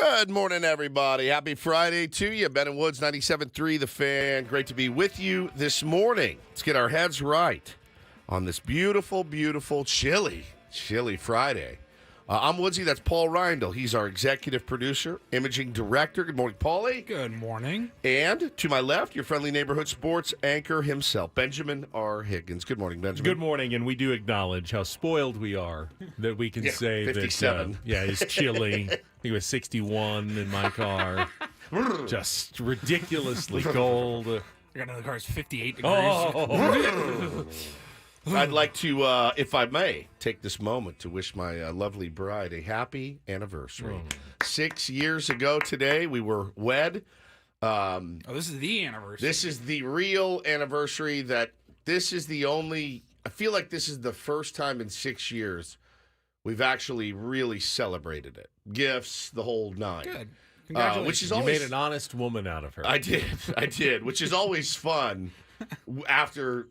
Good morning, everybody. Happy Friday to you. Ben and Woods, 97.3 The Fan. Great to be with you this morning. Let's get our heads right on this beautiful, beautiful, chilly Friday. I'm Woodsy. That's Paul Reindl. He's our executive producer, imaging director. Good morning, Paulie. Good morning. And to my left, your friendly neighborhood sports anchor himself, Benjamin R. Higgins. Good morning, Benjamin. Good morning, and we do acknowledge how spoiled we are that we can say 57. that, it's chilly. I think it was 61 in my car. Just ridiculously cold. I got another car. It's 58 degrees. Oh. I'd like to, if I may, take this moment to wish my lovely bride a happy anniversary. 6 years ago today, we were wed. This is the anniversary. This is the real anniversary I feel like this is the first time in 6 years we've actually really celebrated it. Gifts, the whole nine. Good. Congratulations. Which is You always, made an honest woman out of her. I did, which is always fun after,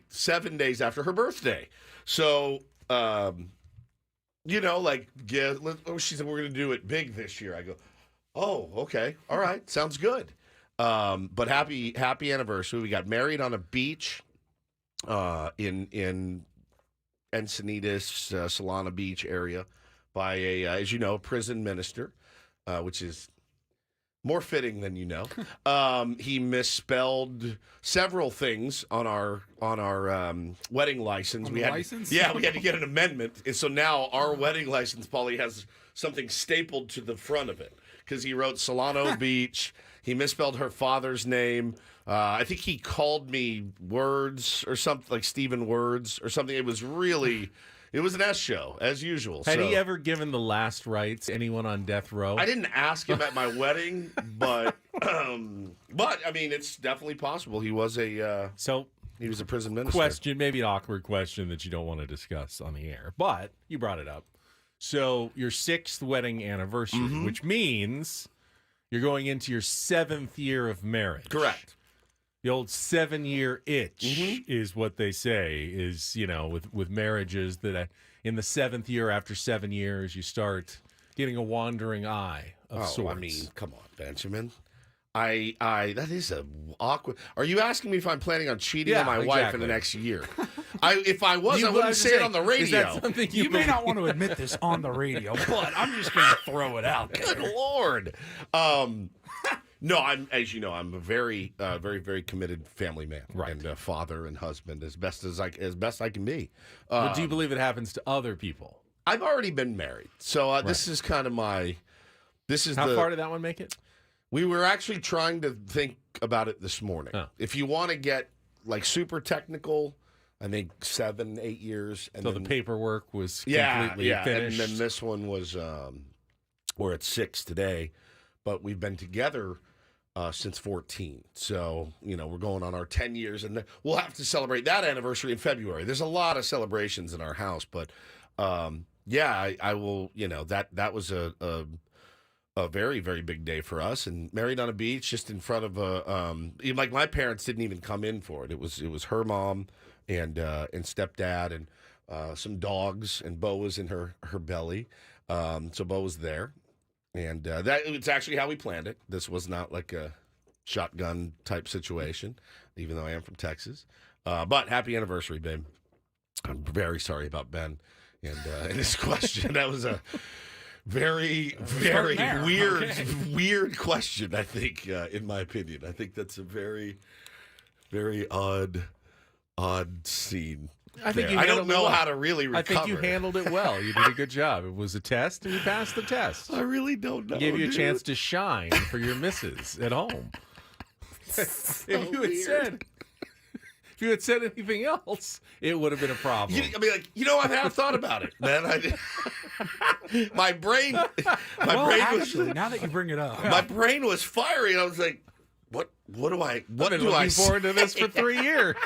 7 days after her birthday. So, she said, we're going to do it big this year. I go, oh, okay. All right. Sounds good. But happy anniversary. We got married on a beach in Encinitas, Solana Beach area by as you know, a prison minister, which is more fitting than you know. He misspelled several things on our wedding license. License? We had to get an amendment, and so now our wedding license, Paulie, has something stapled to the front of it because he wrote Solano Beach. He misspelled her father's name. I think he called me Words or something, like Stephen Words or something. It was an S show, as usual. Had he ever given the last rites to anyone on death row? I didn't ask him at my wedding, but I mean, it's definitely possible. He was a prison minister. Question, maybe an awkward question that you don't want to discuss on the air, but you brought it up. So your 6th wedding anniversary, which means you're going into your 7th year of marriage. Correct. The old 7-year itch is what they say is, with marriages that in the 7th year after 7 years, you start getting a wandering eye of sorts. I mean, come on, Benjamin. That is a awkward. Are you asking me if I'm planning on cheating on my wife in the next year? If I was, I wouldn't say it on the radio. Is that something you may not want to admit this on the radio, but I'm just going to throw it out there. Good Lord. No, I'm a very, very, very committed family man, right, and father and husband as best I can be. But do you believe it happens to other people? I've already been married, so right. This is kind of my. How far did that one make it? We were actually trying to think about it this morning. Oh. If you want to get super technical, I think 7-8 years. And so then, the paperwork was completely finished. And then this one was. We're at 6 today, but we've been together since 14. So, we're going on our 10 years, and we'll have to celebrate that anniversary in February. There's a lot of celebrations in our house, but I will, that was a very, very big day for us, and married on a beach just in front of my parents didn't even come in for it. It was her mom and stepdad and some dogs, and Bo was in her belly. So Bo was there. And it's actually how we planned it. This was not like a shotgun type situation, even though I am from Texas. But happy anniversary, babe. I'm very sorry about Ben and his question. That was a very, very weird question, I think, in my opinion. I think that's a very, very odd scene. I don't know how to really recover. I think you handled it well. You did a good job. It was a test, and you passed the test. I really don't know. Gave you a chance to shine for your missus at home. If you had said anything else, it would have been a problem. I've had thought about it, man. My brain now that you bring it up, my brain was fiery. I was like, what do I? What I've been do I? Looking forward to this for 3 years.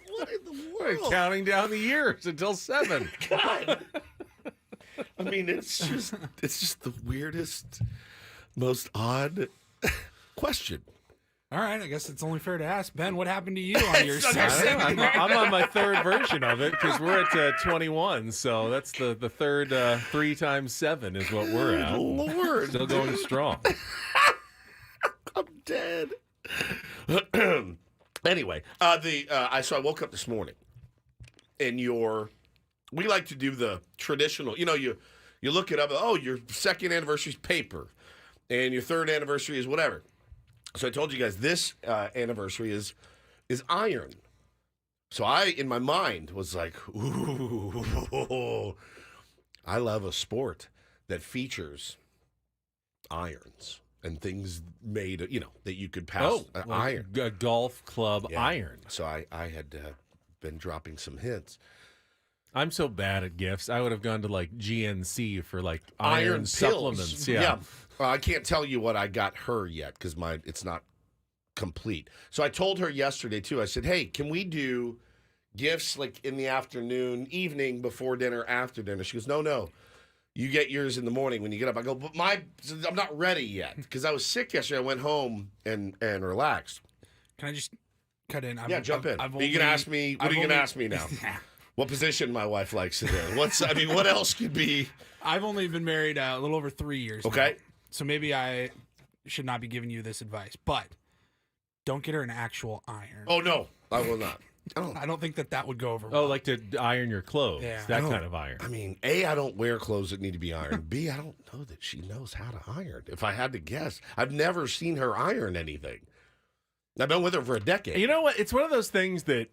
What in the We're world? counting down the years until 7. God. I mean, it's just the weirdest, most odd question. All right, I guess it's only fair to ask, Ben, what happened to you on your It's on your second? I'm on my third version of it because we're at 21, so that's the third 3 times 7 is what we're at. Lord. Still going strong. I'm dead. Anyway, I woke up this morning, and we like to do the traditional. You look it up. Oh, your second anniversary is paper, and your third anniversary is whatever. So I told you guys this anniversary is iron. So I, in my mind, was like, ooh, I love a sport that features irons and things made, that you could pass iron. A golf club iron. So I had been dropping some hints. I'm so bad at gifts. I would have gone to like GNC for like Iron iron pills. supplements. Yeah. Well, I can't tell you what I got her yet because it's not complete. So I told her yesterday too. I said, "Hey, can we do gifts like in the afternoon, evening, before dinner, after dinner?" She goes, "No. You get yours in the morning when you get up." I go, "But I'm not ready yet because I was sick yesterday. I went home and relaxed." Can I just cut in? Jump in. Are you gonna ask me? What are you gonna ask me now? What position my wife likes it in? What else could be? I've only been married a little over 3 years. Okay. Now, so maybe I should not be giving you this advice, but don't get her an actual iron. Oh no, I will not. I don't think that would go over well. Oh, like to iron your clothes. Yeah. That kind of iron. I mean, A, I don't wear clothes that need to be ironed. B, I don't know that she knows how to iron. If I had to guess, I've never seen her iron anything. I've been with her for a decade. You know what? It's one of those things that,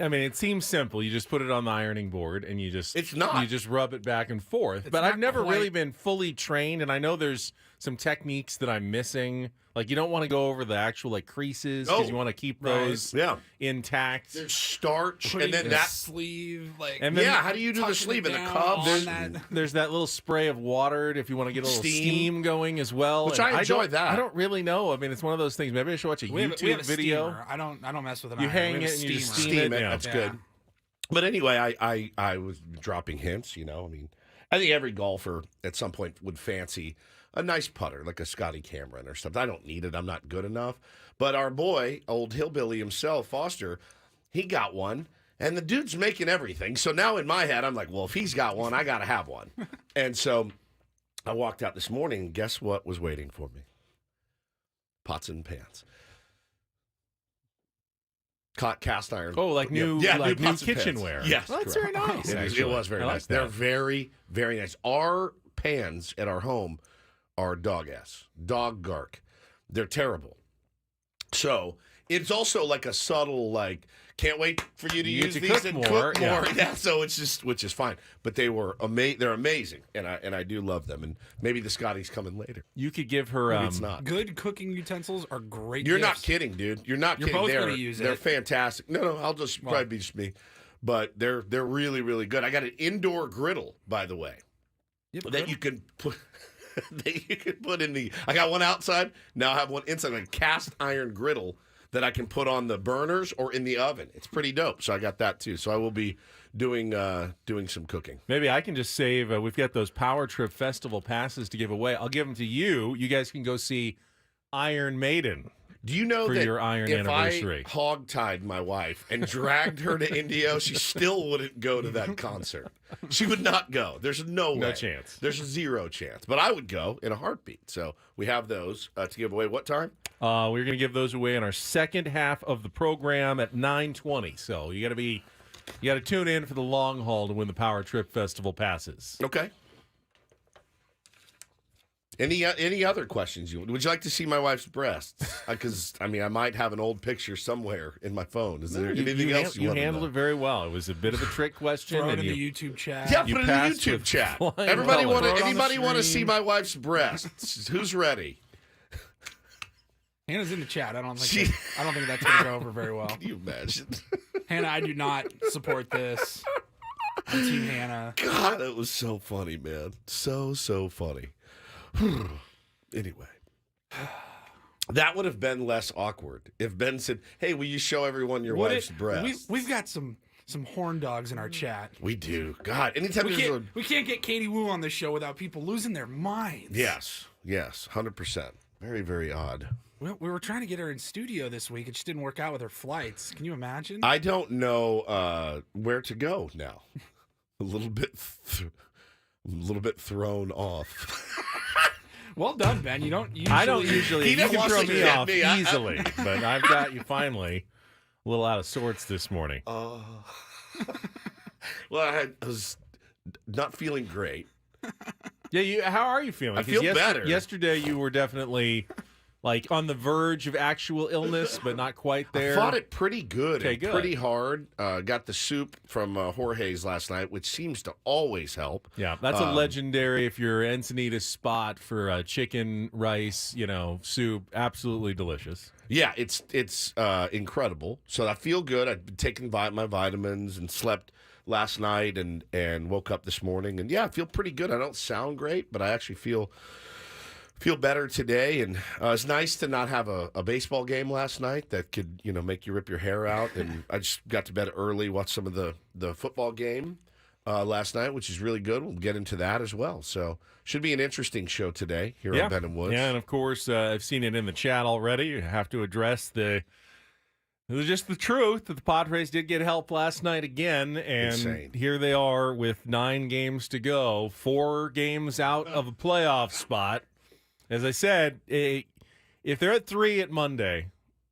I mean, it seems simple. You just put it on the ironing board and It's not. You just rub it back and forth. It's But not I've never quite- really been fully trained, and I know there's some techniques that I'm missing. Like, you don't want to go over the actual like creases because you want to keep those Yeah. intact. There's starch, Putting and then the that. sleeve, like And then- Yeah, how do you do the tucking sleeve it and the down cups? on There's- that. There's that little spray of water if you want to get a little steam going as well. Which And I enjoy don't- that. I don't really know. I mean, it's one of those things. Maybe I should watch a We have YouTube a video. steamer. I don't mess with an You iron. hang We have a it and you just steamer. steam Steam it. Yeah. That's Yeah. good. But anyway, I was dropping hints. I mean, I think every golfer at some point would fancy a nice putter, like a Scotty Cameron or something. I don't need it. I'm not good enough. But our boy, old hillbilly himself, Foster, he got one. And the dude's making everything. So now in my head, I'm like, well, if he's got one, I got to have one. And so I walked out this morning, and guess what was waiting for me? Pots and pans. Cast iron. Oh, like new, Yeah, like new new pots and pans. kitchenware. Yes, well, that's correct. very nice. It actually. was very I nice. like They're that. very, very nice. Our pans at our home are dog gark. They're terrible. So it's also like a subtle, like, can't wait for you to You get use to these cook and more, cook more. yeah. Yeah, so it's just, which is fine. But they're amazing, and I do love them. And maybe the Scotty's coming later. You could give her. Maybe it's not. Good cooking utensils are great. You're gifts. not kidding, dude. You're not You're kidding. both They're, gonna use they're it. fantastic. No, I'll just probably be just me. But they're really, really good. I got an indoor griddle, by the way, that you can put in the. I got one outside. Now I have one inside, like a cast iron griddle that I can put on the burners or in the oven. It's pretty dope. So I got that too. So I will be doing some cooking. Maybe I can just save. We've got those Power Trip Festival passes to give away. I'll give them to you. You guys can go see Iron Maiden. Do you know For that your iron if anniversary. I hogtied my wife and dragged her to Indio, she still wouldn't go to that concert? She would not go. There's no way. No chance. There's zero chance. But I would go in a heartbeat. So we have those to give away. What time? We're going to give those away in our second half of the program at 9:20. So you got to tune in for the long haul to win the Power Trip Festival passes. Okay. Any other questions? Would you like to see my wife's breasts? Because I might have an old picture somewhere in my phone. Is there anything else you want to handled know? it very well. It was a bit of a trick question. Throw it and in you- the YouTube chat. Yeah, You put it in the passed YouTube with chat. flying Everybody colors. want Throw it to? on the Anybody want to screen. see my wife's breasts? Who's ready? Hannah's in the chat. I don't She- think that's going to go over very well. Can you imagine? Hannah, I do not support this. I'm Team Hannah. God, it was so funny, man. So funny. Anyway. That would have been less awkward if Ben said, "Hey, will you show everyone your wife's breasts?" We've got some horn dogs in our chat. We do. God, anytime We there's can't get Katie Woo on the show without people losing their minds. yes, 100%. Very, very odd. Well, we were trying to get her in studio this week. It just didn't work out with her flights. Can you imagine? I don't know where to go now. A little bit thrown off. Well done, Ben. You don't usually. I don't usually. He You just can wants throw to me get off me. easily, but I've got you finally a little out of sorts this morning. Well, I was not feeling great. Yeah, how are you feeling? I 'Cause feel better. Yesterday you were definitely like on the verge of actual illness, but not quite there. I fought it pretty good Okay, and good. pretty hard. Got the soup from Jorge's last night, which seems to always help. Yeah, that's a legendary. If you're Encinitas spot for chicken, rice, soup, absolutely delicious. Yeah, it's incredible. So I feel good. I've been taking my vitamins and slept last night and woke up this morning. And, yeah, I feel pretty good. I don't sound great, but I actually feel better today. And it's nice to not have a baseball game last night that could, make you rip your hair out. And I just got to bed early, watched some of the football game last night, which is really good. We'll get into that as well. So should be an interesting show today here on Ben and Woods. Yeah, and of course, I've seen it in the chat already. You have to address just the truth that the Padres did get help last night again, and Insane. Here they are with 9 games to go, 4 games out of a playoff spot. As I said, if they're at 3 at Monday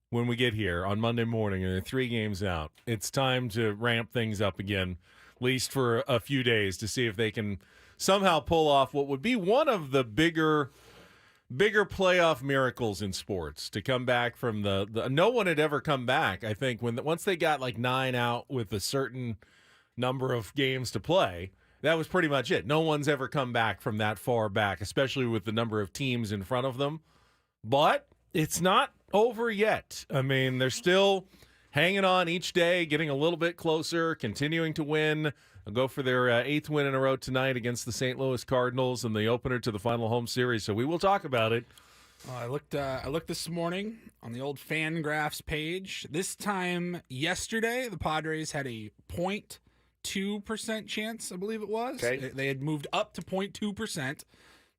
when we get here on Monday morning and they're 3 games out, it's time to ramp things up again, at least for a few days, to see if they can somehow pull off what would be one of the bigger playoff miracles in sports, to come back from the no one had ever come back. I think once they got like 9 out with a certain number of games to play, that was pretty much it. No one's ever come back from that far back, especially with the number of teams in front of them. But it's not over yet. I mean, they're still hanging on each day, getting a little bit closer, continuing to win. They'll go for their 8th win in a row tonight against the St. Louis Cardinals in the opener to the final home series. So we will talk about it. I looked this morning on the old Fangraphs page. This time yesterday, the Padres had a 0.2% chance, I believe it was. Okay. They had moved up to 0.2%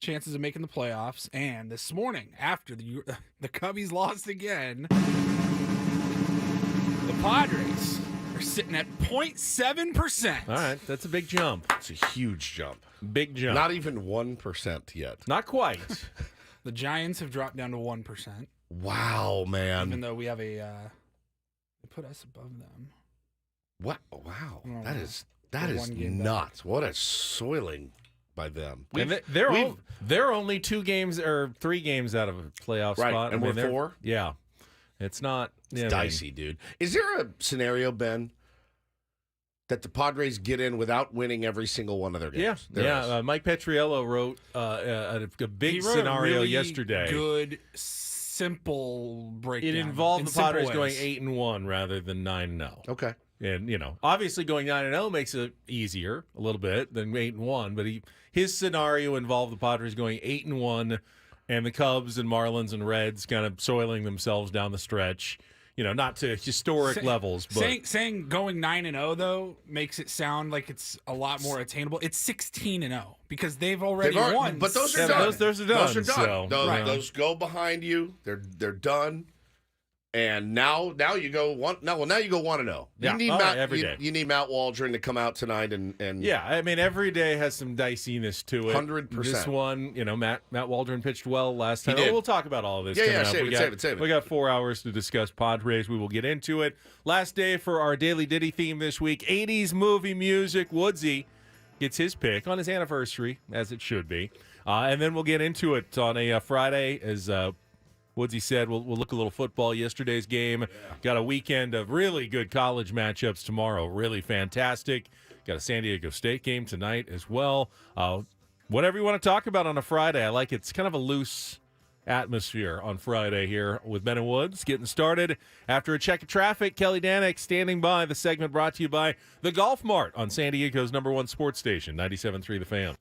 chances of making the playoffs. And this morning, after the Cubbies lost again, the Padres are sitting at 0.7%. All right, that's a big jump. It's a huge jump. Big jump. Not even 1% yet. Not quite. The Giants have dropped down to 1%, Wow, man. even though we have they put us above them. What? Wow. Oh, That wow. is We're 1 game back. nuts. What a soiling by them. And they're only 2 games or 3 games out of a playoff Right, spot. and we're they're- 4? Yeah. It's not. It's dicey, dude. Is there a scenario, Ben, that the Padres get in without winning every single one of their Yeah, games? There yeah. is. Mike Petriello wrote a He big wrote a scenario really yesterday. Good, simple breakdown. It involved in the Padres simple going ways. 8-1 rather than 9-0. Okay. And obviously going 9-0 makes it easier a little bit than 8-1. But his scenario involved the Padres going 8-1, and the Cubs and Marlins and Reds kind of soiling themselves down the stretch. Not to historic levels, but saying going 9-0 though makes it sound like it's a lot more attainable. It's 16-0 because they've already won. But those are Yeah, done. those are done, Those are done. so, those, right. those go behind you. They're done. And now you go one. Now you go 1-0. Yeah. You need Every day. You need Matt Waldron to come out tonight and yeah, I mean every day has some diciness to it. 100%. This one, Matt Waldron pitched well last time. He did. We'll talk about all of this. Yeah, coming yeah, up. save it. We got 4 hours to discuss Padres. We will get into it. Last day for our daily Ditty theme this week. 80s movie music. Woodsy gets his pick on his anniversary, as it should be, and then we'll get into it on a Friday as. Woodsy said we'll look a little football. Yesterday's game. Got a weekend of really good college matchups tomorrow. Really fantastic. Got a San Diego State game tonight as well. Whatever you want to talk about on a Friday. I like it. It's kind of a loose atmosphere on Friday here with Ben and Woods. Getting started after a check of traffic. Kelly Danick standing by. The segment brought to you by the Golf Mart on San Diego's #1 sports station, 97.3 The Fan.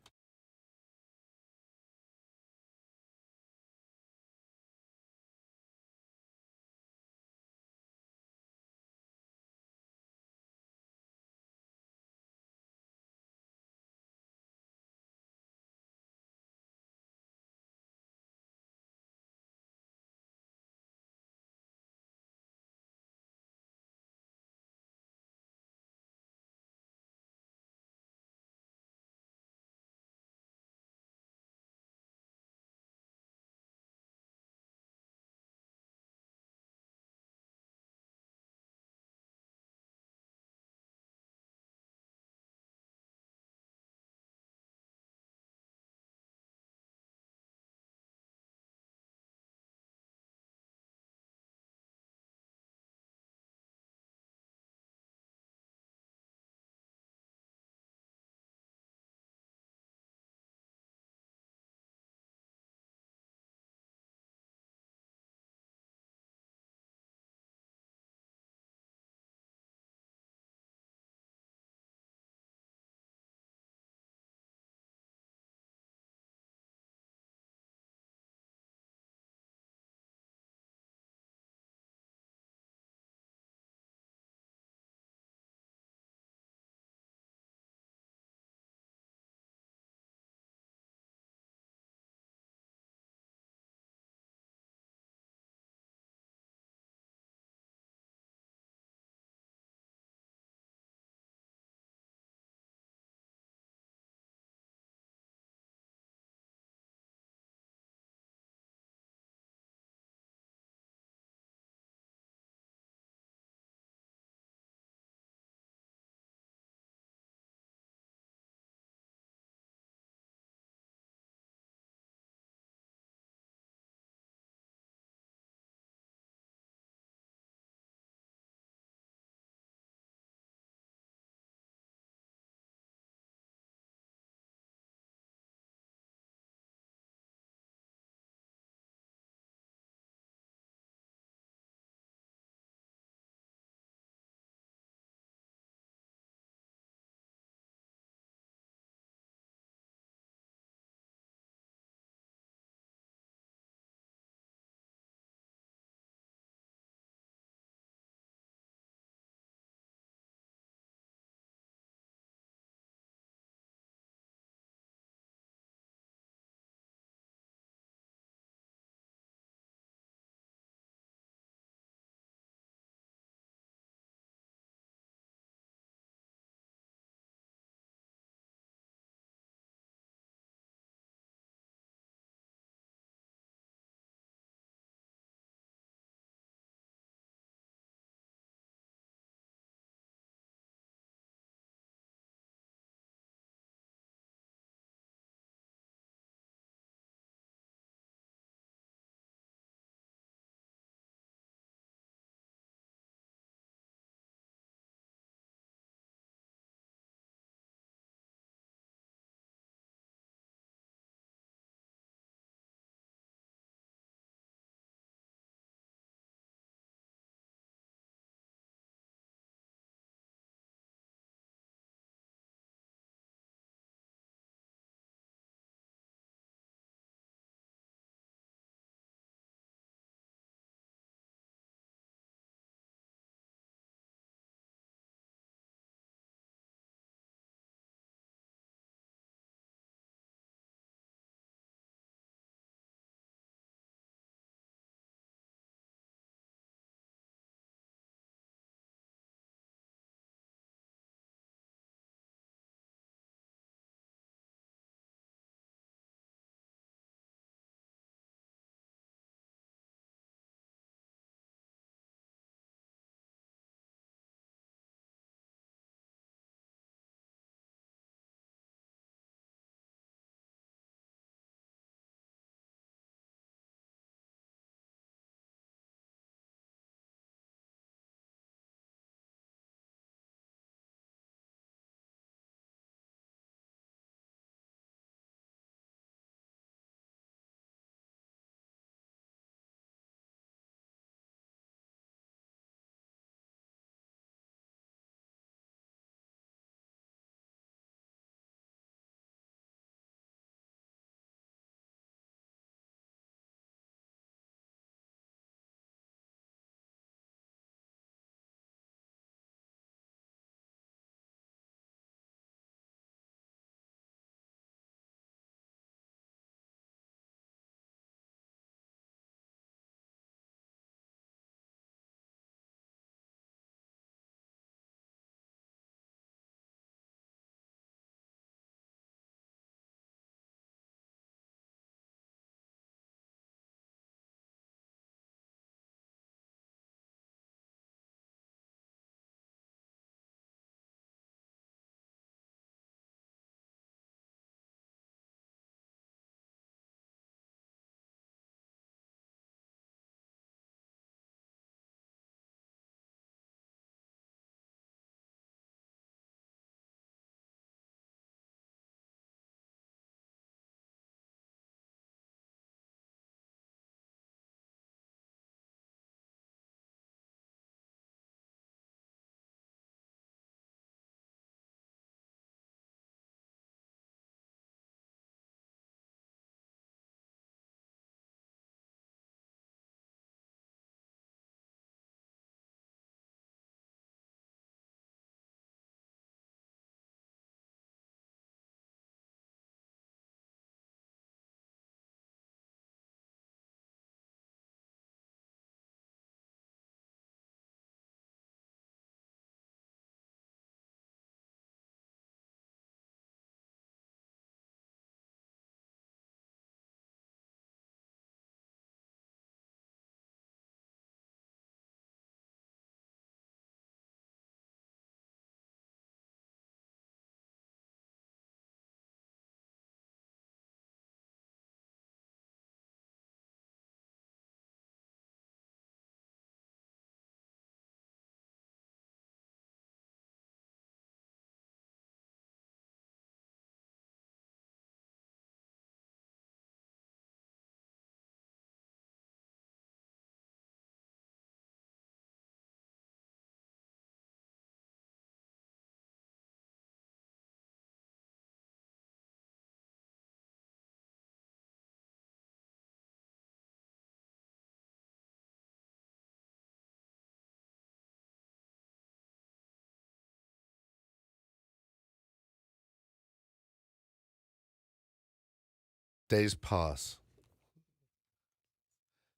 Days Pause.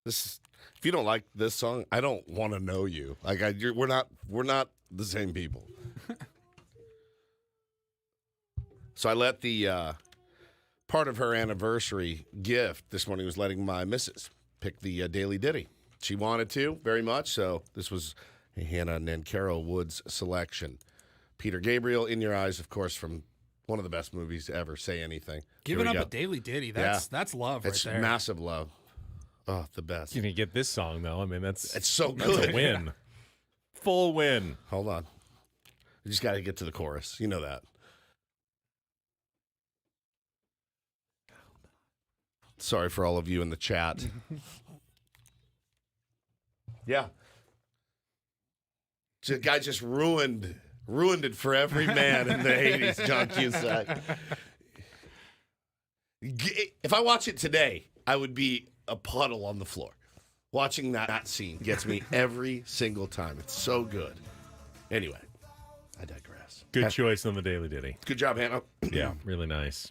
If you don't like this song, I don't want to know you. Like we're not the same people. So I let the part of her anniversary gift this morning was letting my missus pick the daily ditty. She wanted to very much, so this was a Hannah Nancaro Woods selection. Peter Gabriel, In Your Eyes, of course, from one of the best movies to ever say anything. Giving up a daily ditty, that's love right there. It's massive love. Oh, the best. You can get this song though. I mean, it's so good. That's a win. Full win. Hold on. You just got to get to the chorus. You know that. Sorry for all of you in the chat. Yeah. The guy just ruined it for every man in the 80s, John Cusack. If I watch it today, I would be a puddle on the floor. Watching that scene gets me every single time. It's so good. Anyway, I digress. Good choice on the Daily Ditty. Good job, Hannah. Yeah, really nice.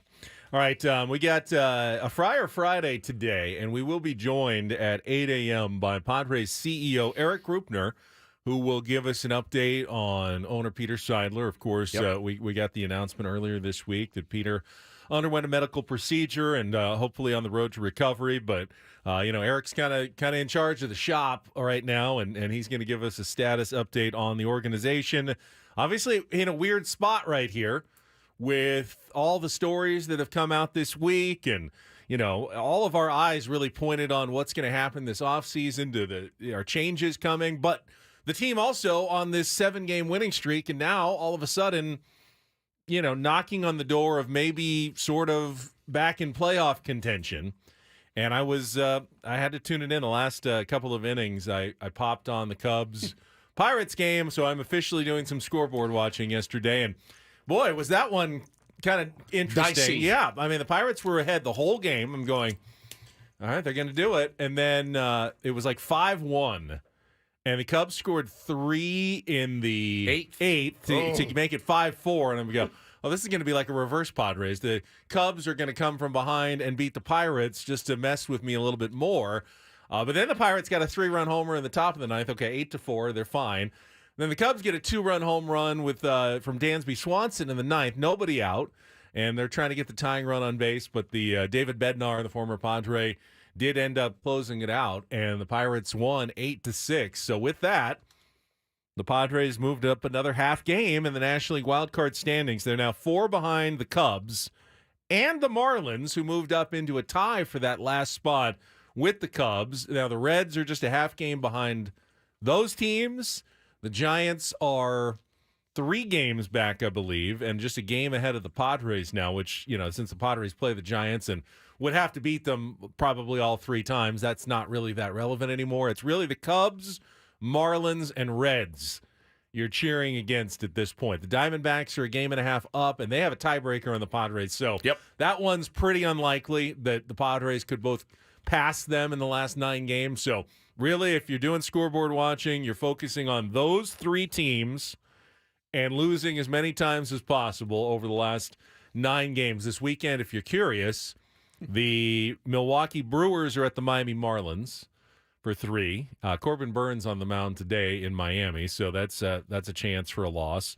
All right, we got a Friar Friday today, and we will be joined at 8 a.m. by Padres CEO Erik Greupner, who will give us an update on owner Peter Seidler. Of course, we got the announcement earlier this week that Peter underwent a medical procedure and hopefully on the road to recovery. But, Eric's kind of in charge of the shop right now, and he's going to give us a status update on the organization. Obviously, in a weird spot right here with all the stories that have come out this week and, all of our eyes really pointed on what's going to happen this offseason to our changes coming. But the team also on this 7-game winning streak, and now all of a sudden – knocking on the door of maybe sort of back in playoff contention. And I had to tune it in the last couple of innings. I popped on the Cubs Pirates game, so I'm officially doing some scoreboard watching yesterday. And boy, was that one kind of interesting. Dicey. Yeah, I mean, the Pirates were ahead the whole game. I'm going, all right, they're going to do it. And then it was like 5-1. And the Cubs scored 3 in the eighth to make it 5-4. And I'm going, this is going to be like a reverse Padres. The Cubs are going to come from behind and beat the Pirates just to mess with me a little bit more. But then the Pirates got a 3-run homer in the top of the ninth. Okay, 8-4. They're fine. Then the Cubs get a 2-run home run with from Dansby Swanson in the ninth. Nobody out. And they're trying to get the tying run on base. But the David Bednar, the former Padre, did end up closing it out, and the Pirates won 8-6. So with that, the Padres moved up another half game in the National League wildcard standings. They're now 4 behind the Cubs and the Marlins, who moved up into a tie for that last spot with the Cubs. Now the Reds are just a half game behind those teams. The Giants are 3 games back, I believe, and just a game ahead of the Padres now, which, since the Padres play the Giants and would have to beat them probably all 3 times. That's not really that relevant anymore. It's really the Cubs, Marlins, and Reds you're cheering against at this point. The Diamondbacks are a game and a half up, and they have a tiebreaker on the Padres. So that one's pretty unlikely that the Padres could both pass them in the last 9 games. So really, if you're doing scoreboard watching, you're focusing on those 3 teams and losing as many times as possible over the last 9 games. This weekend, if you're curious, the Milwaukee Brewers are at the Miami Marlins for 3. Corbin Burns on the mound today in Miami, so that's a chance for a loss.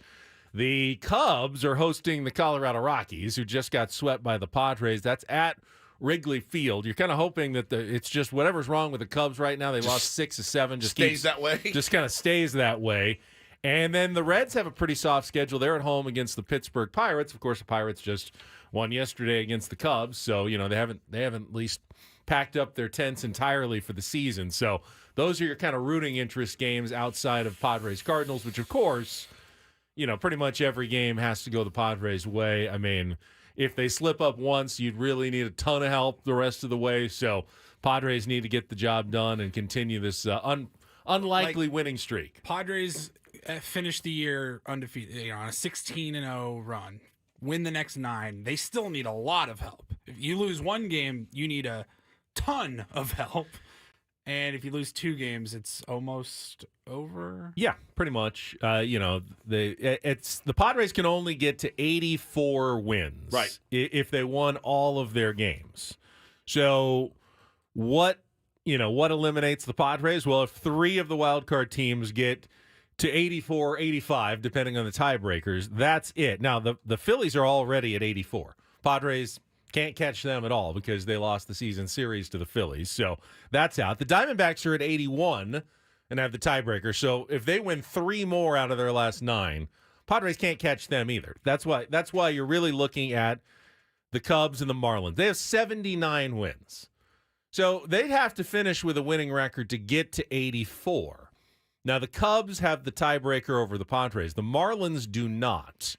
The Cubs are hosting the Colorado Rockies, who just got swept by the Padres. That's at Wrigley Field. You're kind of hoping that it's just whatever's wrong with the Cubs right now. They lost 6 of 7. Just stays that way. Just kind of stays that way. And then the Reds have a pretty soft schedule. They're at home against the Pittsburgh Pirates. Of course, the Pirates just won yesterday against the Cubs, so they haven't at least packed up their tents entirely for the season. So those are your kind of rooting interest games outside of Padres Cardinals, which of course, pretty much every game has to go the Padres' way. I mean, if they slip up once, you'd really need a ton of help the rest of the way. So Padres need to get the job done and continue this unlikely winning streak. Padres finished the year undefeated, on a 16-0 run. Win the next 9. They still need a lot of help. If you lose 1 game, you need a ton of help. And if you lose 2 games, it's almost over. Yeah, pretty much. The Padres can only get to 84 wins, right, if they won all of their games. So what eliminates the Padres? Well, if 3 of the wild card teams get to 84, 85, depending on the tiebreakers, that's it. Now, the Phillies are already at 84. Padres can't catch them at all because they lost the season series to the Phillies. So that's out. The Diamondbacks are at 81 and have the tiebreaker. So if they win 3 more out of their last 9, Padres can't catch them either. That's why you're really looking at the Cubs and the Marlins. They have 79 wins. So they'd have to finish with a winning record to get to 84. Now, the Cubs have the tiebreaker over the Padres. The Marlins do not.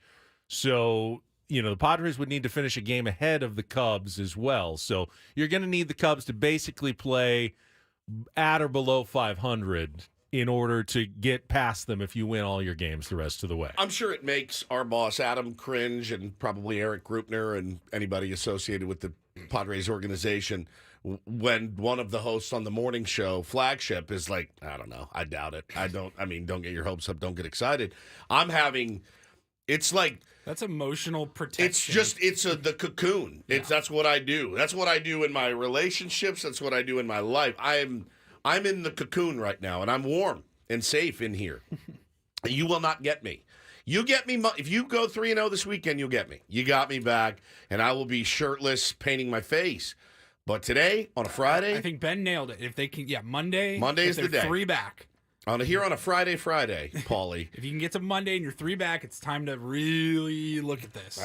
So, the Padres would need to finish a game ahead of the Cubs as well. So you're going to need the Cubs to basically play at or below 500 in order to get past them if you win all your games the rest of the way. I'm sure it makes our boss Adam cringe, and probably Erik Greupner and anybody associated with the Padres organization, when one of the hosts on the morning show, Flagship, is like, I don't know, I doubt it. Don't get your hopes up, don't get excited. It's like, that's emotional protection. It's the cocoon. That's what I do. That's what I do in my relationships. That's what I do in my life. I'm in the cocoon right now, and I'm warm and safe in here. You will not get me. You get me if you go 3-0 this weekend. You'll get me. You got me back, and I will be shirtless, painting my face. But today, on a Friday, I think Ben nailed it. If they can, Monday is the day. 3 back. On a Friday, Paulie. If you can get to Monday and you're 3 back, it's time to really look at this.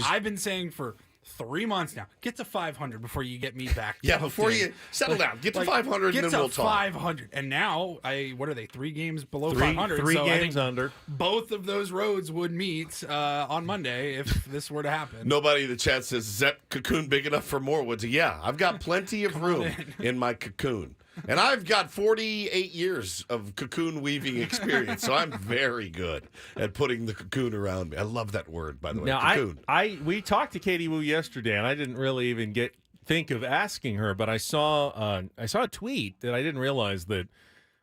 I've been saying for 3 months now, get to 500 before you get me back. Yeah, before you settle down. Get to 500 and then we'll talk. 500. And now, what are they, 3 games below 500? Three games under. Both of those roads would meet on Monday if this were to happen. Nobody in the chat says, is that cocoon big enough for more woods? Yeah, I've got plenty of room in my cocoon. And I've got 48 years of cocoon weaving experience, so I'm very good at putting the cocoon around me. I love that word, by the way. Now, cocoon. We talked to Katie Wu yesterday, and I didn't really even think of asking her, but I saw a tweet that I didn't realize that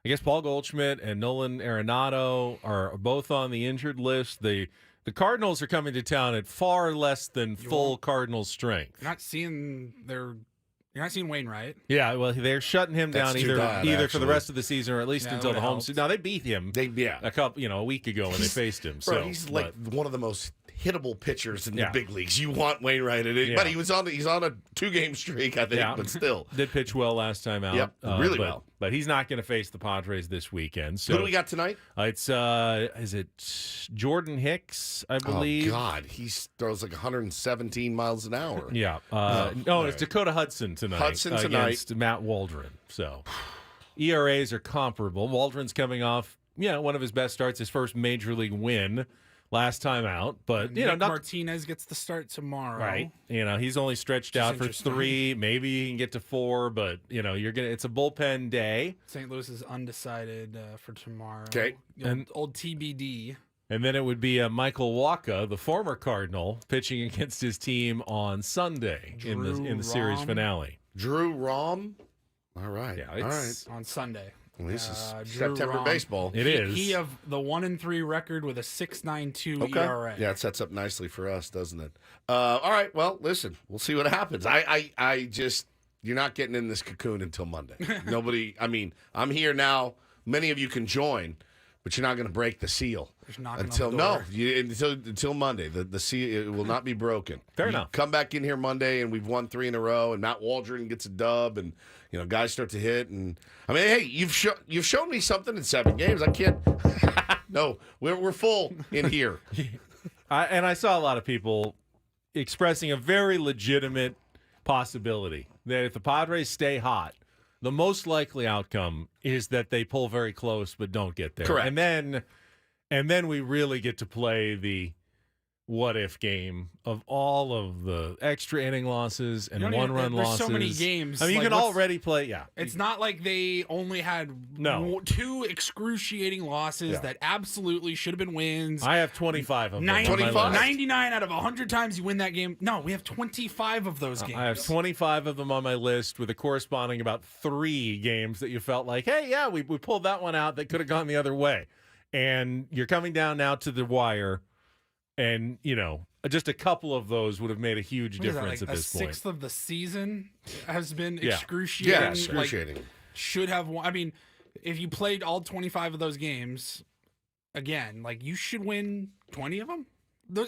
I guess Paul Goldschmidt and Nolan Arenado are both on the injured list. The Cardinals are coming to town at far less than full Cardinals strength. You're not seeing Wainwright. Yeah, well, they're shutting him down either for the rest of the season or at least until the home season. Now they beat him a week ago when they faced him. He's like one of the most hittable pitchers in the big leagues. You want Wainwright in it, but he's on a 2-game streak, I think, but still. Did pitch well last time out. Yep, really well. But he's not going to face the Padres this weekend. So who do we got tonight? It's is it Jordan Hicks, I believe. Oh God, he throws like 117 miles an hour. Yeah. It's Dakota Hudson tonight. Against Matt Waldron. So ERAs are comparable. Waldron's coming off, one of his best starts, his first major league win last time out, but Martinez gets the start tomorrow. Right. He's only stretched out for 3, maybe he can get to 4, but it's a bullpen day. St. Louis is undecided for tomorrow. Okay. Old TBD. And then it would be Michael Wacha, the former Cardinal, pitching against his team on Sunday in the series finale. Drew Rom. All right. Yeah, all right. On Sunday. Well, this is September baseball. It is. He of the 1-3 record with a 6.92 ERA. Yeah, it sets up nicely for us, doesn't it? All right. Well, listen, we'll see what happens. I just, you're not getting in this cocoon until Monday. Nobody. I mean, I'm here now. Many of you can join, but you're not going to break the seal until Monday. The seal, it will not be broken. Fair enough. Come back in here Monday, and we've won 3 in a row, and Matt Waldron gets a dub, and guys start to hit, and I mean, hey, you've shown me something in 7 games. I can't. No, we're full in here. And I saw a lot of people expressing a very legitimate possibility that if the Padres stay hot, the most likely outcome is that they pull very close but don't get there. Correct. And then we really get to play the what-if game of all of the extra inning losses and one-run losses. There's so many games. I mean, you can already play, It's not like they only had 2 excruciating losses that absolutely should have been wins. I have 25 of them. 99 out of 100 times you win that game. No, we have 25 of those games. I have 25 of them on my list with a corresponding about 3 games that you felt like, hey, we pulled that one out that could have gone the other way. And you're coming down now to the wire. And, just a couple of those would have made a huge What is that, difference like at this a point. sixth of the season has been Yeah. excruciating. Yeah, Like, excruciating. should have won. I mean, if you played all 25 of those games, again, like you should win 20 of them.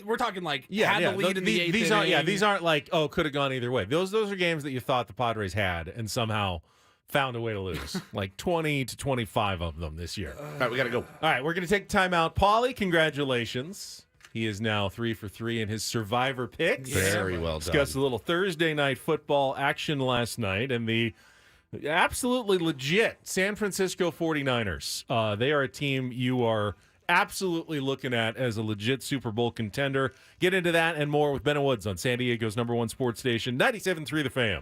We're talking like had the lead in the eighth these inning. these aren't like, could have gone either way. Those are games that you thought the Padres had and somehow found a way to lose. Like 20 to 25 of them this year. All right, we got to go. All right, we're going to take time out. Paulie, congratulations. He is now 3 for 3 in his Survivor picks. Very well done. Discussed a little Thursday night football action last night and the absolutely legit San Francisco 49ers. They are a team you are absolutely looking at as a legit Super Bowl contender. Get into that and more with Ben and Woods on San Diego's #1 sports station, 97.3 The Fan.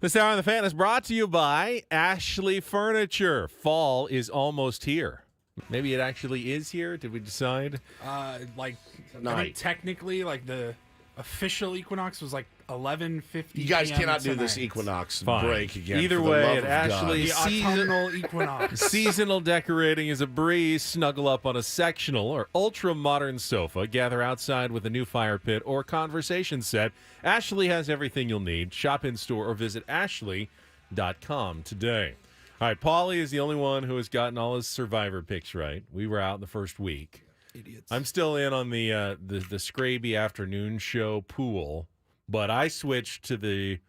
This hour on the Fan is brought to you by Ashley Furniture. Fall is almost here. Maybe it actually is here. Did we decide? I Night. think technically, the official equinox was 11:50. You guys PM cannot do tonight. this equinox Fine. break again. Either for the way, love it of actually- God. The autumnal equinox. Seasonal decorating is a breeze. Snuggle up on a sectional or ultra-modern sofa. Gather outside with a new fire pit or conversation set. Ashley has everything you'll need. Shop in-store or visit ashley.com today. All right, Paulie is the only one who has gotten all his Survivor picks right. We were out in the first week. Idiots. I'm still in on the Scraby afternoon show pool, but I switched to the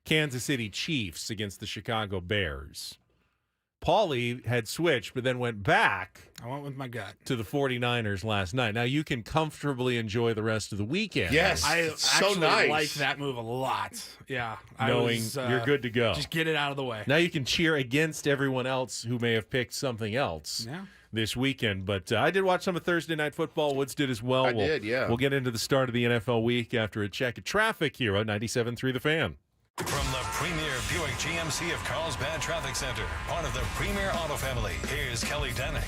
Kansas City Chiefs against the Chicago Bears. Paulie had switched, but then went back I went with my gut. to the 49ers last night. Now you can comfortably enjoy the rest of the weekend. Yes. I It's so actually nice. like that move a lot. Yeah. Knowing you're good to go. Just get it out of the way. Now you can cheer against everyone else who may have picked something else Yeah. this weekend. But I did watch some of Thursday Night Football. Woods did as well. I did, yeah. We'll get into the start of the NFL week after a check of traffic here on 97.3 The Fan. From the premier Buick GMC of Carlsbad Traffic Center, part of the Premier Auto family, here's Kelly Danick.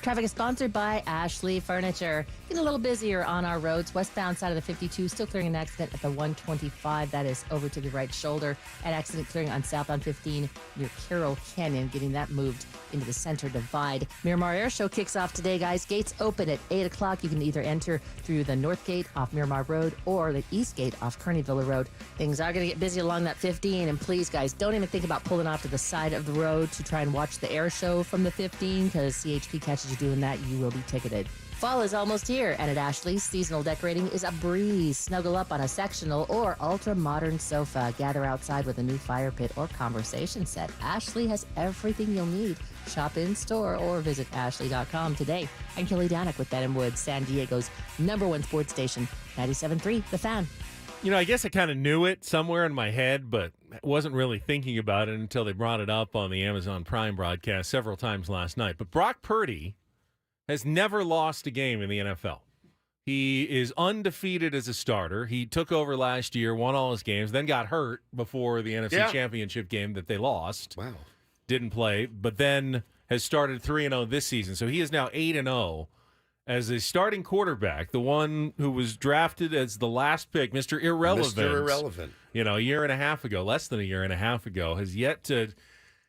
Traffic is sponsored by Ashley Furniture. Getting a little busier on our roads. Westbound side of the 52, still clearing an accident at the 125. That is over to the right shoulder. An accident clearing on southbound 15 near Carroll Canyon, getting that moved into the center divide. Miramar Air Show kicks off today, guys. Gates open at 8 o'clock. You can either enter through the north gate off Miramar Road or the east gate off Kearneyville Road. Things are going to get busy along that 15, and please, guys, don't even think about pulling off to the side of the road to try and watch the air show from the 15, because CHP catches you doing that, you will be ticketed. Fall is almost here, and at Ashley's, seasonal decorating is a breeze. Snuggle up on a sectional or ultra-modern sofa. Gather outside with a new fire pit or conversation set. Ashley has everything you'll need. Shop in-store or visit ashley.com today. I'm Kelly Danick with Ben and Woods, San Diego's #1 sports station, 97.3 The Fan. You know, I guess I kind of knew it somewhere in my head, but wasn't really thinking about it until they brought it up on the Amazon Prime broadcast several times last night. But Brock Purdy has never lost a game in the NFL. He is undefeated as a starter. He took over last year, won all his games, then got hurt before the NFC Championship game that they lost. Wow. Didn't play, but then has started 3-0 this season. So he is now 8-0 as a starting quarterback, the one who was drafted as the last pick, Mr. Irrelevant. Mr. Irrelevant. You know, a year and a half ago, less than a year and a half ago, has yet to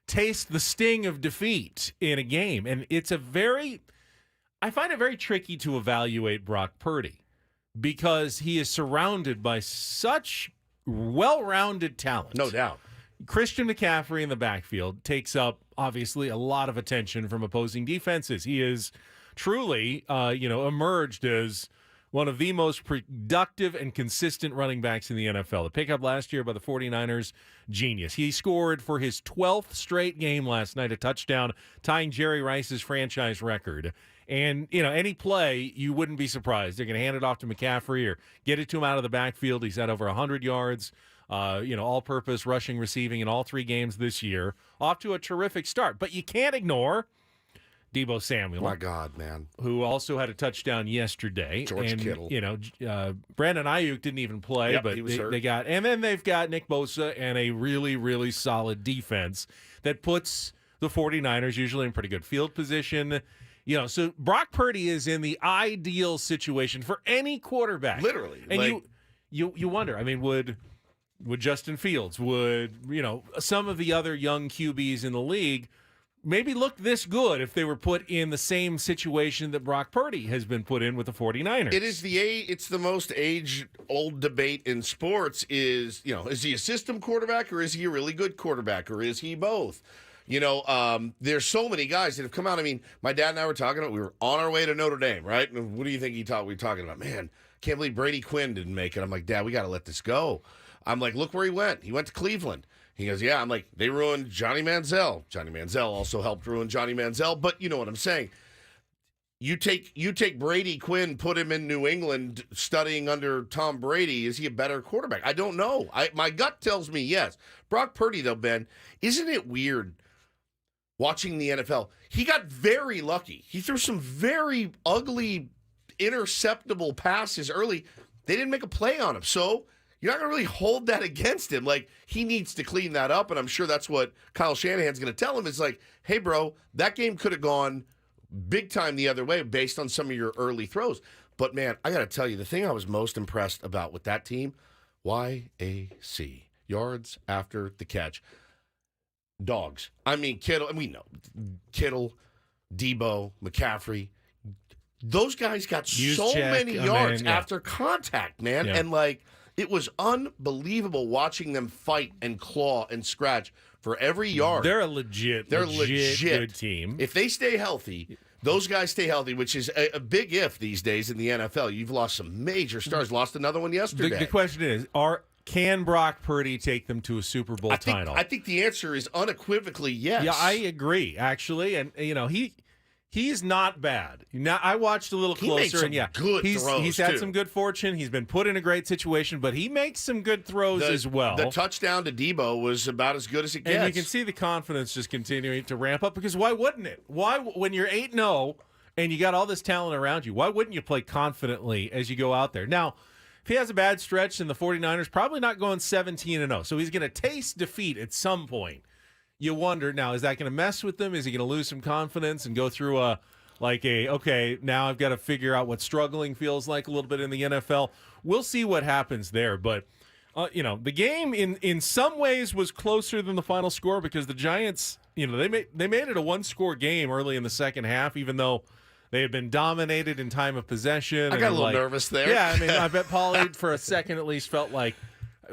taste the sting of defeat in a game. And I find it very tricky to evaluate Brock Purdy because he is surrounded by such well-rounded talent. No doubt. Christian McCaffrey in the backfield takes up, obviously, a lot of attention from opposing defenses. He is truly, emerged as one of the most productive and consistent running backs in the NFL. The pickup last year by the 49ers, genius. He scored for his 12th straight game last night, a touchdown, tying Jerry Rice's franchise record. And, any play, you wouldn't be surprised. They're going to hand it off to McCaffrey or get it to him out of the backfield. He's had over 100 yards, all-purpose rushing, receiving in all 3 games this year. Off to a terrific start. But you can't ignore Deebo Samuel. My God, man. Who also had a touchdown yesterday. George and, Kittle. Brandon Ayuk didn't even play, Yep, but he was hurt. and then they've got Nick Bosa and a really, really solid defense that puts the 49ers usually in pretty good field position. So Brock Purdy is in the ideal situation for any quarterback. Literally. And you wonder, would Justin Fields, would, some of the other young QBs in the league maybe look this good if they were put in the same situation that Brock Purdy has been put in with the 49ers. It's the most age-old debate in sports is he a system quarterback or is he a really good quarterback or is he both? There's so many guys that have come out. My dad and I were talking about, we were on our way to Notre Dame, right? And what do you think we were talking about? Man, can't believe Brady Quinn didn't make it. I'm like, Dad, we got to let this go. I'm like, look where he went. He went to Cleveland. He goes, yeah. I'm like, they ruined Johnny Manziel. Johnny Manziel also helped ruin Johnny Manziel. But you know what I'm saying. You take Brady Quinn, put him in New England studying under Tom Brady. Is he a better quarterback? I don't know. My gut tells me yes. Brock Purdy, though, Ben, isn't it weird watching the NFL? He got very lucky. He threw some very ugly, interceptable passes early. They didn't make a play on him. So you're not going to really hold that against him. Like, he needs to clean that up, and I'm sure that's what Kyle Shanahan's going to tell him. Is like, hey, bro, that game could have gone big time the other way based on some of your early throws. But, man, I got to tell you, the thing I was most impressed about with that team, YAC, yards after the catch. Dogs. I mean, Kittle, and we know, Kittle, Debo, McCaffrey, those guys got so many yards after contact, man. Yeah. And, like, it was unbelievable watching them fight and claw and scratch for every yard. They're a legit good team. If they stay healthy, those guys stay healthy, which is a big if these days in the NFL. You've lost some major stars. Lost another one yesterday. The question is, can Brock Purdy take them to a Super Bowl title? I think the answer is unequivocally yes. Yeah, I agree, actually. And, he's not bad. Now, I watched a little closer, and he's had some good fortune. He's been put in a great situation, but he makes some good throws as well. The touchdown to Debo was about as good as it gets. And you can see the confidence just continuing to ramp up, because why wouldn't it? Why, when you're 8-0 and you got all this talent around you, why wouldn't you play confidently as you go out there? Now, if he has a bad stretch, then the 49ers probably not going 17-0, so he's going to taste defeat at some point. You wonder, now, is that going to mess with them? Is he going to lose some confidence and go through okay, now I've got to figure out what struggling feels like a little bit in the NFL? We'll see what happens there. But, the game in some ways was closer than the final score, because the Giants, they made it a one-score game early in the second half, even though they had been dominated in time of possession. I got a little nervous there. Yeah, I mean, I bet Paulie for a second at least felt like,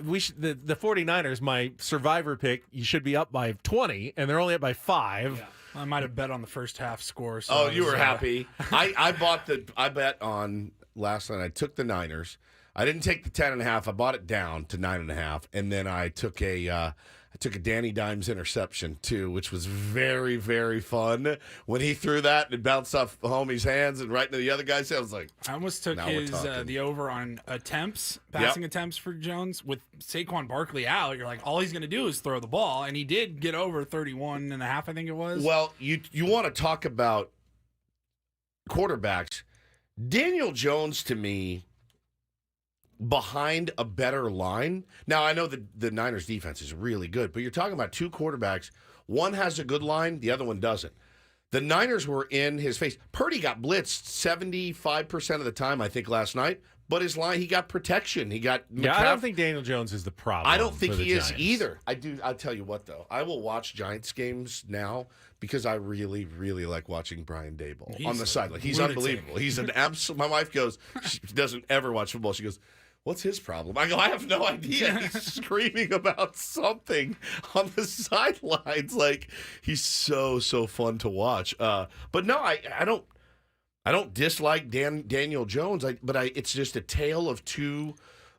the 49ers, my survivor pick, you should be up by 20, and they're only up by 5. Yeah. I might have bet on the first half score. So you were happy. I bet on last night. I took the Niners. I didn't take the 10.5. I bought it down to 9.5, and then I took a Danny Dimes interception too, which was very, very fun. When he threw that and it bounced off the homie's hands and right into the other guy's head, I was like, I almost took the over on passing attempts for Jones. With Saquon Barkley out, you're like, all he's going to do is throw the ball, and he did get over 31.5, I think it was. Well, you want to talk about quarterbacks. Daniel Jones, to me, behind a better line. Now, I know the Niners defense is really good, but you're talking about two quarterbacks. One has a good line, the other one doesn't. The Niners were in his face. Purdy got blitzed 75% of the time, I think, last night, but his line, he got protection. He got McCaffrey. Yeah, I don't think Daniel Jones is the problem. I don't think he is Giants either. I'll tell you what, though. I will watch Giants games now because I really, really like watching Brian Daboll on the sideline. He's unbelievable. He's an absolute. My wife goes, she doesn't ever watch football. She goes, what's his problem? I go, I have no idea. He's screaming about something on the sidelines. Like, he's so fun to watch. But no, I don't dislike Daniel Jones. It's just a tale of two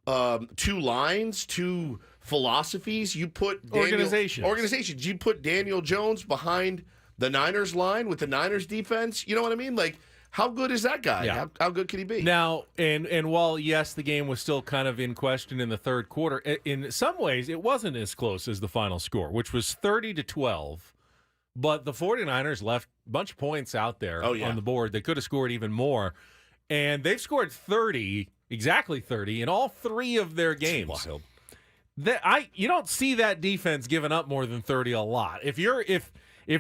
lines, two philosophies. You put organizations. You put Daniel Jones behind the Niners line with the Niners defense. You know what I mean? Like, how good is that guy? Yeah. How good can he be? Now, and while, yes, the game was still kind of in question in the third quarter, in some ways it wasn't as close as the final score, which was 30-12. But the 49ers left a bunch of points out there on the board. They could have scored even more. And they've scored exactly 30 in all 3 of their games. That's wild. You don't see that defense giving up more than 30 a lot. If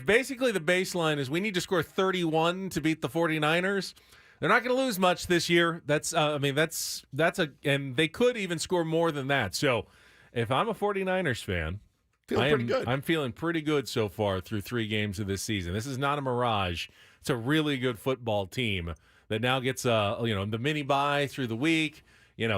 basically the baseline is we need to score 31 to beat the 49ers, they're not going to lose much this year. And they could even score more than that. So if I'm a 49ers fan, pretty good. I'm feeling pretty good so far through 3 games of this season. This is not a mirage. It's a really good football team that now gets the mini bye through the week,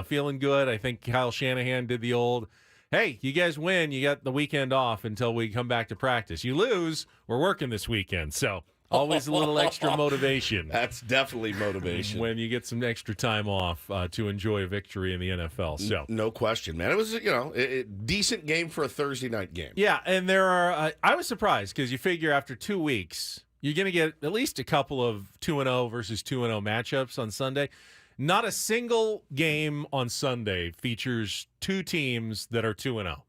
feeling good. I think Kyle Shanahan did the old, hey, you guys win, you got the weekend off until we come back to practice. You lose, we're working this weekend. So always a little extra motivation. That's definitely motivation. When you get some extra time off to enjoy a victory in the NFL. So no question, man. It was, a decent game for a Thursday night game. Yeah, and there are I was surprised because you figure after 2 weeks, you're going to get at least a couple of 2-0 versus 2-0 matchups on Sunday. Not a single game on Sunday features 2 teams that are 2-0.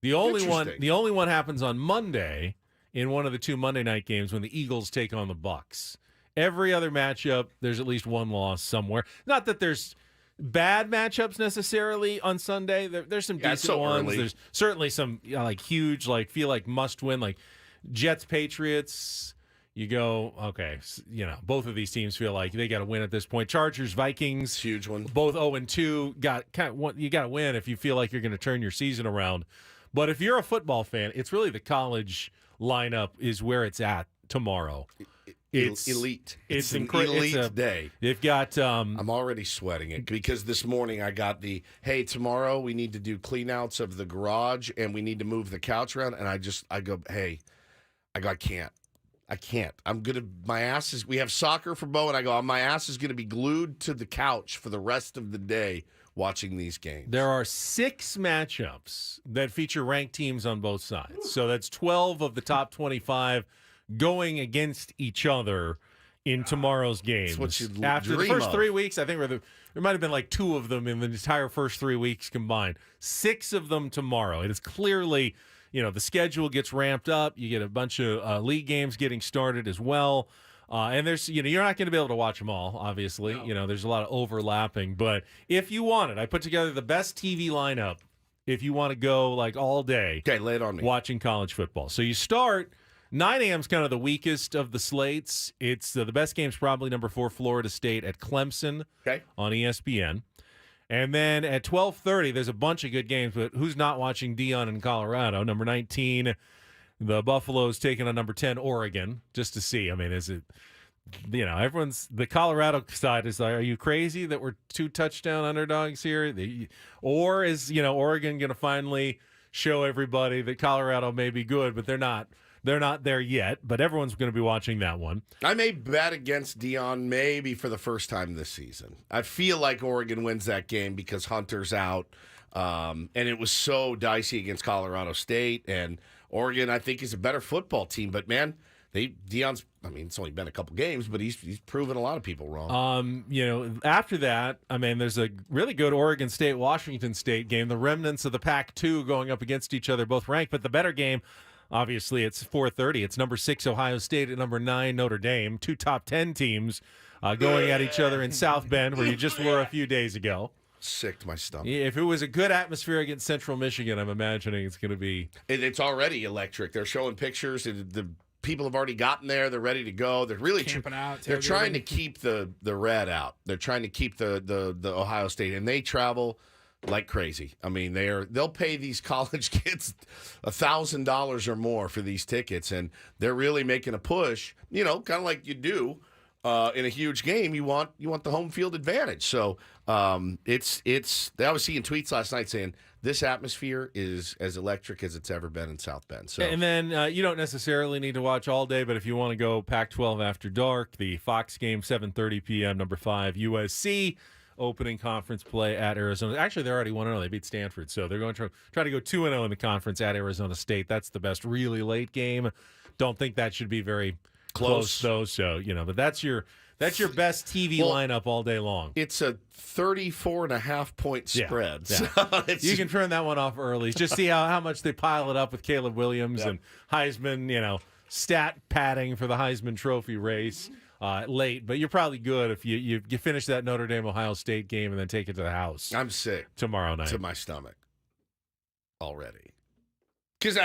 The only one happens on Monday in one of the 2 Monday night games when the Eagles take on the Bucs. Every other matchup, there's at least one loss somewhere. Not that there's bad matchups necessarily on Sunday. There's some Yeah, it's decent so ones. early. There's certainly some like huge, like feel like must win, like Jets Patriots. You go, okay, both of these teams feel like they got to win at this point. Chargers Vikings, Huge one. both 0-2. You got to win if you feel like you're going to turn your season around. But if you're a football fan, it's really the college lineup is where it's at tomorrow. It's elite. It's an incredible. elite day. They've got. I'm already sweating it because this morning I got hey, tomorrow we need to do clean outs of the garage and we need to move the couch around. And I go, hey, I can't. My ass is, we have soccer for Bo, and I go, my ass is going to be glued to the couch for the rest of the day watching these games. There are 6 matchups that feature ranked teams on both sides. So that's 12 of the top 25 going against each other in tomorrow's games. That's what you After the dream first of. 3 weeks, I think there might have been like 2 of them in the entire first 3 weeks combined. 6 of them tomorrow. It is clearly, the schedule gets ramped up. You get a bunch of league games getting started as well. And there's, you're not going to be able to watch them all, obviously. No. There's a lot of overlapping. But if you want it, I put together the best TV lineup if you want to go like all day. Okay, lay it on me. Watching college football. So you start, 9 a.m. is kind of the weakest of the slates. It's the best game's probably number 4, Florida State at Clemson on ESPN. And then at 12:30, there's a bunch of good games, but who's not watching Dion in Colorado? Number 19, the Buffaloes taking on number 10, Oregon, just to see. I mean, is it, everyone's, the Colorado side is like, are you crazy that we're 2 touchdown underdogs here? Or is, Oregon going to finally show everybody that Colorado may be good, but they're not. They're not there yet, but everyone's going to be watching that one. I may bet against Dion maybe for the first time this season. I feel like Oregon wins that game because Hunter's out, and it was so dicey against Colorado State. And Oregon, I think, is a better football team. But, man, Dion's, it's only been a couple games, but he's proven a lot of people wrong. After that, there's a really good Oregon State-Washington State game. The remnants of the Pac-2 going up against each other, both ranked, but the better game, obviously, it's 4:30. It's number 6 Ohio State at number 9 Notre Dame. 2 top 10 teams going at each other in South Bend, where you just were a few days ago. Sick to my stomach. If it was a good atmosphere against Central Michigan, I'm imagining it's going to be. It's already electric. They're showing pictures. The people have already gotten there. They're ready to go. They're really Camping out. They're trying to keep the red out. They're trying to keep the Ohio State, and they travel like crazy. They'll pay these college kids $1,000 or more for these tickets, and they're really making a push. Kind of like you do in a huge game. You want the home field advantage. So it's. I was seeing tweets last night saying this atmosphere is as electric as it's ever been in South Bend. So, and then you don't necessarily need to watch all day, but if you want to go Pac-12 after dark, the Fox game 7:30 p.m. number 5 USC. Opening conference play at Arizona. Actually, they're already 1-0. They beat Stanford, so they're going to try to go 2-0 in the conference at Arizona State. That's the best really late game. Don't think that should be very close though. So but that's your best TV lineup all day long. It's a 34.5-point spread. Yeah. So you can turn that one off early. Just see how much they pile it up with Caleb Williams and Heisman. Stat padding for the Heisman Trophy race. Late, but you're probably good if you finish that Notre Dame Ohio State game and then take it to the house. I'm sick tomorrow night to my stomach already because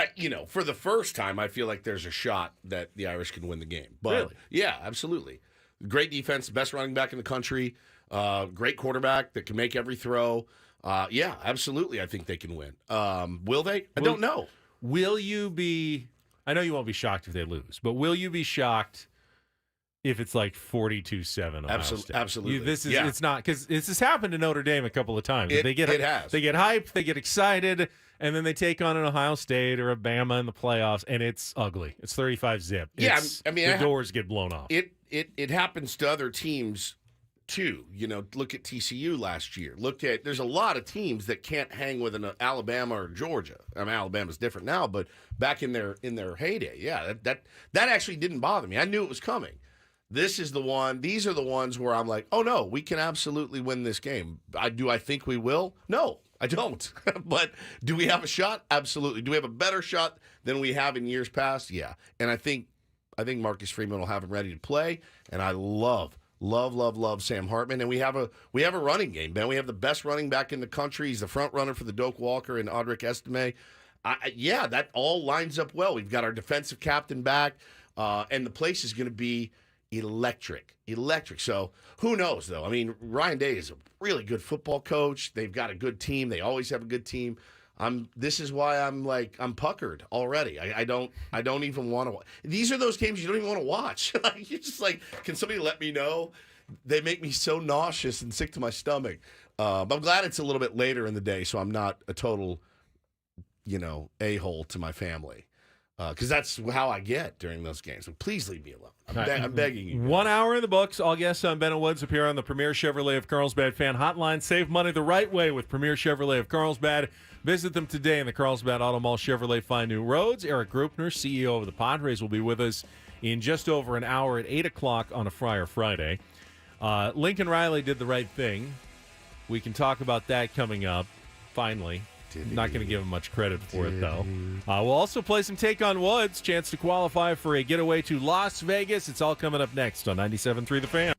for the first time I feel like there's a shot that the Irish can win the game. But really? Yeah, absolutely. Great defense, best running back in the country, great quarterback that can make every throw. Yeah, absolutely. I think they can win. Will they? I don't know. Will you be? I know you won't be shocked if they lose, but will you be shocked if it's like 42-7? Absolutely. It's not, because this has happened to Notre Dame a couple of times. It has. They get hyped, they get excited, and then they take on an Ohio State or a Bama in the playoffs, and it's ugly. It's 35-zip. The doors get blown off. It happens to other teams too. Look at TCU last year. There's a lot of teams that can't hang with an Alabama or Georgia. Alabama's different now, but back in their heyday, that actually didn't bother me. I knew it was coming. These are the ones where I'm like, oh no, we can absolutely win this game. Do I think we will? No, I don't. But do we have a shot? Absolutely. Do we have a better shot than we have in years past? Yeah. And I think Marcus Freeman will have him ready to play. And I love Love Sam Hartman, and we have a running game, man. We have the best running back in the country. He's the front runner for the Doak Walker and Audric Estime. Yeah, that all lines up well. We've got our defensive captain back, and the place is going to be electric. So who knows, though? I mean, Ryan Day is a really good football coach. They've got a good team. They always have a good team. This is why I'm puckered already. I don't even want to. These are those games you don't even want to watch. Like, you're just like, can somebody let me know? They make me so nauseous and sick to my stomach. But I'm glad it's a little bit later in the day, so I'm not a total, a-hole to my family. Because that's how I get during those games. So please leave me alone. I'm begging you. 1 hour in the books. All guests on Ben and Woods appear on the Premier Chevrolet of Carlsbad fan hotline. Save money the right way with Premier Chevrolet of Carlsbad. Visit them today in the Carlsbad Auto Mall. Chevrolet, find new roads. Erik Greupner, CEO of the Padres, will be with us in just over an hour at 8 o'clock on a Friday. Lincoln Riley did the right thing. We can talk about that coming up, finally. Not going to give him much credit for it, though. We'll also play some Take on Woods. Chance to qualify for a getaway to Las Vegas. It's all coming up next on 97.3 The Fan.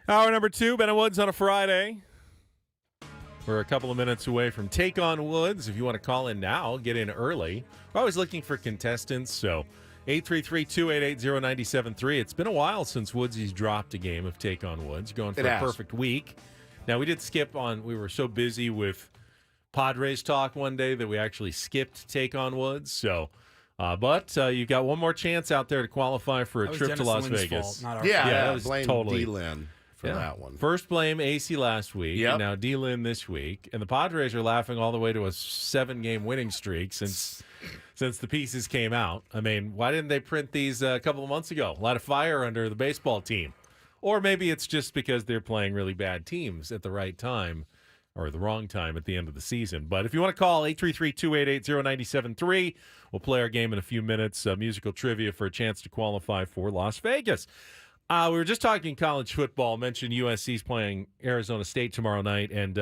Hour number 2, Ben and Woods on a Friday. We're a couple of minutes away from Take on Woods. If you want to call in now, get in early. We're always looking for contestants, so 833-288-0973. It's been a while since Woodsy's dropped a game of Take on Woods, going for a perfect week. Now, we did skip on, we were so busy with Padres talk one day that we actually skipped Take on Woods, so... but you've got one more chance out there to qualify for a trip Dennis to Las Lynn's Vegas. fault, not our Yeah, fault. that was blame totally- D-Lynn for that one. First blame AC last week, Yep. and now D-Lynn this week. And the Padres are laughing all the way to a 7-game winning streak since the pieces came out. I mean, why didn't they print these a couple of months ago? A lot of fire under the baseball team. Or maybe it's just because they're playing really bad teams at the right time or the wrong time at the end of the season. But if you want to call, 833-288-0973. We'll play our game in a few minutes, musical trivia for a chance to qualify for Las Vegas. We were just talking college football, mentioned USC's playing Arizona State tomorrow night, and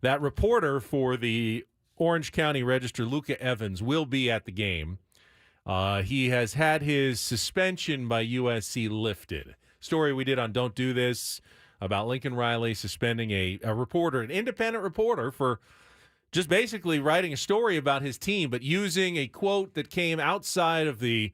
that reporter for the Orange County Register, Luca Evans, will be at the game. He has had his suspension by USC lifted. Story we did on Don't Do This about Lincoln Riley suspending a reporter, an independent reporter, for just basically writing a story about his team, but using a quote that came outside of the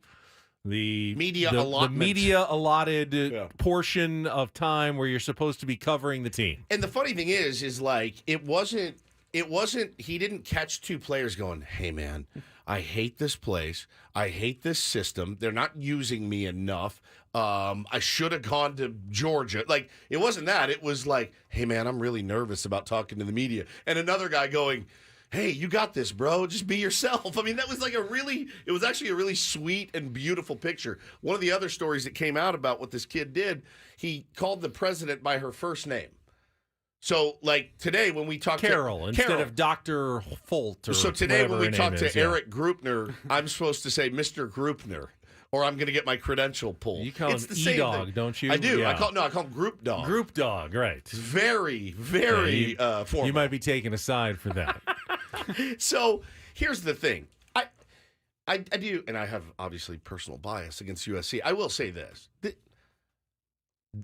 Media the allotment. media allotted portion of time where you're supposed to be covering the team. And the funny thing is like it wasn't he didn't catch two players going, "Hey man, I hate this place. I hate this system. They're not using me enough. I should have gone to Georgia." Like, it wasn't that. It was like, "Hey man, I'm really nervous about talking to the media." And another guy going, "Hey, you got this, bro. Just be yourself." I mean, that was like it was actually a really sweet and beautiful picture. One of the other stories that came out about what this kid did, he called the president by her first name. So, like, today when we talked Carol to instead of Dr. Folt or So today when we whatever her talk name to is, yeah. Erik Greupner, I'm supposed to say Mr. Greupner, or I'm going to get my credential pulled. You call It's him the same E-Dog, thing. don't you? I do. Yeah. I call him Group Dog. Group Dog, right. Very, very formal. You might be taken aside for that. So here's the thing. I do, and I have obviously personal bias against USC. I will say this.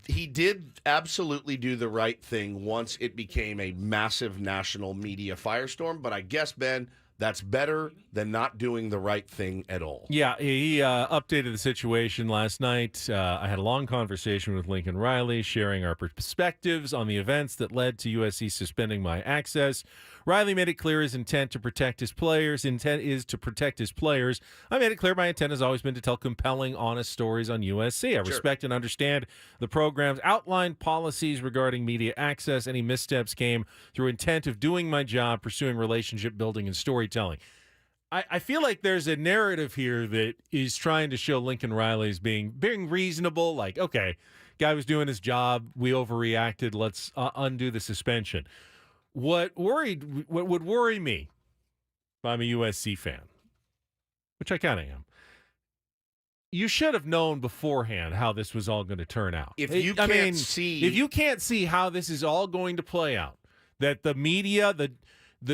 He did absolutely do the right thing once it became a massive national media firestorm, but I guess, Ben, that's better than not doing the right thing at all. Yeah, he updated the situation last night. I had a long conversation with Lincoln Riley, sharing our perspectives on the events that led to USC suspending my access. Riley made it clear his intent to protect his players. Intent is to protect his players. I made it clear my intent has always been to tell compelling, honest stories on USC. I respect and understand the program's outlined policies regarding media access. Any missteps came through intent of doing my job, pursuing relationship building and storytelling. I feel like there's a narrative here that is trying to show Lincoln Riley as being reasonable. Like, okay, guy was doing his job. We overreacted. Let's undo the suspension. What would worry me if I'm a USC fan, which I kind of am, you should have known beforehand how this was all going to turn out. If you can't see how this is all going to play out, that the media, the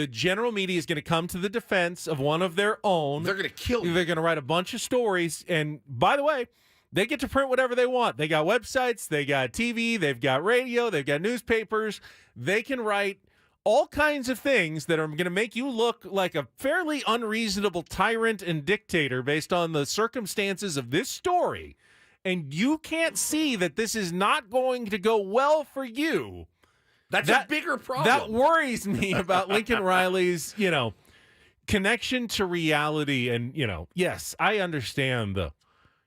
general media is going to come to the defense of one of their own. They're going to kill you. They're going to write a bunch of stories. And by the way, they get to print whatever they want. They got websites, they got TV, they've got radio, they've got newspapers. They can write all kinds of things that are going to make you look like a fairly unreasonable tyrant and dictator based on the circumstances of this story. And you can't see that this is not going to go well for you. That's a bigger problem. That worries me about Lincoln Riley's, connection to reality. And, yes, I understand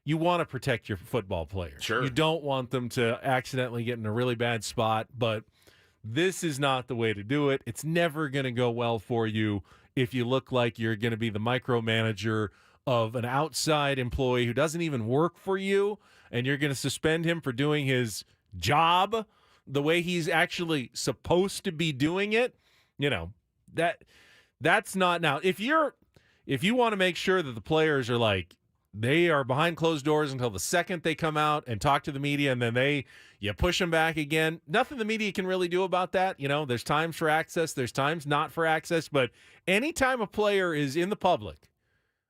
you want to protect your football players. Sure. You don't want them to accidentally get in a really bad spot, but this is not the way to do it. It's never going to go well for you if you look like you're going to be the micromanager of an outside employee who doesn't even work for you, and you're going to suspend him for doing his job the way he's actually supposed to be doing it. That's not. Now, if you want to make sure that the players are like, they are behind closed doors until the second they come out and talk to the media, and then you push them back again. Nothing the media can really do about that. There's times for access, there's times not for access, but anytime a player is in the public,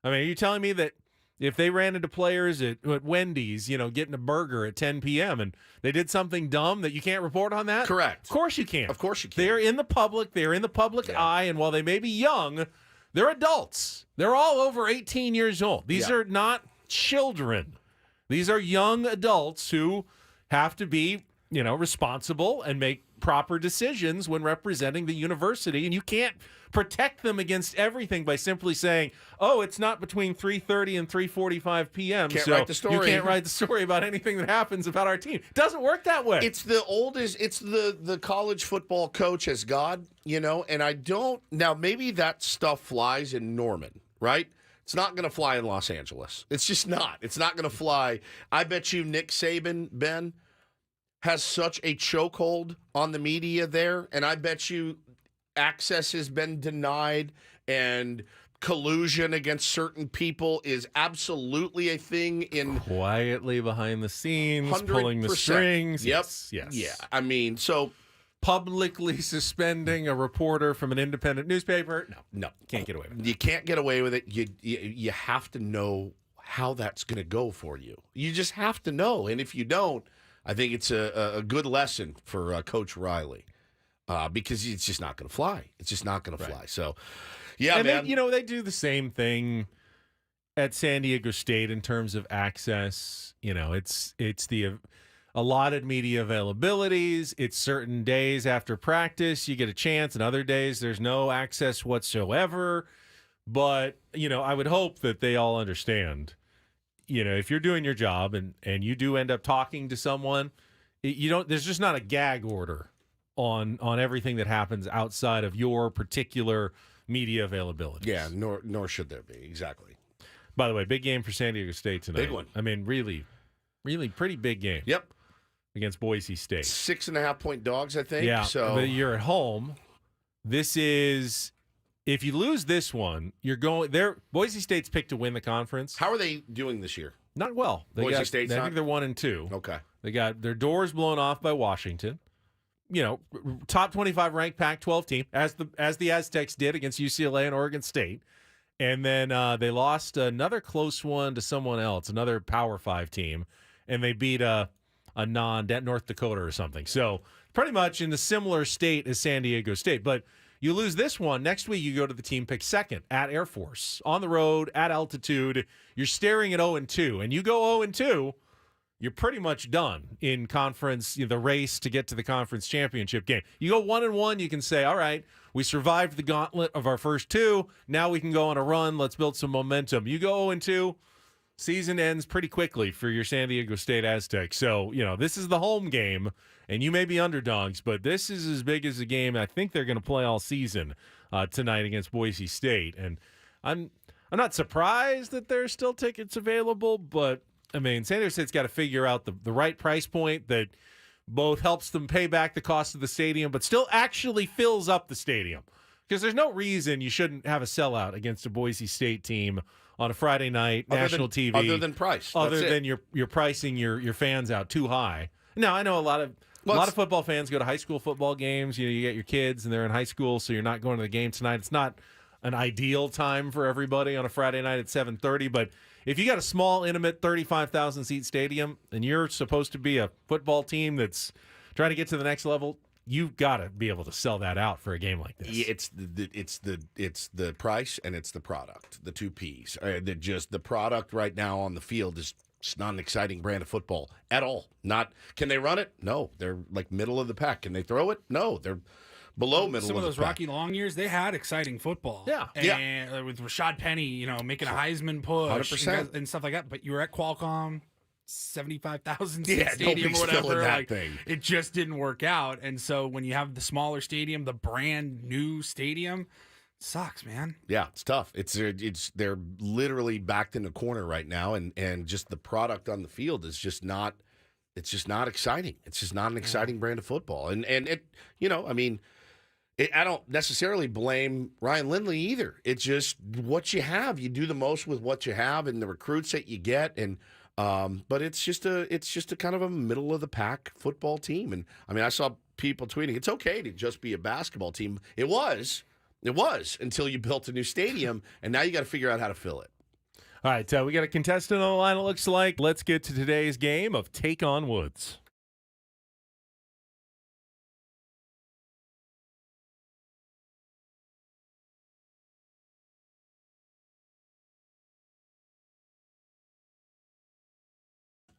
I mean, are you telling me that if they ran into players at Wendy's, getting a burger at 10 p.m. and they did something dumb that you can't report on that? Correct. Of course you can. Of course you can. They're in the public. They're in the public eye, and while they may be young, they're adults. They're all over 18 years old. These are not children. These are young adults who have to be, responsible and make proper decisions when representing the university, and you can't protect them against everything by simply saying, "Oh, it's not between 3:30 and 3:45 p.m." Can't so write the story. You can't write the story about anything that happens about our team. It doesn't work that way. It's the college football coach as God, and I don't. Now, maybe that stuff flies in Norman, right? It's not going to fly in Los Angeles. It's just not. It's not going to fly. I bet you Nick Saban, Ben, has such a chokehold on the media there, and I bet you access has been denied and collusion against certain people is absolutely a thing in quietly behind the scenes, pulling the 100%. strings. Yep. Yes. Yeah. I mean, so publicly suspending a reporter from an independent newspaper. No, can't get away with it. You can't get away with it. You have to know how that's going to go for you. You just have to know, and if you don't, I think it's a good lesson for Coach Riley because it's just not going to fly. It's just not going to fly. So, yeah, and man. they do the same thing at San Diego State in terms of access. It's the allotted media availabilities. It's certain days after practice you get a chance, and other days there's no access whatsoever. But, I would hope that they all understand, if you're doing your job and you do end up talking to someone, there's just not a gag order on everything that happens outside of your particular media availability. Yeah, nor should there be. Exactly. By the way, big game for San Diego State tonight. Big one. I mean, really, really pretty big game. Yep. Against Boise State. 6.5-point dogs, I think. Yeah, So but you're at home. This is, if you lose this one, you're going there. Boise State's picked to win the conference. how are they doing this year? Not well. Boise State's I not- think they're 1-2. Okay. They got their doors blown off by Washington. Top 25 ranked Pac-12 team, as the Aztecs did against UCLA and Oregon State. And then they lost another close one to someone else, another Power 5 team, and they beat a North Dakota or something. So pretty much in a similar state as San Diego State. But you lose this one, next week you go to the team picked second at Air Force, on the road, at altitude. You're staring at 0-2, and you go 0-2, you're pretty much done in conference, the race to get to the conference championship game. You go 1-1, you can say, all right, we survived the gauntlet of our first two. Now we can go on a run. Let's build some momentum. You go 0-2, season ends pretty quickly for your San Diego State Aztecs. So, this is the home game, and you may be underdogs, but this is as big as a game I think they're going to play all season tonight against Boise State. And I'm not surprised that there's still tickets available, but I mean, San Diego State's got to figure out the right price point that both helps them pay back the cost of the stadium, but still actually fills up the stadium. Because there's no reason you shouldn't have a sellout against a Boise State team on a Friday night, national TV. Other than price. Other That's than it. you're pricing your fans out too high. Now, I know a lot of football fans go to high school football games. You get your kids and they're in high school, so you're not going to the game tonight. It's not an ideal time for everybody on a Friday night at 7:30, but if you got a small, intimate 35,000 seat stadium and you're supposed to be a football team that's trying to get to the next level, you've got to be able to sell that out for a game like this. Yeah, it's the price and it's the product, the two P's. The product right now on the field is just not an exciting brand of football at all. Can they run it? No, they're like middle of the pack. Can they throw it? No, they're below middle Some of of those the pack. Rocky Long years, they had exciting football. Yeah. And with Rashad Penny, making a Heisman push 100%. and stuff like that. But you were at Qualcomm, 75,000 Yeah, stadium or nobody's filling whatever. that thing. It just didn't work out. And so when you have the smaller stadium, the brand new stadium, it sucks, man. Yeah, it's tough. They're literally backed in a corner right now, and just the product on the field is just not. It's just not exciting. It's just not an exciting brand of football, and it. I don't necessarily blame Ryan Lindley either. It's just what you have. You do the most with what you have and the recruits that you get, and but it's just a kind of a middle of the pack football team. And I mean, I saw people tweeting, it's okay to just be a basketball team. It was until you built a new stadium, and now you got to figure out how to fill it. All right, we got a contestant on the line, it looks like. Let's get to today's game of Take on Woods.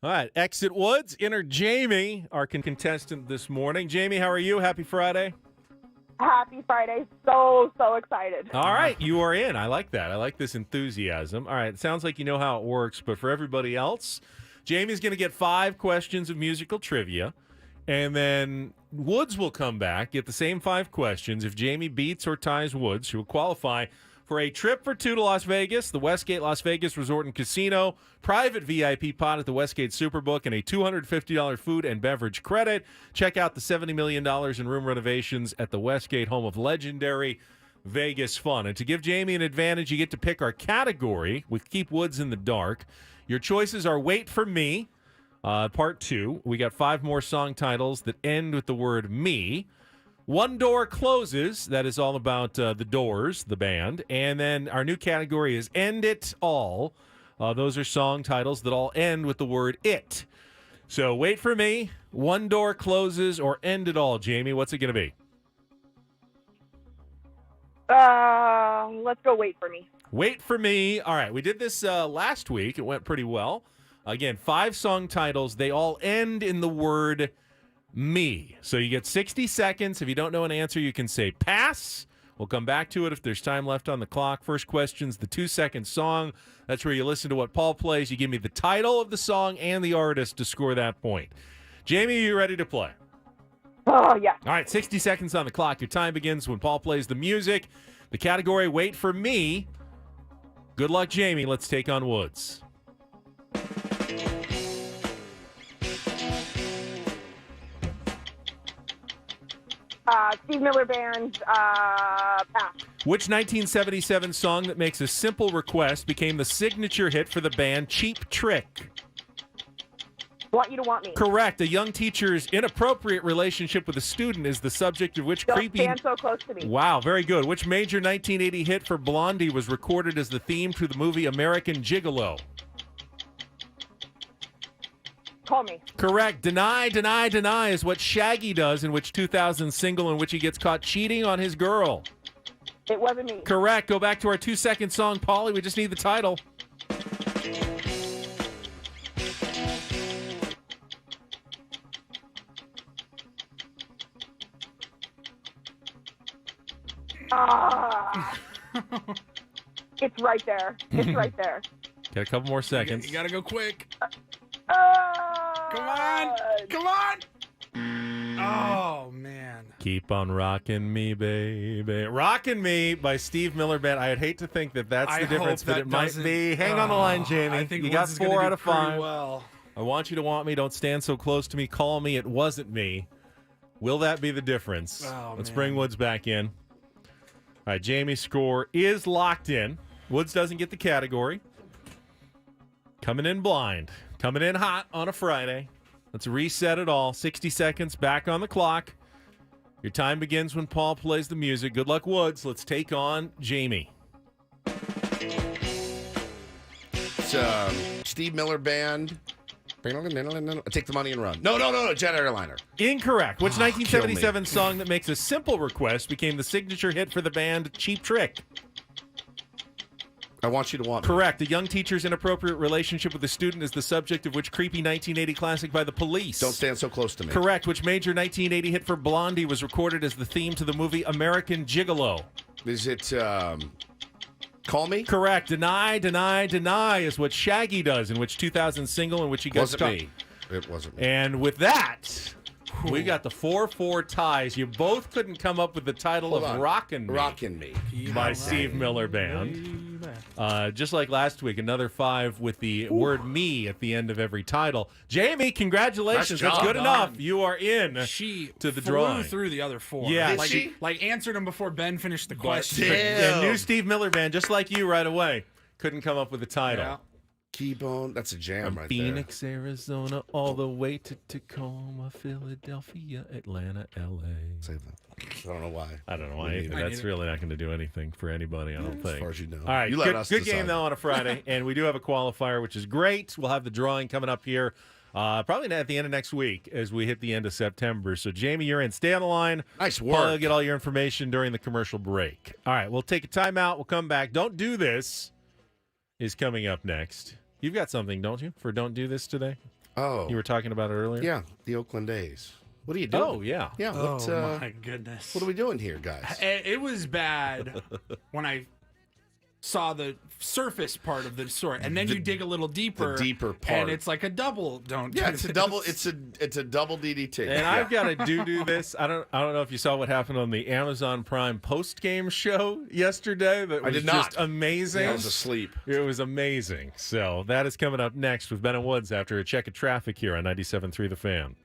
All right, exit Woods, enter Jamie, our contestant this morning. Jamie, how are you? Happy Friday. Happy Friday. So excited. All right, you are in. I like that. I like this enthusiasm. All right, it sounds like you know how it works, but for everybody else, Jamie's going to get 5 questions of musical trivia, and then Woods will come back, get the same 5 questions. If Jamie beats or ties Woods, she will qualify for a trip for 2 to Las Vegas, the Westgate Las Vegas Resort and Casino, private VIP pod at the Westgate Superbook, and a $250 food and beverage credit. Check out the $70 million in room renovations at the Westgate, home of legendary Vegas fun. And to give Jamie an advantage, you get to pick our category with Keep Woods in the Dark. Your choices are Wait for Me, Part 2. We got 5 more song titles that end with the word me. One Door Closes, that is all about the Doors, the band. And then our new category is End It All. Those are song titles that all end with the word it. So Wait for Me, One Door Closes, or End It All. Jamie, what's it going to be? Let's go Wait for Me. Wait for Me. All right, we did this last week. It went pretty well. Again, 5 song titles. They all end in the word me. So you get 60 seconds. If you don't know an answer, you can say pass. We'll come back to it if there's time left on the clock. First question's the 2-second song. That's where you listen to what Paul plays. You give me the title of the song and the artist to score that point. Jamie, are you ready to play? Oh, yeah. All right, 60 seconds on the clock. Your time begins when Paul plays the music. The category, Wait for Me. Good luck, Jamie. Let's take on Woods. Steve Miller Band, pass. Which 1977 song that makes a simple request became the signature hit for the band Cheap Trick? Want You to Want Me. Correct. A young teacher's inappropriate relationship with a student is the subject of which Don't creepy... Stand So Close to Me. Wow, very good. Which major 1980 hit for Blondie was recorded as the theme to the movie American Gigolo? Call Me. Correct. Deny, Deny, Deny is what Shaggy does in which 2000 single in which he gets caught cheating on his girl. It Wasn't Me. Correct. Go back to our 2-second song, Polly. We just need the title. It's right there. It's right there. Got a couple more seconds. You gotta go quick. Oh, Come on. Come on. Oh, man. Keep on rocking me, baby. Rocking Me by Steve Miller Band. I'd hate to think that that's the difference, but it might be. Hang on the line, Jamie. I think you got Woods is gonna 4 do out of pretty 5. Well. I want you to want me. Don't stand so close to me. Call me. It wasn't me. Will that be the difference? Oh, Let's man. bring Woods back in. All right, Jamie's score is locked in. Woods doesn't get the category. Coming in blind. Coming in hot on a Friday. Let's reset it all. 60 seconds back on the clock. Your time begins when Paul plays the music. Good luck, Woods. Let's take on Jamie. It's Steve Miller Band. Take the Money and Run. No. Jet Airliner. Incorrect. Which kill 1977 song that makes a simple request became the signature hit for the band Cheap Trick? I Want You to Want Me. Correct. A young teacher's inappropriate relationship with a student is the subject of which creepy 1980 classic by the Police? Don't Stand So Close to Me. Correct. Which major 1980 hit for Blondie was recorded as the theme to the movie American Gigolo? Is it Call Me? Correct. Deny, Deny, Deny is what Shaggy does in which 2000 single in which he gets Wasn't caught. me. It wasn't me. And with that, we got the 4-4 ties. You both couldn't come up with the title Hold of on. Rockin' Me Rockin' Me. by Steve Miller Band. Just like last week, another 5 with the word me at the end of every title. Jamie, congratulations. Nice That's job. good enough. You are in She to the flew drawing. through the other 4. Yeah. Did like, she? like answered them before Ben finished the question. Damn. And new Steve Miller Band, just like you right away, couldn't come up with a title. Yeah. Keep on. That's a jam From right Phoenix, Arizona, all the way to Tacoma, Philadelphia, Atlanta, L.A. there. Say that. I don't know why. I don't know We why. need it. That's really not going to do anything for anybody, I don't As think. far as you know. All right, You let us good game, decide. though, on a Friday. And we do have a qualifier, which is great. We'll have the drawing coming up here probably at the end of next week as we hit the end of September. So, Jamie, you're in. Stay on the line. Nice Paul work. will get all your information during the commercial break. All right, we'll take a timeout. We'll come back. Don't Do This is coming up next. You've got something, don't you, for Don't Do This today? Oh. You were talking about it earlier? Yeah, the Oakland A's. What are you doing? Oh, yeah. Yeah, what, Oh my goodness! what are we doing here, guys? It was bad when I saw the surface part of the story, and then you dig a little deeper, deeper part. and it's like a double. Don't. Yeah, do it's a this. double. It's a double DDT. And Yeah. I've got to do this. I don't know if you saw what happened on the Amazon Prime post game show yesterday. That was did not. just amazing. I was asleep. It was amazing. So that is coming up next with Ben and Woods after a check of traffic here on 97.3 The Fan.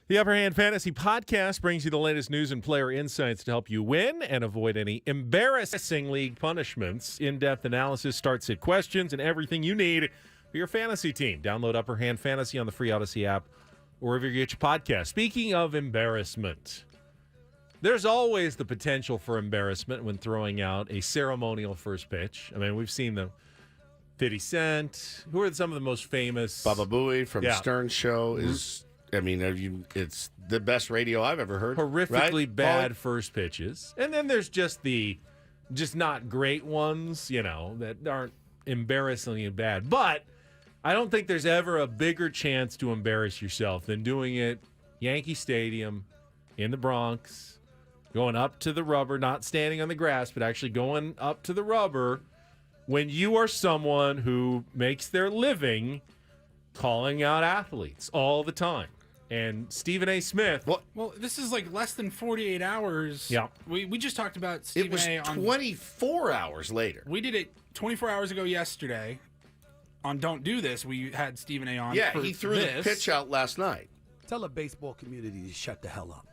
The Upper Hand Fantasy Podcast brings you the latest news and player insights to help you win and avoid any embarrassing league punishments. In-depth analysis, start-sit questions, and everything you need for your fantasy team. Download Upper Hand Fantasy on the free Odyssey app or wherever you get your podcast. Speaking of embarrassment, there's always the potential for embarrassment when throwing out a ceremonial first pitch. I mean, we've seen the 50 Cent. Who are some of the most famous? Baba Booey from Yeah. Stern Show is... I mean, it's the best radio I've ever heard. Horrifically right? bad first pitches. And then there's just not great ones, that aren't embarrassingly bad. But I don't think there's ever a bigger chance to embarrass yourself than doing it Yankee Stadium in the Bronx, going up to the rubber, not standing on the grass, but actually going up to the rubber when you are someone who makes their living calling out athletes all the time. And Stephen A. Smith. Well, this is like less than 48 hours. Yeah. We just talked about Stephen It was A. on 24 hours later. We did it 24 hours ago yesterday. On Don't Do This, we had Stephen A. on. Yeah, for he threw this. the pitch out last night. Tell the baseball community to shut the hell up.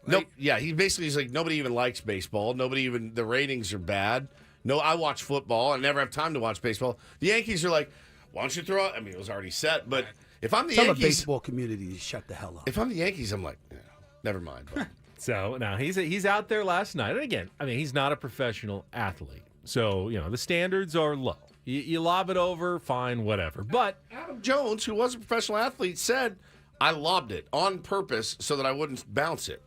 Nope. Yeah, he's like, nobody even likes baseball. The ratings are bad. No, I watch football. I never have time to watch baseball. The Yankees are like, why don't you throw out? I mean, it was already set, but if I'm the Tell the Yankees, baseball community to shut the hell up. if I'm the Yankees, I'm like, never mind. But So now he's out there last night. And again, I mean, he's not a professional athlete. So, the standards are low. You lob it over, fine, whatever. But Adam Jones, who was a professional athlete, said, I lobbed it on purpose so that I wouldn't bounce it.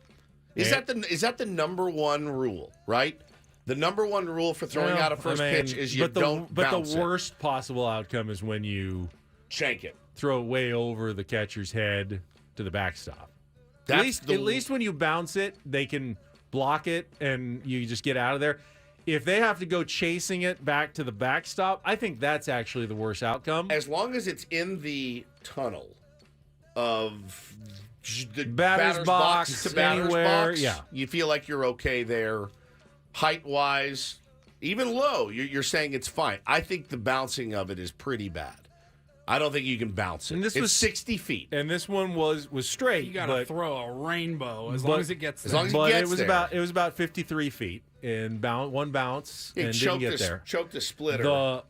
Is that the number one rule, right? The number one rule for throwing out a first pitch is you don't bounce the worst possible outcome is when you shank it. throw it way over the catcher's head to the backstop. That's At least when you bounce it, they can block it and you just get out of there. If they have to go chasing it back to the backstop, I think that's actually the worst outcome. As long as it's in the tunnel of the Batter's box, to batter's anywhere, box, yeah. you feel like you're okay there. Height-wise, even low, you're saying it's fine. I think the bouncing of it is pretty bad. I don't think you can bounce it. And this it's was 60 feet. And this one was straight. You got to but- throw a rainbow as long as it gets there. as long as But gets it was there. it was about 53 feet and one bounce It and didn't get choked there. Choked the splitter.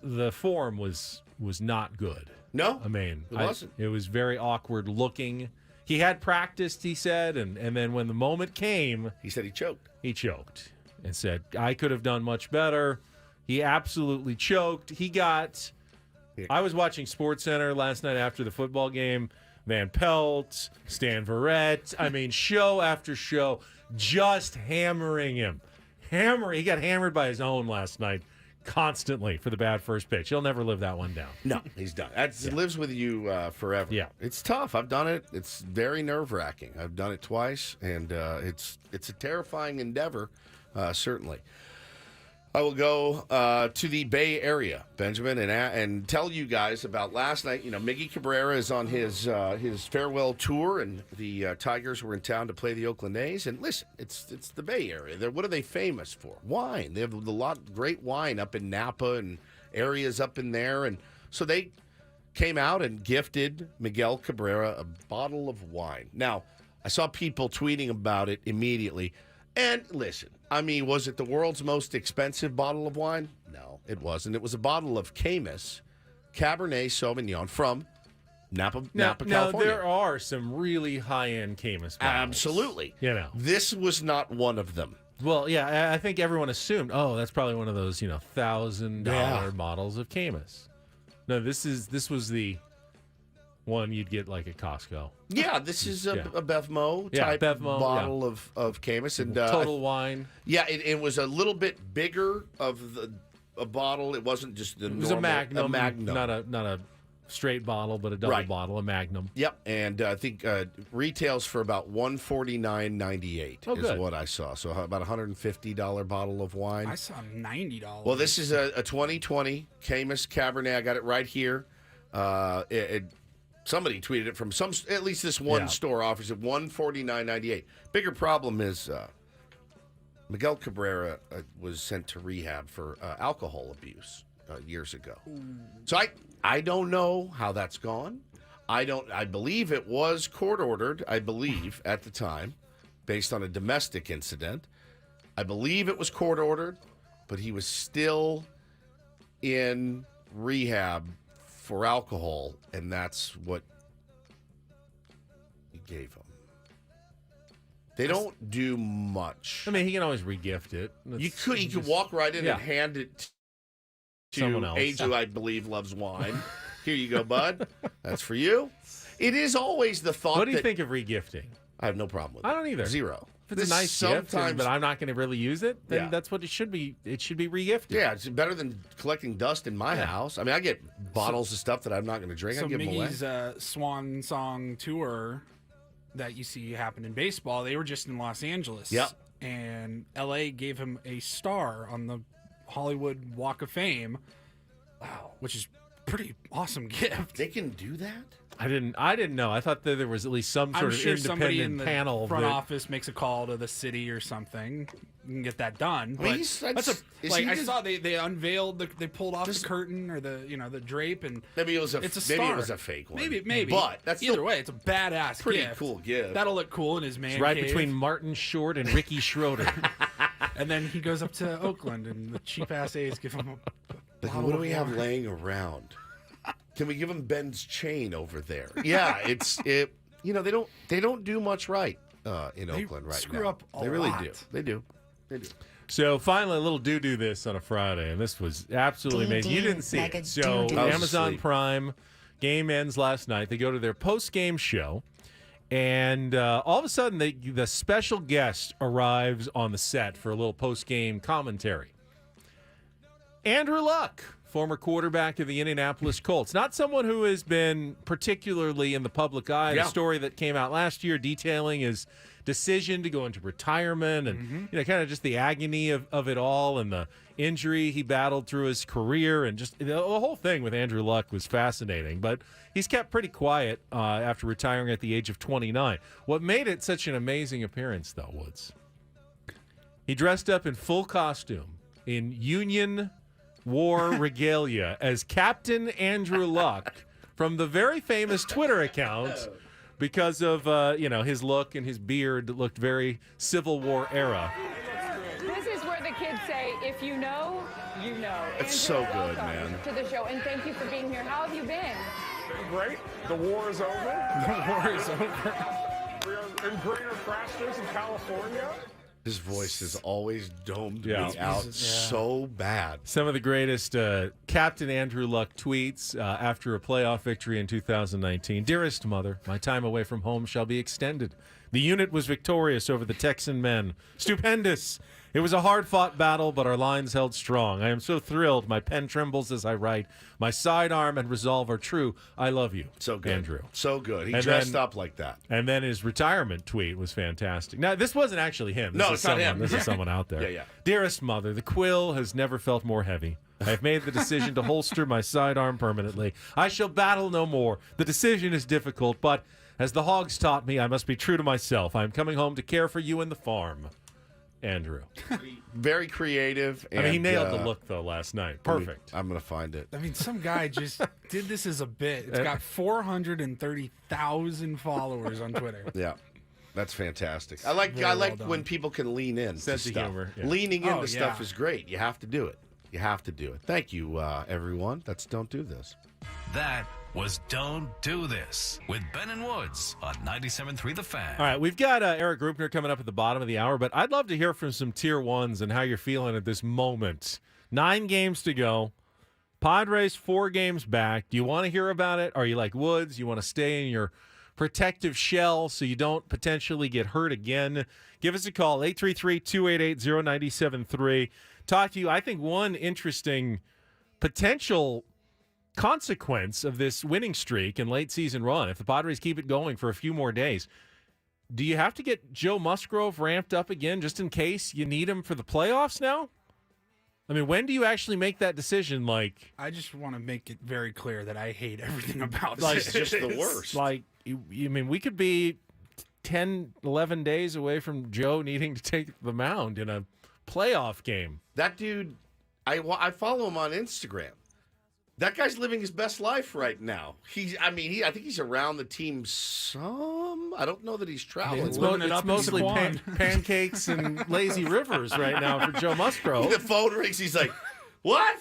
The form was not good. No, I mean, it wasn't. It was very awkward looking. He had practiced, he said, and then when the moment came, He said he choked. he choked and said, I could have done much better. He absolutely choked. He got... I was watching SportsCenter last night after the football game. Van Pelt, Stan Verrett. I mean, show after show, just hammering him. He got hammered by his own last night constantly for the bad first pitch. He'll never live that one down. No, he's done. It lives with you forever. Yeah. It's tough. I've done it. It's very nerve-wracking. I've done it twice, and it's a terrifying endeavor, certainly. I will go to the Bay Area, Benjamin, and tell you guys about last night. Miggy Cabrera is on his farewell tour, and the Tigers were in town to play the Oakland A's. And listen, it's the Bay Area. What are they famous for? Wine. They have a lot of great wine up in Napa and areas up in there. And so they came out and gifted Miguel Cabrera a bottle of wine. Now, I saw people tweeting about it immediately. And listen, I mean, was it the world's most expensive bottle of wine? No, it wasn't. It was a bottle of Camus Cabernet Sauvignon from Napa, California. Now, there are some really high-end Camus bottles. Absolutely. This was not one of them. Well, yeah, I think everyone assumed, that's probably one of those, $1,000 Yeah. bottles of Camus. No, this was the one you'd get like at Costco. Yeah, this is a Bevmo Yeah, type Bevmo, bottle of Camus. And Total Wine. Yeah, it was a little bit bigger of a bottle. It wasn't just the It was normal, a Magnum. Not a straight bottle, but a double bottle, a Magnum. Yep, and I think retails for about $149.98 is good. what I saw. So about $150 bottle of wine. I saw $90. Well, this is a 2020 Camus Cabernet. I got it right here. Somebody tweeted it from at least this one store offers it $149.98. Bigger problem is Miguel Cabrera was sent to rehab for alcohol abuse years ago. So I don't know how that's gone. I believe it was court ordered, I believe, at the time, based on a domestic incident. I believe it was court ordered, but he was still in rehab for alcohol, and that's what he gave him. They don't do much. I mean, he can always regift it. You could walk right in and hand it to someone else. Age, who I believe loves wine. Here you go, bud. That's for you. It is always the thought. What do you that, think of regifting? I have no problem with it. I don't either. Zero. If it's a nice gift, but I'm not going to really use it, then Yeah. that's what it should be. It should be regifted. Yeah, it's better than collecting dust in my house. I mean, I get bottles of stuff that I'm not going to drink. So I give them away. Miggy's Swan Song tour that you see happen in baseball, they were just in Los Angeles. Yep. And LA gave him a star on the Hollywood Walk of Fame. Wow. Which is pretty awesome gift. They can do that? I didn't know. I thought that there was at least some sort I'm of sure somebody in independent the panel. front that, office makes a call to the city or something. You can get that done. I mean, But I just- saw they unveiled they pulled off the curtain or the drape, and Maybe it was a it's a maybe star. it was a fake one. Maybe. But that's either still way, it's a badass pretty gift. cool gift. That'll look cool in his man right cave. between Martin Short and Ricky Schroeder. And then he goes up to Oakland, and the cheap ass A's give him a Like, bottle what do of we have water. laying around? Can we give him Ben's chain over there? Yeah, it. You know, they don't do much right in They Oakland right screw now. up a They really lot. do. They do. So finally, a little do this on a Friday, and this was absolutely amazing. You didn't see it. So I was Amazon asleep. Prime game ends last night. They go to their post-game show, and all of a sudden, the special guest arrives on the set for a little post-game commentary. Andrew Luck, former quarterback of the Indianapolis Colts. Not someone who has been particularly in the public eye. Yeah. The story that came out last year detailing his decision to go into retirement and kind of just the agony of it all and the injury he battled through his career, and just the whole thing with Andrew Luck was fascinating. But he's kept pretty quiet after retiring at the age of 29. What made it such an amazing appearance, though, Woods, he dressed up in full costume in Union War regalia as Captain Andrew Luck from the very famous Twitter account because of his look and his beard that looked very Civil War era. This is where the kids say, if you know, you know. It's Andrew, so good, welcome man. to the show, and thank you for being here. How have you been? Great. The war is over. The war is over. We are in greater pastures in California. His voice has always domed Yeah. me out so bad. Some of the greatest Captain Andrew Luck tweets after a playoff victory in 2019. Dearest mother, my time away from home shall be extended. The unit was victorious over the Texan men. Stupendous. It was a hard-fought battle, but our lines held strong. I am so thrilled. My pen trembles as I write. My sidearm and resolve are true. I love you, So good. Andrew. So good. He And dressed then- up like that. And then his retirement tweet was fantastic. Now, this wasn't actually him. This No, is it's not someone, him. This is someone out there. Yeah, yeah. Dearest mother, the quill has never felt more heavy. I have made the decision to holster my sidearm permanently. I shall battle no more. The decision is difficult, but as the hogs taught me, I must be true to myself. I am coming home to care for you and the farm. Andrew. Very creative. And, I mean, he nailed the look, though, last night. Perfect. I'm going to find it. I mean, some guy just did this as a bit. It's got 430,000 followers on Twitter. Yeah. That's fantastic. I like Very well when done. people can lean in. Sense to of stuff. humor, yeah. Leaning Oh, into stuff yeah. is great. You have to do it. You have to do it. Thank you, everyone. That's Don't Do This. That was Don't Do This with Ben and Woods on 97.3 The Fan. All right, we've got Erik Greupner coming up at the bottom of the hour, but I'd love to hear from some Tier 1s and how you're feeling at this moment. 9 games to go. Padres 4 games back. Do you want to hear about it? Are you like Woods? You want to stay in your protective shell so you don't potentially get hurt again? Give us a call, 833-288-0973. Talk to you. I think one interesting potential consequence of this winning streak and late season run, if the Padres keep it going for a few more days, do you have to get Joe Musgrove ramped up again just in case you need him for the playoffs now? I mean, when do you actually make that decision? Like, I just want to make it very clear that I hate everything about Like, this. It's just the worst. like you mean we could be 10, 11 days away from Joe needing to take the mound in a playoff game. That dude, I follow him on Instagram. That guy's living his best life right now. I think he's around the team some. I don't know that he's traveling. It's Mostly Saquon. pancakes and lazy rivers right now for Joe Musgrove. The phone rings. He's like, "What?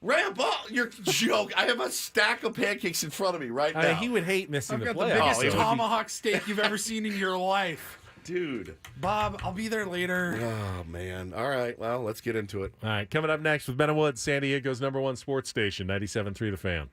Ramp up! You're joke. I have a stack of pancakes in front of me right now." He would hate missing I've the got the playoffs. biggest tomahawk steak you've ever seen in your life. Dude. Bob, I'll be there later. Oh, man. All right. Well, let's get into it. All right, coming up next with Ben and Woods, San Diego's #1 sports station, 97.3 The Fan.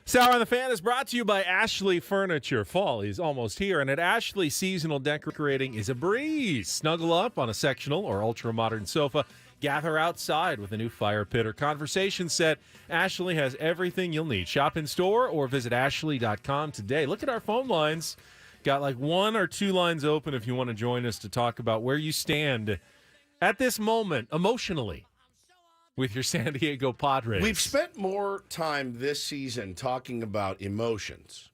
Sour on the Fan is brought to you by Ashley Furniture. Fall is almost here, and at Ashley, seasonal decorating is a breeze. Snuggle up on a sectional or ultra-modern sofa. Gather outside with a new fire pit or conversation set. Ashley has everything you'll need. Shop in store or visit ashley.com today. Look at our phone lines. Got like 1 or 2 lines open if you want to join us to talk about where you stand at this moment emotionally with your San Diego Padres. We've spent more time this season talking about emotions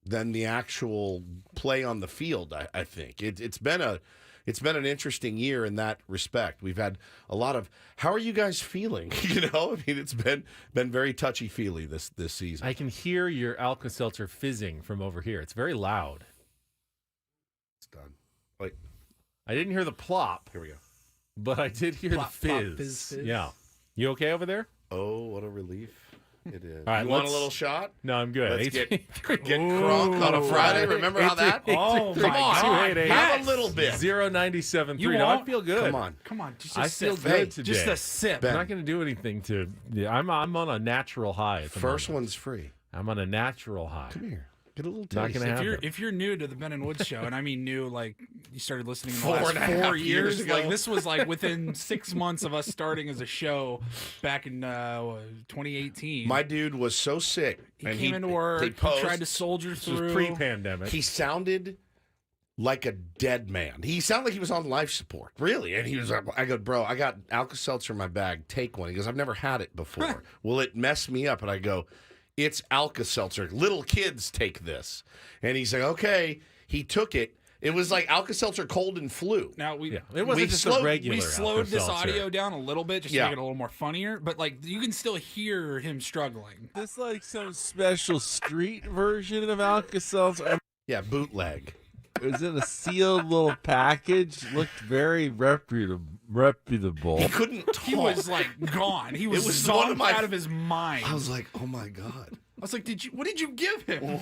than the actual play on the field, I think. It's been an interesting year in that respect. We've had a lot of, how are you guys feeling? It's been very touchy-feely this season. I can hear your Alka-Seltzer fizzing from over here. It's very loud. It's done. Wait. I didn't hear the plop. Here we go. But I did hear Plop, the fizz. plop, fizz. Yeah. You okay over there? Oh, what a relief it is. All right, you want a let's- little shot? No, I'm good. Let's get crunk on a Friday. Remember how that? Oh, Come my on. God. Have Yes. a little bit. 0.97.3. You No, I won't? feel good. Come on. Just I a feel sip. good today. Just a sip. I'm not going to do anything to. Yeah, I'm on a natural high. At the First moment. one's free. I'm on a natural high. Come here. Get a little Not taste. gonna If happen. you're new to the Ben and Woods show, and I mean new, like you started listening in the 4.5 last 4 years years, ago. like this was like within 6 months of us starting as a show back in 2018. My dude was so sick. he and came into work, he tried to soldier This through. was pre-pandemic. He sounded like a dead man. He sounded like he was on life support, really. And he was like, I go, bro, I got Alka-Seltzer in my bag. Take one. He goes, I've never had it before. Will it mess me up? And I go, it's Alka-Seltzer. Little kids take this. And he's like, okay. He took it. It was like Alka-Seltzer cold and flu. Now we it wasn't we just slowed- a regular. we slowed this Alka-Seltzer. audio down a little bit just to Yeah. make it a little more funnier, but like you can still hear him struggling. This like some special street version of Alka-Seltzer. Yeah, bootleg. It was in a sealed little package. Looked very reputable. He couldn't talk. He was like gone. He was, was one of zonked my- out of his mind. I was like, oh my God. I was like, what did you give him?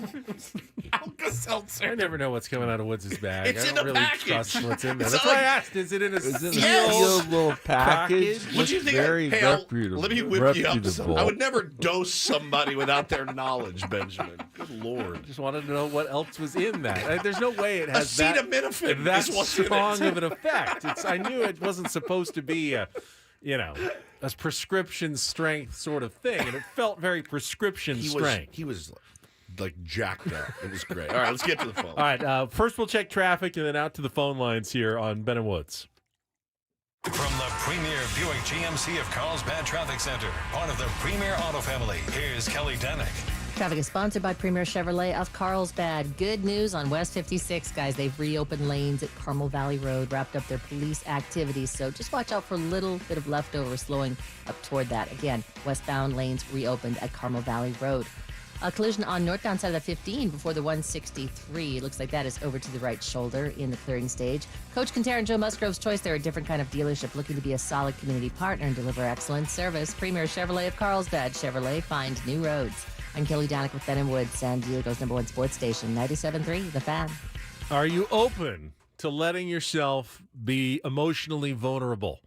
Alka-Seltzer. I never know what's coming out of Woods' bag. It's I in don't the really package. trust what's in there. It's That's not why I like- asked. Is it in a It was in a Yes. sealed little package. Package? What do you Looked think? Very Hey, reputable. let me whip you up. reputable. I would never dose somebody without their knowledge, Benjamin. Good Lord. Just wanted to know what else was in that. There's no way it has that Acetaminophen that is what's in strong it. of an effect. I knew it wasn't supposed to be a prescription strength sort of thing, and it felt very prescription strength. He was like jacked up. It was great. All right, let's get to the phone. All right, first we'll check traffic, and then out to the phone lines here on Ben and Woods. From the premier Buick GMC of Carlsbad Traffic Center, part of the Premier Auto Family, here's Kelly Danick. Traffic is sponsored by Premier Chevrolet of Carlsbad. Good news on West 56, guys. They've reopened lanes at Carmel Valley Road, wrapped up their police activities. So just watch out for a little bit of leftover slowing up toward that. Again, westbound lanes reopened at Carmel Valley Road. A collision on northbound side of the 15 before the 163. Looks like that is over to the right shoulder in the clearing stage. Coach Quintero and Joe Musgrove's choice. They're a different kind of dealership looking to be a solid community partner and deliver excellent service. Premier Chevrolet of Carlsbad. Chevrolet, find new roads. I'm Kelly Danick with Ben and Woods, San Diego's #1 sports station, 97.3 The Fan. Are you open to letting yourself be emotionally vulnerable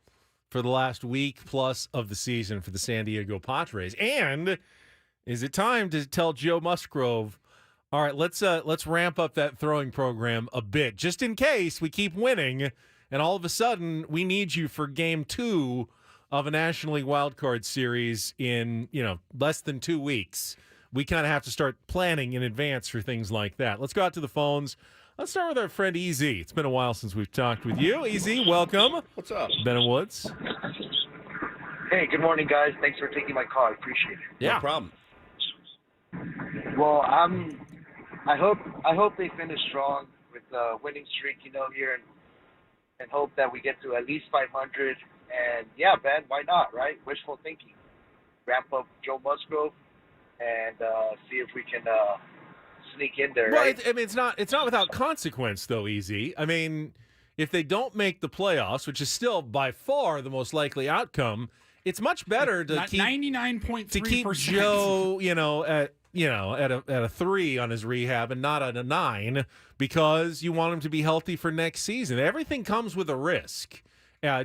for the last week plus of the season for the San Diego Padres? And is it time to tell Joe Musgrove, all right, let's ramp up that throwing program a bit, just in case we keep winning, and all of a sudden we need you for Game 2 of a National League wildcard series in less than 2 weeks. We kind of have to start planning in advance for things like that. Let's go out to the phones. Let's start with our friend EZ. It's been a while since we've talked with you. EZ, welcome. What's up? Ben and Woods. Hey, good morning, guys. Thanks for taking my call. I appreciate it. Yeah. No problem. Well, I hope they finish strong with a winning streak, here, and hope that we get to at least 500. And yeah, Ben, why not, right? Wishful thinking. Ramp up Joe Musgrove and see if we can sneak in there. Well, Right? it's not without consequence, though, EZ. I mean, if they don't make the playoffs, which is still by far the most likely outcome, it's much better to keep 99.3% to keep Joe, at a 3 on his rehab and not at a 9, because you want him to be healthy for next season. Everything comes with a risk.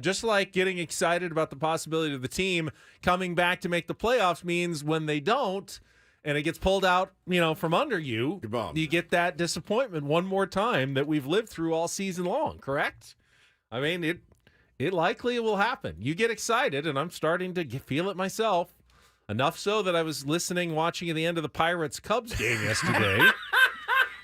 Just like getting excited about the possibility of the team coming back to make the playoffs means when they don't, and it gets pulled out, from under you, You're bummed. you get that disappointment one more time that we've lived through all season long, correct? I mean, it likely will happen. You get excited, and I'm starting to feel it myself. Enough so that I was watching at the end of the Pirates-Cubs game yesterday.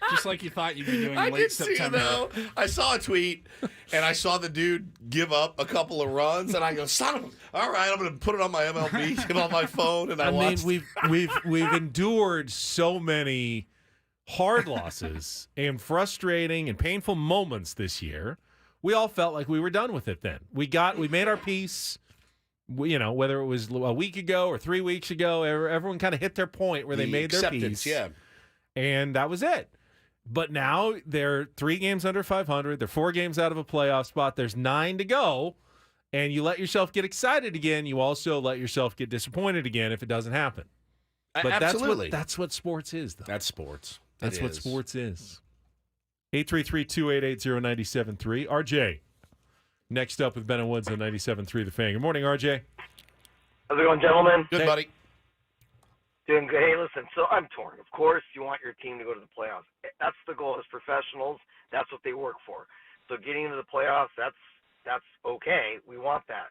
Just like you thought you'd be doing I late did see, September. though. I saw a tweet, and I saw the dude give up a couple of runs, and I go, son of a... All right, I'm going to put it on my MLB, get on my phone, and I watched. mean, we've endured so many hard losses and frustrating and painful moments this year. We all felt like we were done with it then. We made our peace. Whether it was a week ago or 3 weeks ago, everyone kind of hit their point where they made their peace. Yeah. And that was it. But now they're 3 games under 500. They're 4 games out of a playoff spot. There's 9 to go. And you let yourself get excited again. You also let yourself get disappointed again if it doesn't happen. But Absolutely. that's what sports is, though. That's sports. That's what sports is. 833-288-0973. RJ, next up with Ben and Woods on 97.3 The Fan. Good morning, RJ. How's it going, gentlemen? Good, buddy. Doing good. Hey, listen, so I'm torn. Of course, you want your team to go to the playoffs. That's the goal as professionals. That's what they work for. So getting into the playoffs, that's okay. We want that.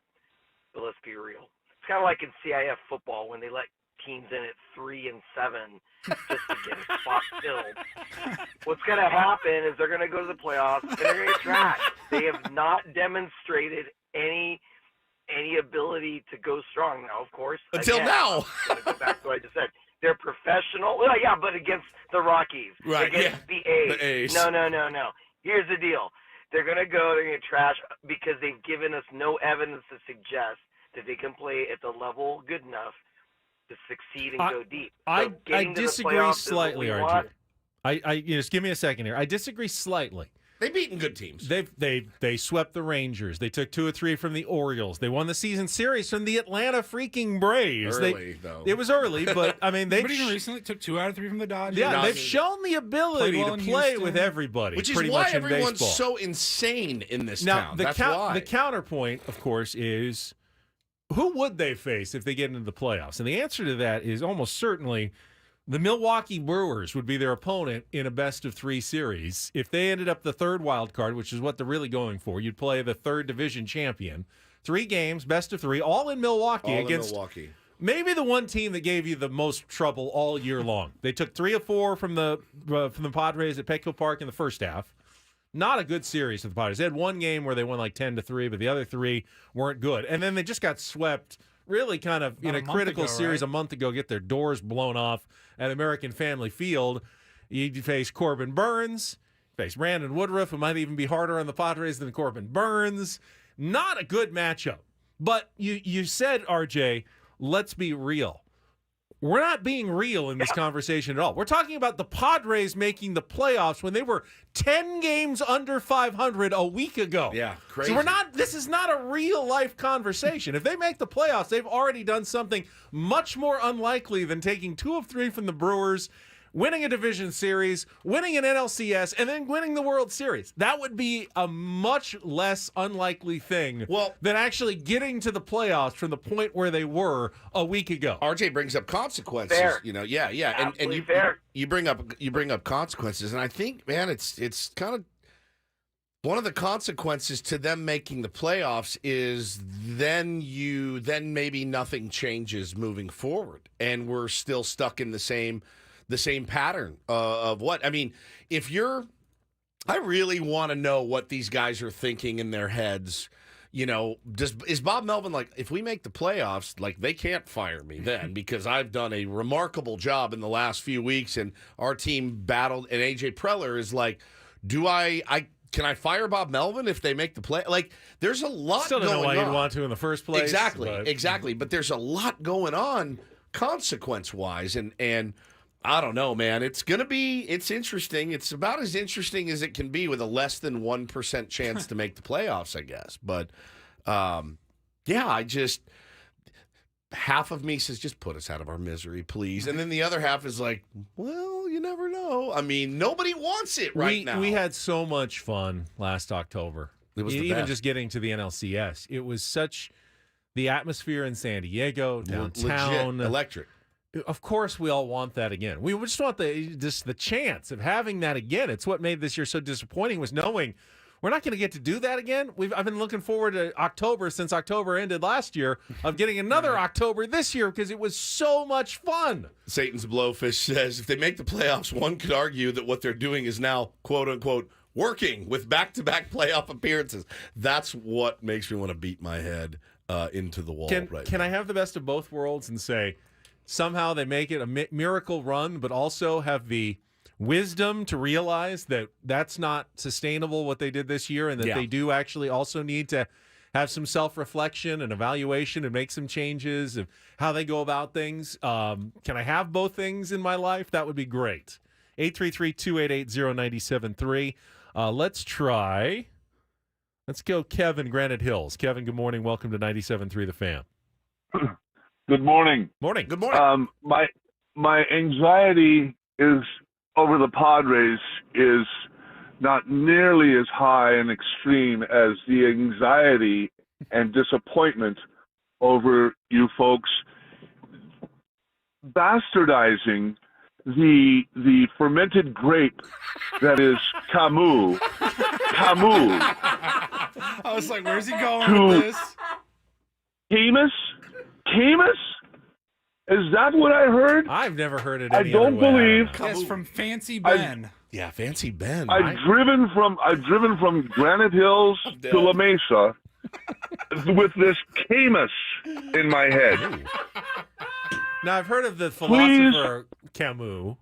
But let's be real. It's kind of like in CIF football when they let teams in at 3 and 7 just to get a spot filled. What's going to happen is they're going to go to the playoffs and they're going to get trashed. They have not demonstrated any ability to go strong. Now, of course, Until now. I'm going to go back to what I just said. They're professional. Well, yeah, but against the Rockies. Right, Against yeah. the A's. The A's. No. Here's the deal. They're going to go, they're going to trash because they've given us no evidence to suggest that they can play at the level good enough to succeed and go deep. So I disagree slightly, RJ. I just give me a second here. I disagree slightly. They've beaten good teams. They swept the Rangers. They took 2 or 3 from the Orioles. They won the season series from the Atlanta freaking Braves. Though. It was early, but I mean But even recently took 2 out of 3 from the Dodgers. Yeah, they've shown the ability well to in play Houston. with everybody, Which is pretty why much in everyone's baseball. so insane in this Now, town. the That's why. the counterpoint, of course, is who would they face if they get into the playoffs? And the answer to that is almost certainly the Milwaukee Brewers would be their opponent in a best-of-3 series. If they ended up the 3rd wild card, which is what they're really going for, you'd play the 3rd division champion. 3 games, best-of-3, all in Milwaukee against maybe the one team that gave you the most trouble all year long. They took 3 of 4 from the Padres at Petco Park in the first half. Not a good series for the Padres. They had one game where they won like 10-3, but the other 3 weren't good. And then they just got swept really kind of in a critical series a month ago, get their doors blown off at American Family Field. You face Corbin Burns, face Brandon Woodruff, who might even be harder on the Padres than Corbin Burns. Not a good matchup. But you said, RJ, let's be real. We're not being real in this conversation at all. We're talking about the Padres making the playoffs when they were 10 games under 500 a week ago. Yeah, crazy. So this is not a real life conversation. If they make the playoffs, they've already done something much more unlikely than taking 2 of 3 from the Brewers, winning a division series, winning an NLCS, and then winning the World Series. That would be a much less unlikely thing than actually getting to the playoffs from the point where they were a week ago. RJ brings up consequences. Fair. Yeah. And you bring up consequences, and I think, man, it's kind of one of the consequences to them making the playoffs is then maybe nothing changes moving forward, and we're still stuck in the same pattern of what? I mean, I really want to know what these guys are thinking in their heads. Is Bob Melvin like, if we make the playoffs, like they can't fire me then because I've done a remarkable job in the last few weeks and our team battled, and AJ Preller is like, can I fire Bob Melvin if they make the play? Like, there's a lot Still don't going know why on. you'd want to in the first place. Exactly. But there's a lot going on consequence-wise, and I don't know, man. It's interesting. It's about as interesting as it can be with a less than 1% chance to make the playoffs, I guess. But, half of me says, just put us out of our misery, please. And then the other half is like, well, you never know. I mean, nobody wants it now. We had so much fun last October. It was the even best. just getting to the NLCS. It was such the atmosphere in San Diego, downtown. Legit electric. Of course, we all want that again. We just want the chance of having that again. It's what made this year so disappointing, was knowing we're not going to get to do that again. I've been looking forward to October since October ended last year, of getting another October this year because it was so much fun. Satan's Blowfish says if they make the playoffs, one could argue that what they're doing is now, quote unquote, working with back-to-back playoff appearances. That's what makes me want to beat my head into the wall. Can I have the best of both worlds and say somehow they make it a miracle run, but also have the wisdom to realize that that's not sustainable what they did this year, and that they do actually also need to have some self-reflection and evaluation and make some changes of how they go about things. Can I have both things in my life? That would be great. 833-288-0973. Let's go Kevin, Granite Hills. Kevin, good morning. Welcome to 97.3 The Fan. Good morning. Morning. Good morning. My anxiety is over the Padres is not nearly as high and extreme as the anxiety and disappointment over you folks bastardizing the fermented grape that is Camus. I was like, where's he going with this? Camus? Is that what I heard? I've never heard it. I don't believe. Yes, from Fancy Ben. Yeah, Fancy Ben. I've driven from Granite Hills to La Mesa with this Camus in my head. Now, I've heard of the philosopher Camus.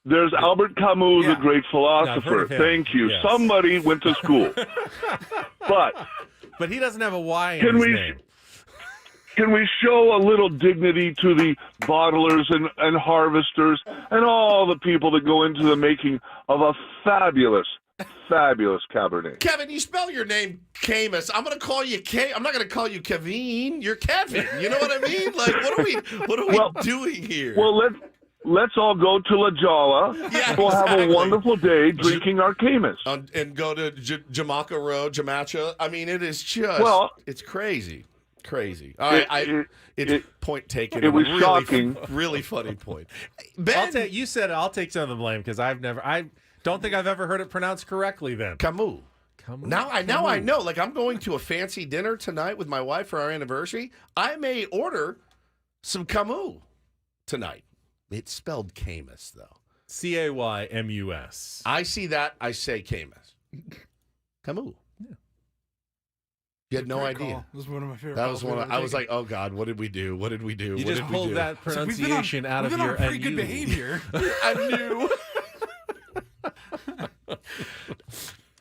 There's Albert Camus, the great philosopher. Thank you. Yes. Somebody went to school. But he doesn't have a Y in his name. Can we show a little dignity to the bottlers and harvesters and all the people that go into the making of a fabulous Cabernet? Kevin, you spell your name Camus. I'm going to call you I'm not going to call you Kevin. You're Kevin. You know what I mean? Like, what are we doing here? Well, let's all go to La Jolla. Yeah, we'll have a wonderful day drinking our Camus. And go to Jamaica Road, Jamacha. I mean, it is just, it's crazy. Crazy. All right, it's point taken. It was shocking. Really funny point. Ben, you said it. I'll take some of the blame because I don't think I've ever heard it pronounced correctly. Then Camus. Now I know. Like, I'm going to a fancy dinner tonight with my wife for our anniversary. I may order some Camus tonight. It's spelled Camus though. Caymus. I see that. I say Camus. Camus. Yeah. You had no idea. It was one of my favorite. That was one. I was like, "Oh God, what did we do? What did we do?" You just pulled that pronunciation out of your pretty good behavior. I knew.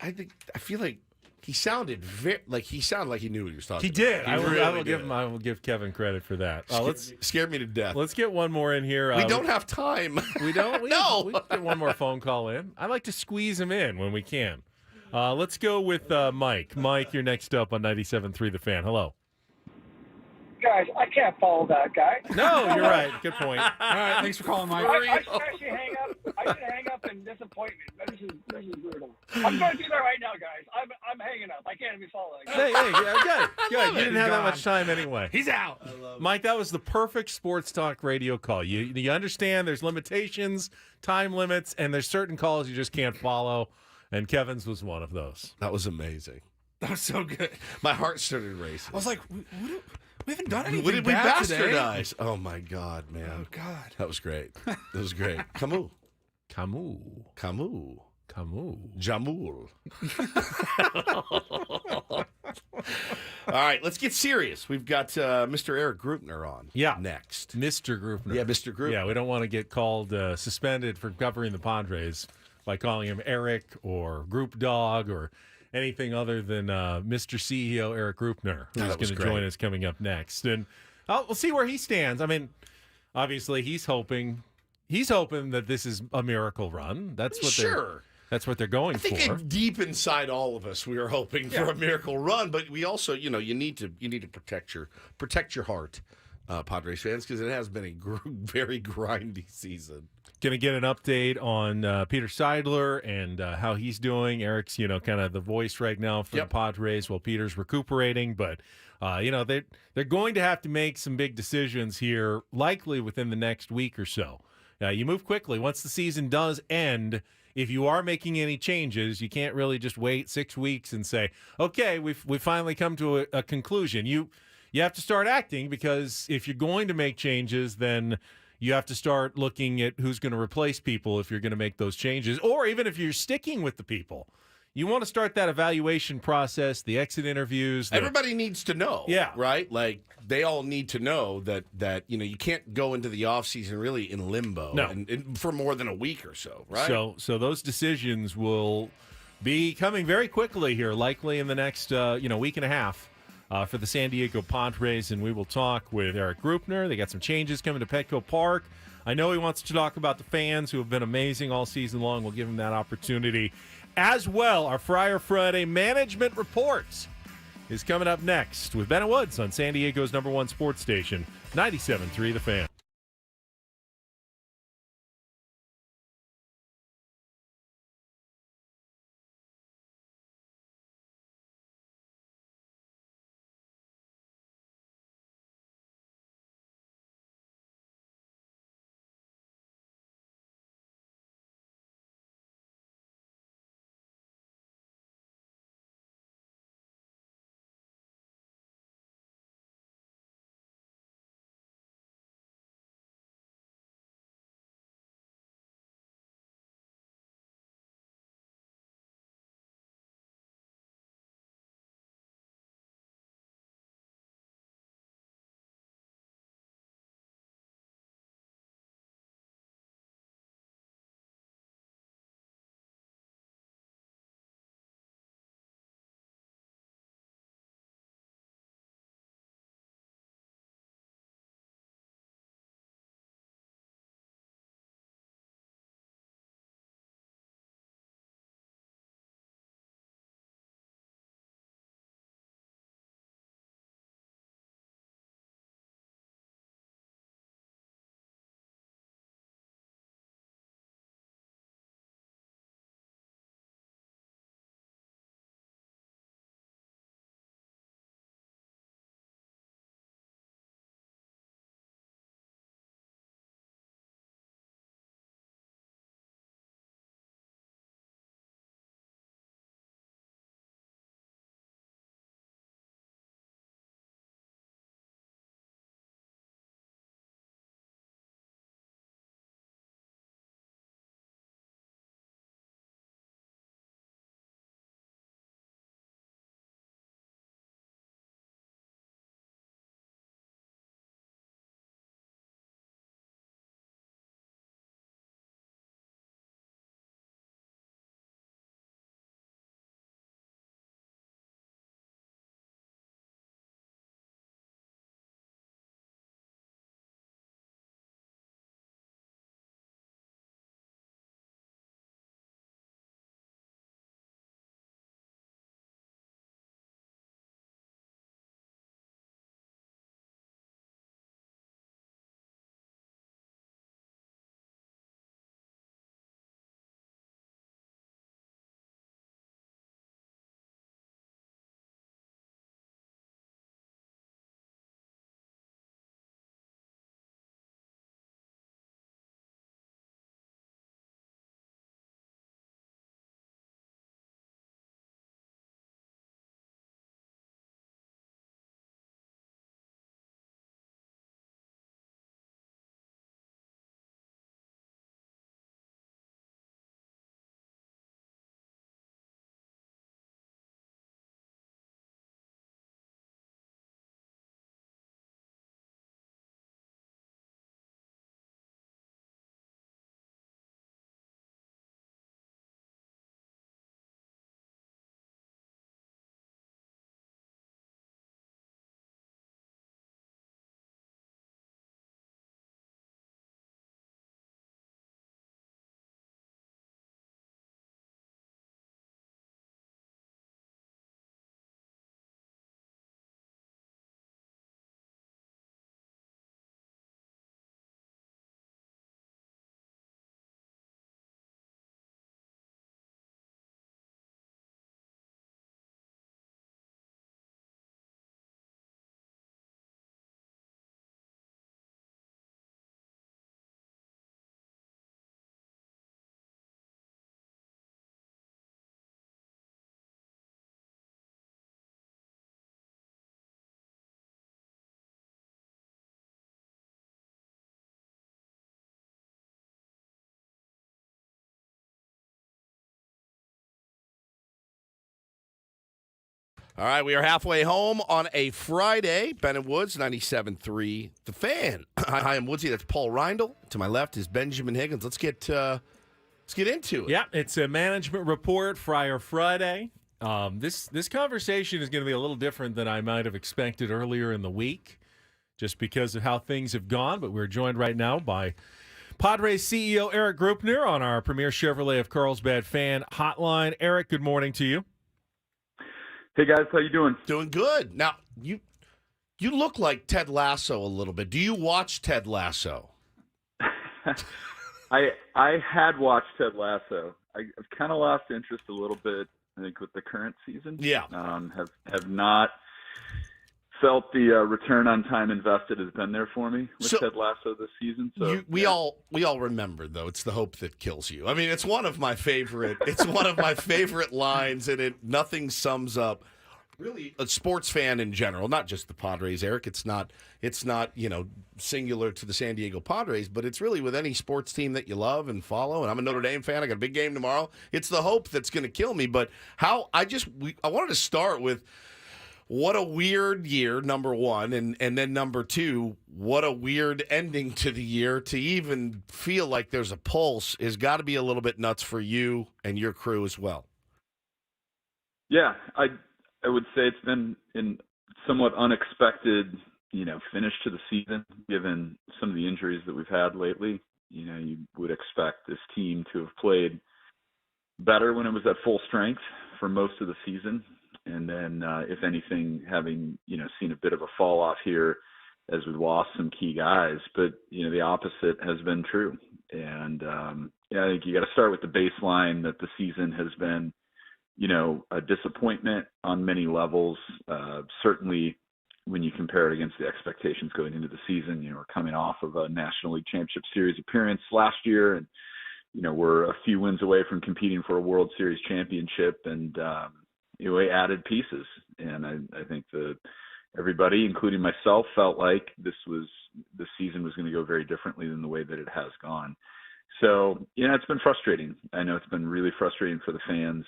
I feel like he sounded like he knew what he was talking. He did. About. I will give Kevin credit for that. Scared me to death. Let's get one more in here. We don't have time. We don't. No. We get one more phone call in. I like to squeeze him in when we can. Let's go with Mike. Mike, you're next up on 97.3 The Fan. Hello. Guys, I can't follow that guy. No, you're right. Good point. All right, thanks for calling, Mike. I should actually hang up. I should hang up in disappointment. This is brutal. I'm going to do that right now, guys. I'm hanging up. I can't even follow that guy. Hey, good. You didn't have that much time anyway. He's out. Mike, that was the perfect sports talk radio call. You understand there's limitations, time limits, and there's certain calls you just can't follow. And Kevin's was one of those. That was amazing. That was so good. My heart started racing. I was like, we haven't done anything. What did we bad bastardize? Today. Oh my God, man. Oh God. That was great. Camus. Jamul. All right, let's get serious. We've got Mr. Erik Greupner on. Yeah. Next. Mr. Greupner. Yeah, Mr. Greupner. Yeah, we don't want to get called suspended for covering the Padres by calling him Eric or Group Dog or anything other than Mr. CEO Erik Greupner, who's going to join us coming up next. And we'll see where he stands. I mean, obviously he's hoping that this is a miracle run. That's what that's what they're going for. I think deep inside all of us, we are hoping for a miracle run, but we also, you need to protect your heart, Padres fans, because it has been a very grindy season. Going to get an update on Peter Seidler and how he's doing. Eric's, kind of the voice right now for the Padres while Peter's recuperating. But, they're going to have to make some big decisions here, likely within the next week or so. You move quickly. Once the season does end, if you are making any changes, you can't really just wait 6 weeks and say, okay, we've finally come to a conclusion. You have to start acting, because if you're going to make changes, then you have to start looking at who's going to replace people if you're going to make those changes, or even if you're sticking with the people. You want to start that evaluation process, the exit interviews. Everybody needs to know, right? Like, they all need to know that you can't go into the offseason really in limbo and for more than a week or so, right? So those decisions will be coming very quickly here, likely in the next week and a half for the San Diego Padres, and we will talk with Erik Greupner. They got some changes coming to Petco Park. I know he wants to talk about the fans who have been amazing all season long. We'll give him that opportunity. As well, our Friar Friday Management Reports is coming up next with Ben Woods on San Diego's #1 sports station, 97.3 The Fan. All right, we are halfway home on a Friday. Ben and Woods, 97.3 The Fan. Hi, I'm Woodsy. That's Paul Reindl. To my left is Benjamin Higgins. Let's get into it. Yeah, it's a management report, Friar Friday. This conversation is going to be a little different than I might have expected earlier in the week, just because of how things have gone. But we're joined right now by Padres CEO Erik Greupner on our Premier Chevrolet of Carlsbad Fan Hotline. Erik, good morning to you. Hey guys, how you doing? Doing good. Now, you look like Ted Lasso a little bit. Do you watch Ted Lasso? I had watched Ted Lasso. I've kind of lost interest a little bit, I think, with the current season. Yeah. Have not felt the return on time invested has been there for me with Ted Lasso this season. So we all remember, though, it's the hope that kills you. I mean, it's one of my favorite. It's one of my favorite lines, and nothing sums up really a sports fan in general, not just the Padres, Erik. It's not singular to the San Diego Padres, but it's really with any sports team that you love and follow. And I'm a Notre Dame fan. I got a big game tomorrow. It's the hope that's going to kill me. But I wanted to start with, what a weird year, number one, and then number two, what a weird ending to the year. To even feel like there's a pulse has got to be a little bit nuts for you and your crew as well. Yeah, I would say it's been in somewhat unexpected, finish to the season, given some of the injuries that we've had lately. You would expect this team to have played better when it was at full strength for most of the season. And then, if anything, having, seen a bit of a fall off here as we lost some key guys. But, the opposite has been true. And, I think you got to start with the baseline that the season has been, a disappointment on many levels. Certainly when you compare it against the expectations going into the season, we're coming off of a National League Championship Series appearance last year. And, we're a few wins away from competing for a World Series championship. And, we added pieces, and I think everybody, including myself, felt like the season was going to go very differently than the way that it has gone. So, it's been frustrating. I know it's been really frustrating for the fans.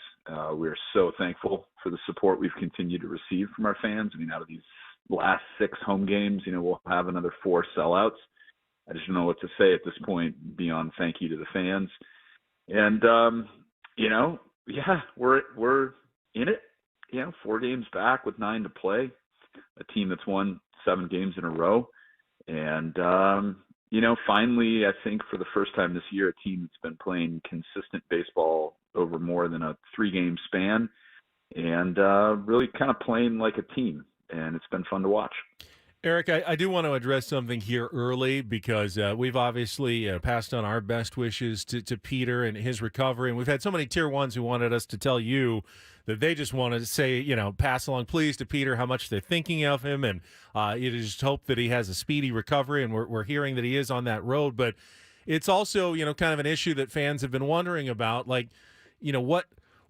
We're so thankful for the support we've continued to receive from our fans. I mean, out of these last 6 home games, we'll have another 4 sellouts. I just don't know what to say at this point beyond thank you to the fans. And, we're in it, 4 games back with 9 to play, a team that's won 7 games in a row. And, finally, I think for the first time this year, a team that's been playing consistent baseball over more than a 3-game span and really kind of playing like a team. And it's been fun to watch. Erik, I do want to address something here early because we've obviously passed on our best wishes to Peter and his recovery. And we've had so many Tier 1s who wanted us to tell you that they just want to say, pass along please to Peter how much they're thinking of him. And you just hope that he has a speedy recovery. And we're hearing that he is on that road. But it's also, kind of an issue that fans have been wondering about, like,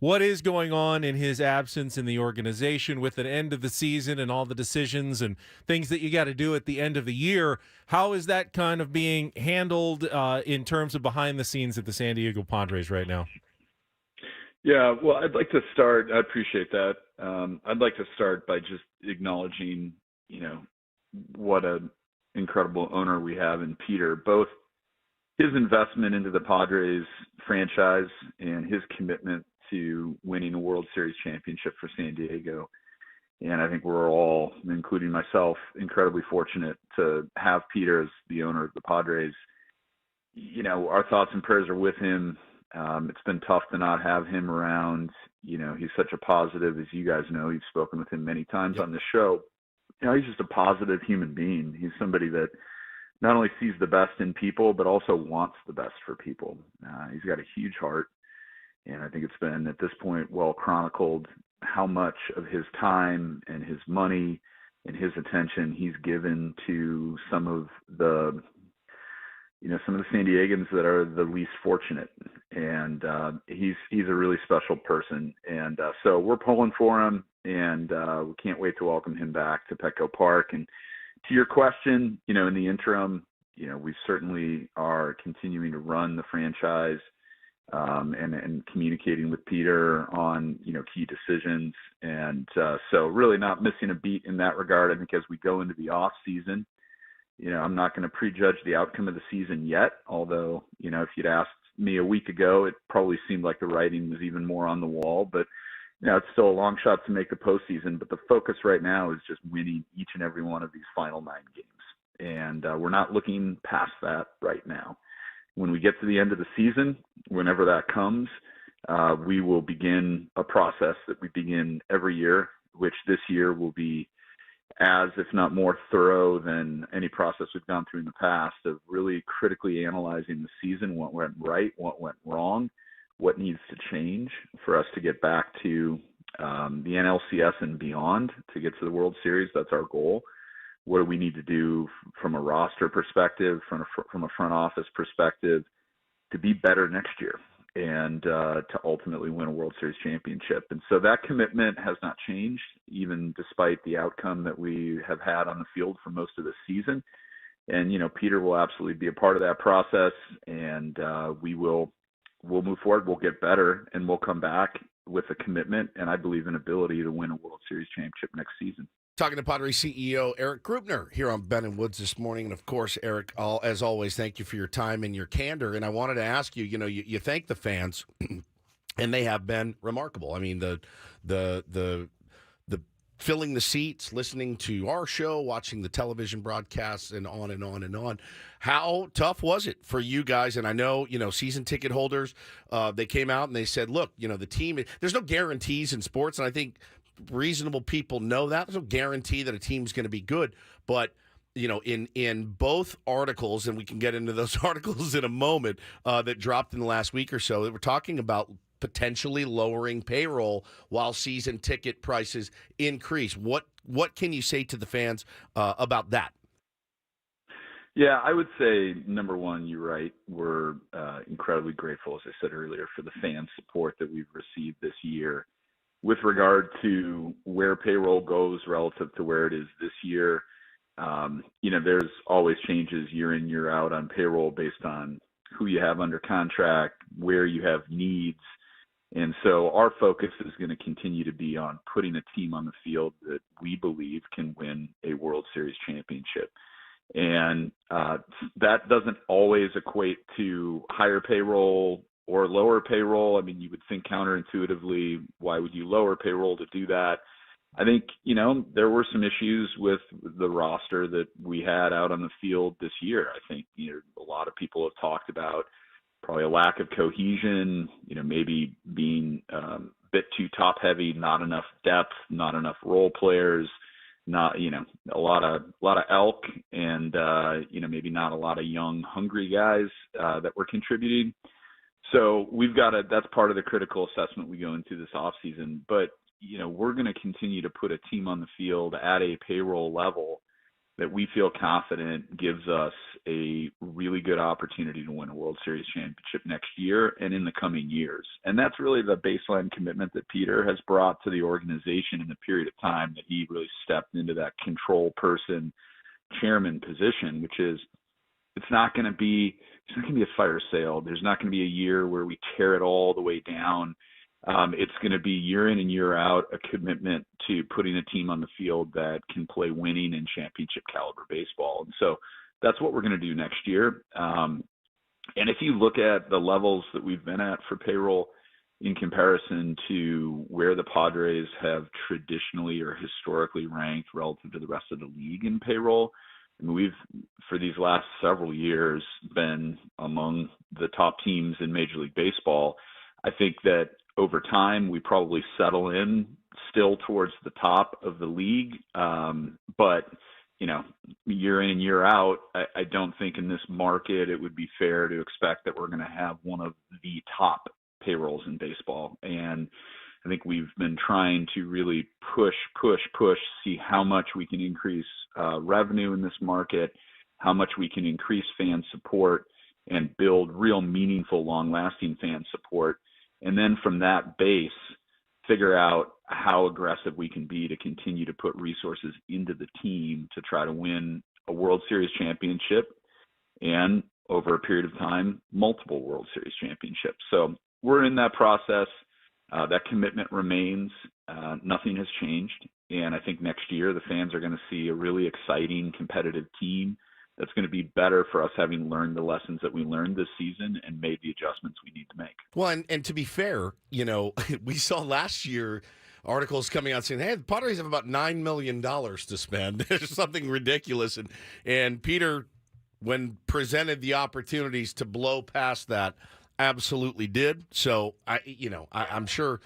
what is going on in his absence in the organization with the end of the season and all the decisions and things that you got to do at the end of the year? How is that kind of being handled in terms of behind the scenes at the San Diego Padres right now? Yeah, well, I'd like to start. I appreciate that. I'd like to start by just acknowledging, what an incredible owner we have in Peter, both his investment into the Padres franchise and his commitment to winning a World Series championship for San Diego. And I think we're all, including myself, incredibly fortunate to have Peter as the owner of the Padres. Our thoughts and prayers are with him. It's been tough to not have him around. He's such a positive, as you guys know. You've spoken with him many times on this show. He's just a positive human being. He's somebody that not only sees the best in people, but also wants the best for people. He's got a huge heart. And I think it's been, at this point, well chronicled how much of his time and his money and his attention he's given to some of the San Diegans that are the least fortunate. And he's a really special person. And so we're pulling for him, and we can't wait to welcome him back to Petco Park. And to your question, in the interim, we certainly are continuing to run the franchise and communicating with Peter on, key decisions. And so really not missing a beat in that regard. I think as we go into the off season, I'm not going to prejudge the outcome of the season yet, although, if you'd asked me a week ago, it probably seemed like the writing was even more on the wall. But, it's still a long shot to make the postseason. But the focus right now is just winning each and every one of these final 9 games. And we're not looking past that right now. When we get to the end of the season, whenever that comes, we will begin a process that we begin every year, which this year will be as, if not more thorough than any process we've gone through in the past, of really critically analyzing the season, what went right, what went wrong, what needs to change for us to get back to the NLCS and beyond, to get to the World Series. That's our goal. What do we need to do from a roster perspective, from a front office perspective, to be better next year and to ultimately win a World Series championship? And so that commitment has not changed, even despite the outcome that we have had on the field for most of the season. And, Peter will absolutely be a part of that process, and we'll move forward, we'll get better, and we'll come back with a commitment and I believe an ability to win a World Series championship next season. Talking to Padres CEO Erik Greupner here on Ben and Woods this morning. And, of course, Erik, as always, thank you for your time and your candor. And I wanted to ask you, you thank the fans, and they have been remarkable. I mean, the filling the seats, listening to our show, watching the television broadcasts, and on and on and on. How tough was it for you guys? And I know, season ticket holders, they came out and they said, look, the team, there's no guarantees in sports. And I think reasonable people know that. There's no guarantee that a team's going to be good. But, in both articles, and we can get into those articles in a moment, that dropped in the last week or so, that we're talking about potentially lowering payroll while season ticket prices increase. What can you say to the fans about that? Yeah, I would say, number one, you're right. We're incredibly grateful, as I said earlier, for the fan support that we've received this year. With regard to where payroll goes relative to where it is this year, there's always changes year in, year out on payroll based on who you have under contract, where you have needs. And so our focus is going to continue to be on putting a team on the field that we believe can win a World Series championship. And that doesn't always equate to higher payroll or lower payroll. I mean, you would think counterintuitively, why would you lower payroll to do that? I think, there were some issues with the roster that we had out on the field this year. I think, a lot of people have talked about probably a lack of cohesion, maybe being a bit too top heavy, not enough depth, not enough role players, not, a lot of elk and, maybe not a lot of young, hungry guys that were contributing. So that's part of the critical assessment we go into this offseason. But, we're going to continue to put a team on the field at a payroll level that we feel confident gives us a really good opportunity to win a World Series championship next year and in the coming years. And that's really the baseline commitment that Peter has brought to the organization in the period of time that he really stepped into that control person chairman position, which is it's not going to be a fire sale. There's not going to be a year where we tear it all the way down. It's going to be year in and year out a commitment to putting a team on the field that can play winning and championship caliber baseball. And so that's what we're going to do next year. And if you look at the levels that we've been at for payroll in comparison to where the Padres have traditionally or historically ranked relative to the rest of the league in payroll, I mean, we've, for these last several years, been among the top teams in Major League Baseball. I think that over time, we probably settle in still towards the top of the league. But, year in and year out, I don't think in this market it would be fair to expect that we're going to have one of the top payrolls in baseball. And I think we've been trying to really push, see how much we can increase revenue in this market, how much we can increase fan support and build real meaningful, long-lasting fan support. And then from that base, figure out how aggressive we can be to continue to put resources into the team to try to win a World Series championship and over a period of time, multiple World Series championships. So we're in that process. That commitment remains. Nothing has changed. And I think next year the fans are going to see a really exciting, competitive team that's going to be better for us, having learned the lessons that we learned this season and made the adjustments we need to make. Well, and to be fair, we saw last year articles coming out saying, hey, the Padres have about $9 million to spend. It's something ridiculous. And Peter, when presented the opportunities to blow past that, absolutely did. So, I'm sure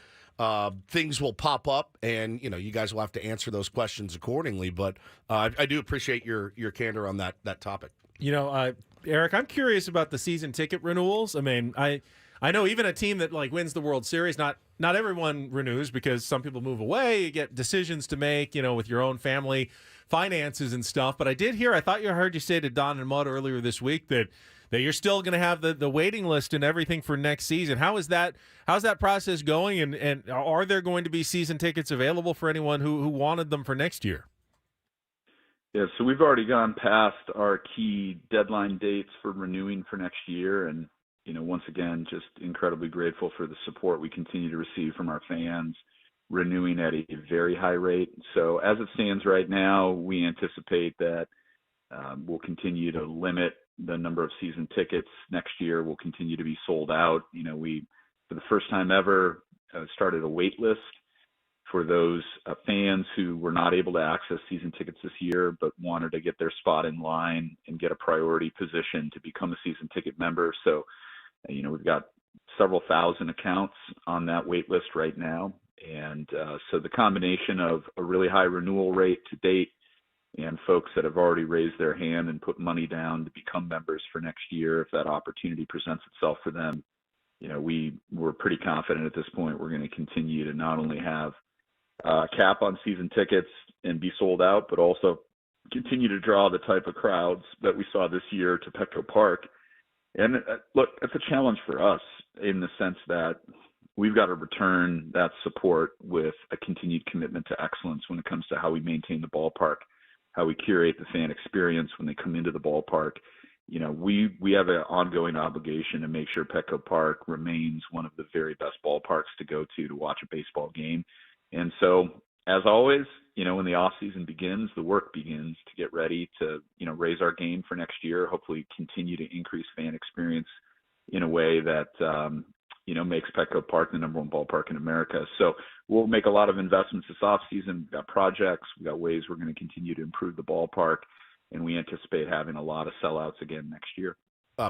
things will pop up, and you guys will have to answer those questions accordingly. But I do appreciate your candor on that topic. Eric, I'm curious about the season ticket renewals. I mean, I know even a team that wins the World Series, not everyone renews because some people move away. You get decisions to make, with your own family finances and stuff. But I heard you say to Don and Mudd earlier this week that you're still going to have the waiting list and everything for next season. How's that process going? And are there going to be season tickets available for anyone who wanted them for next year? Yeah, so we've already gone past our key deadline dates for renewing for next year. And, once again, just incredibly grateful for the support we continue to receive from our fans, renewing at a very high rate. So as it stands right now, we anticipate that we'll continue to limit the number of season tickets. Next year will continue to be sold out. We, for the first time ever, started a wait list for those fans who were not able to access season tickets this year but wanted to get their spot in line and get a priority position to become a season ticket member. So, we've got several thousand accounts on that wait list right now. And so the combination of a really high renewal rate to date and folks that have already raised their hand and put money down to become members for next year, if that opportunity presents itself for them, we're pretty confident at this point we're going to continue to not only have a cap on season tickets and be sold out, but also continue to draw the type of crowds that we saw this year to Petco Park. And look, it's a challenge for us in the sense that we've got to return that support with a continued commitment to excellence when it comes to how we maintain the ballpark, how we curate the fan experience when they come into the ballpark. We have an ongoing obligation to make sure Petco Park remains one of the very best ballparks to go to watch a baseball game. And so, as always, when the off season begins, the work begins to get ready to, raise our game for next year, hopefully continue to increase fan experience in a way that, makes Petco Park the number one ballpark in America. So we'll make a lot of investments this offseason. We've got projects. We've got ways we're going to continue to improve the ballpark, and we anticipate having a lot of sellouts again next year.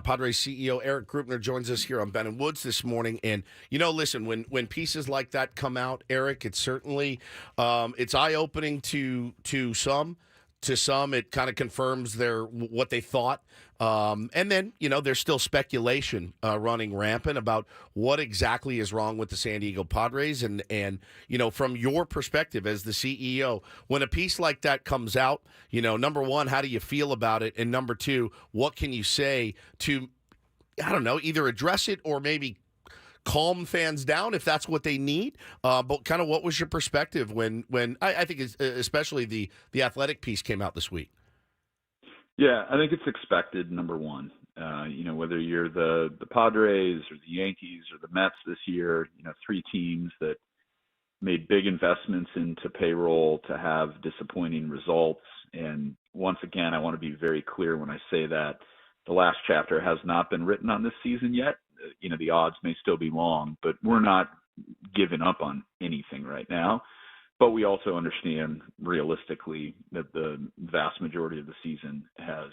Padres CEO Erik Greupner joins us here on Ben and Woods this morning. And, listen, when pieces like that come out, Erik, it's certainly it's eye-opening to some. To some, it kind of confirms what they thought. And then, there's still speculation running rampant about what exactly is wrong with the San Diego Padres. And from your perspective as the CEO, when a piece like that comes out, number one, how do you feel about it? And number two, what can you say to, either address it or maybe calm fans down if that's what they need. But kind of what was your perspective when I think especially the Athletic piece came out this week? Yeah, I think it's expected, number one. Whether you're the Padres or the Yankees or the Mets this year, three teams that made big investments into payroll to have disappointing results. And once again, I want to be very clear when I say that the last chapter has not been written on this season yet. The odds may still be long, but we're not giving up on anything right now. But we also understand realistically that the vast majority of the season has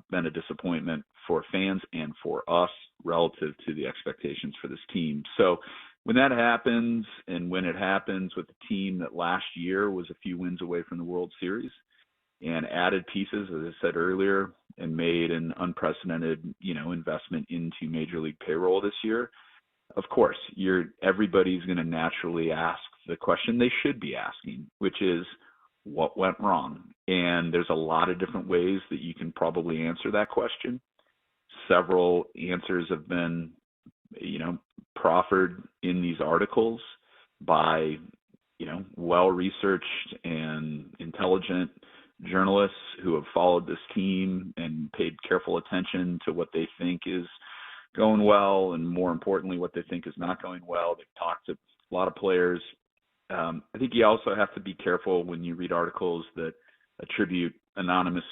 been a disappointment for fans and for us relative to the expectations for this team. So when that happens, and when it happens with the team that last year was a few wins away from the World Series and added pieces, as I said earlier, and made an unprecedented, investment into Major League payroll this year, of course, everybody's going to naturally ask the question they should be asking, which is, what went wrong? And there's a lot of different ways that you can probably answer that question. Several answers have been, proffered in these articles by, well-researched and intelligent journalists who have followed this team and paid careful attention to what they think is going well, and more importantly, what they think is not going well. They've talked to a lot of players. I think you also have to be careful when you read articles that attribute anonymous